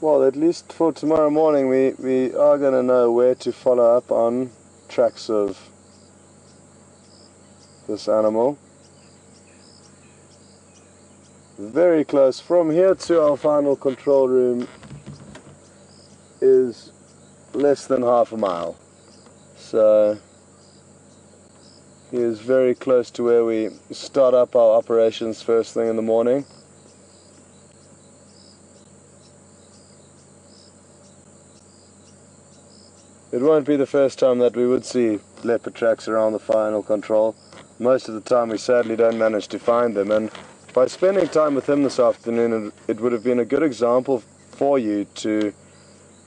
Well, at least for tomorrow morning, we are going to know where to follow up on tracks of this animal. Very close. From here to our final control room is less than half a mile. So He is very close to where we start up our operations first thing in the morning. It won't be the first time that we would see leopard tracks around the final control. Most of the time we sadly don't manage to find them, and by spending time with him this afternoon, it would have been a good example for you to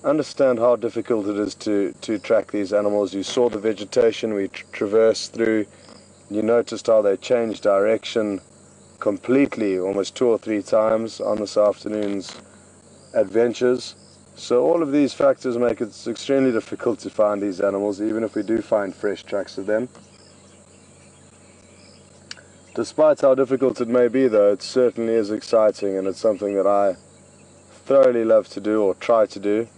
understand how difficult it is to track these animals. You saw the vegetation we traversed through. You noticed how they changed direction completely almost 2 or 3 times on this afternoon's adventures. So all of these factors make it extremely difficult to find these animals, even if we do find fresh tracks of them. Despite how difficult it may be though, it certainly is exciting, and it's something that I thoroughly love to do, or try to do.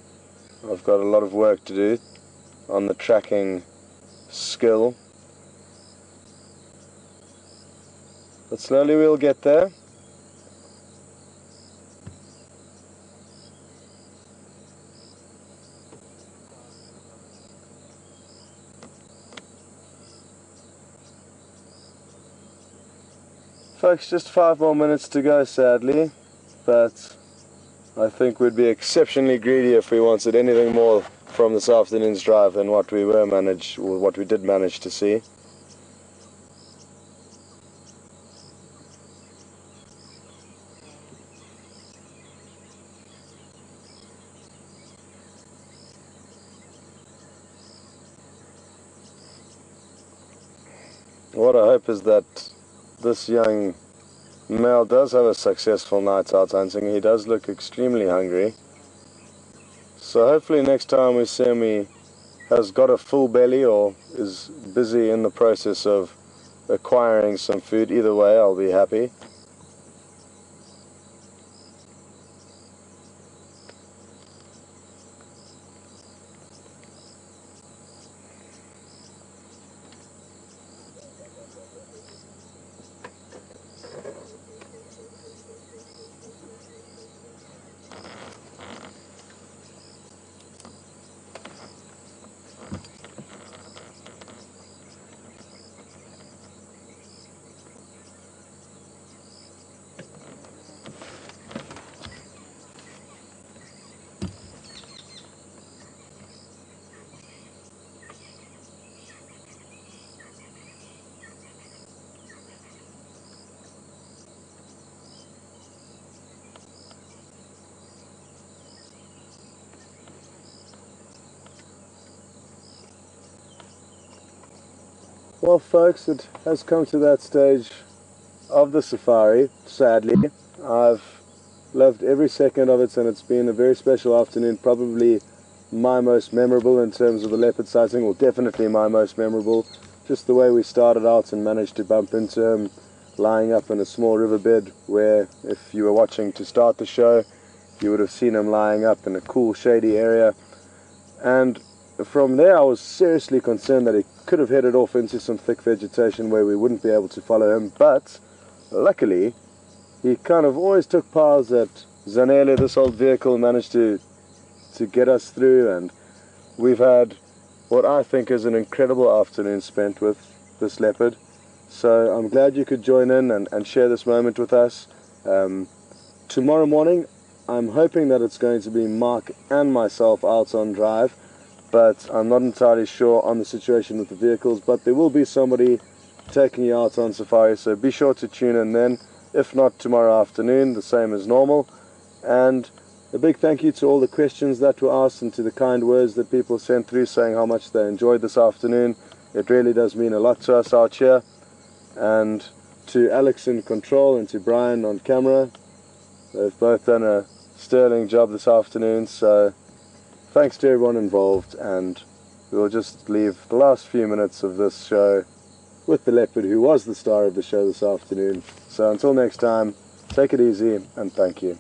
I've got a lot of work to do on the tracking skill, but slowly we'll get there. Folks, just 5 more minutes to go sadly, but I think we'd be exceptionally greedy if we wanted anything more from this afternoon's drive than what we did manage to see. What I hope is that this young male does have a successful night out hunting. He does look extremely hungry. So hopefully next time we see him he has got a full belly or is busy in the process of acquiring some food. Either way, I'll be happy. Well folks, it has come to that stage of the safari, sadly. I've loved every second of it, and it's been a very special afternoon, probably my most memorable in terms of the leopard sighting, or definitely my most memorable. Just the way we started out and managed to bump into him lying up in a small riverbed where, if you were watching to start the show, you would have seen him lying up in a cool shady area. And from there I was seriously concerned that he could have headed off into some thick vegetation where we wouldn't be able to follow him, but luckily he kind of always took paths that Zanele, this old vehicle, managed to get us through, and we've had what I think is an incredible afternoon spent with this leopard. So I'm glad you could join in and share this moment with us. Tomorrow morning I'm hoping that it's going to be Mark and myself out on drive, but I'm not entirely sure on the situation with the vehicles, but there will be somebody taking you out on safari, so be sure to tune in then. If not, tomorrow afternoon, the same as normal. And a big thank you to all the questions that were asked and to the kind words that people sent through saying how much they enjoyed this afternoon. It really does mean a lot to us out here. And to Alex in control and to Brian on camera, they've both done a sterling job this afternoon, so thanks to everyone involved, and we'll just leave the last few minutes of this show with the leopard who was the star of the show this afternoon. So until next time, take it easy and thank you.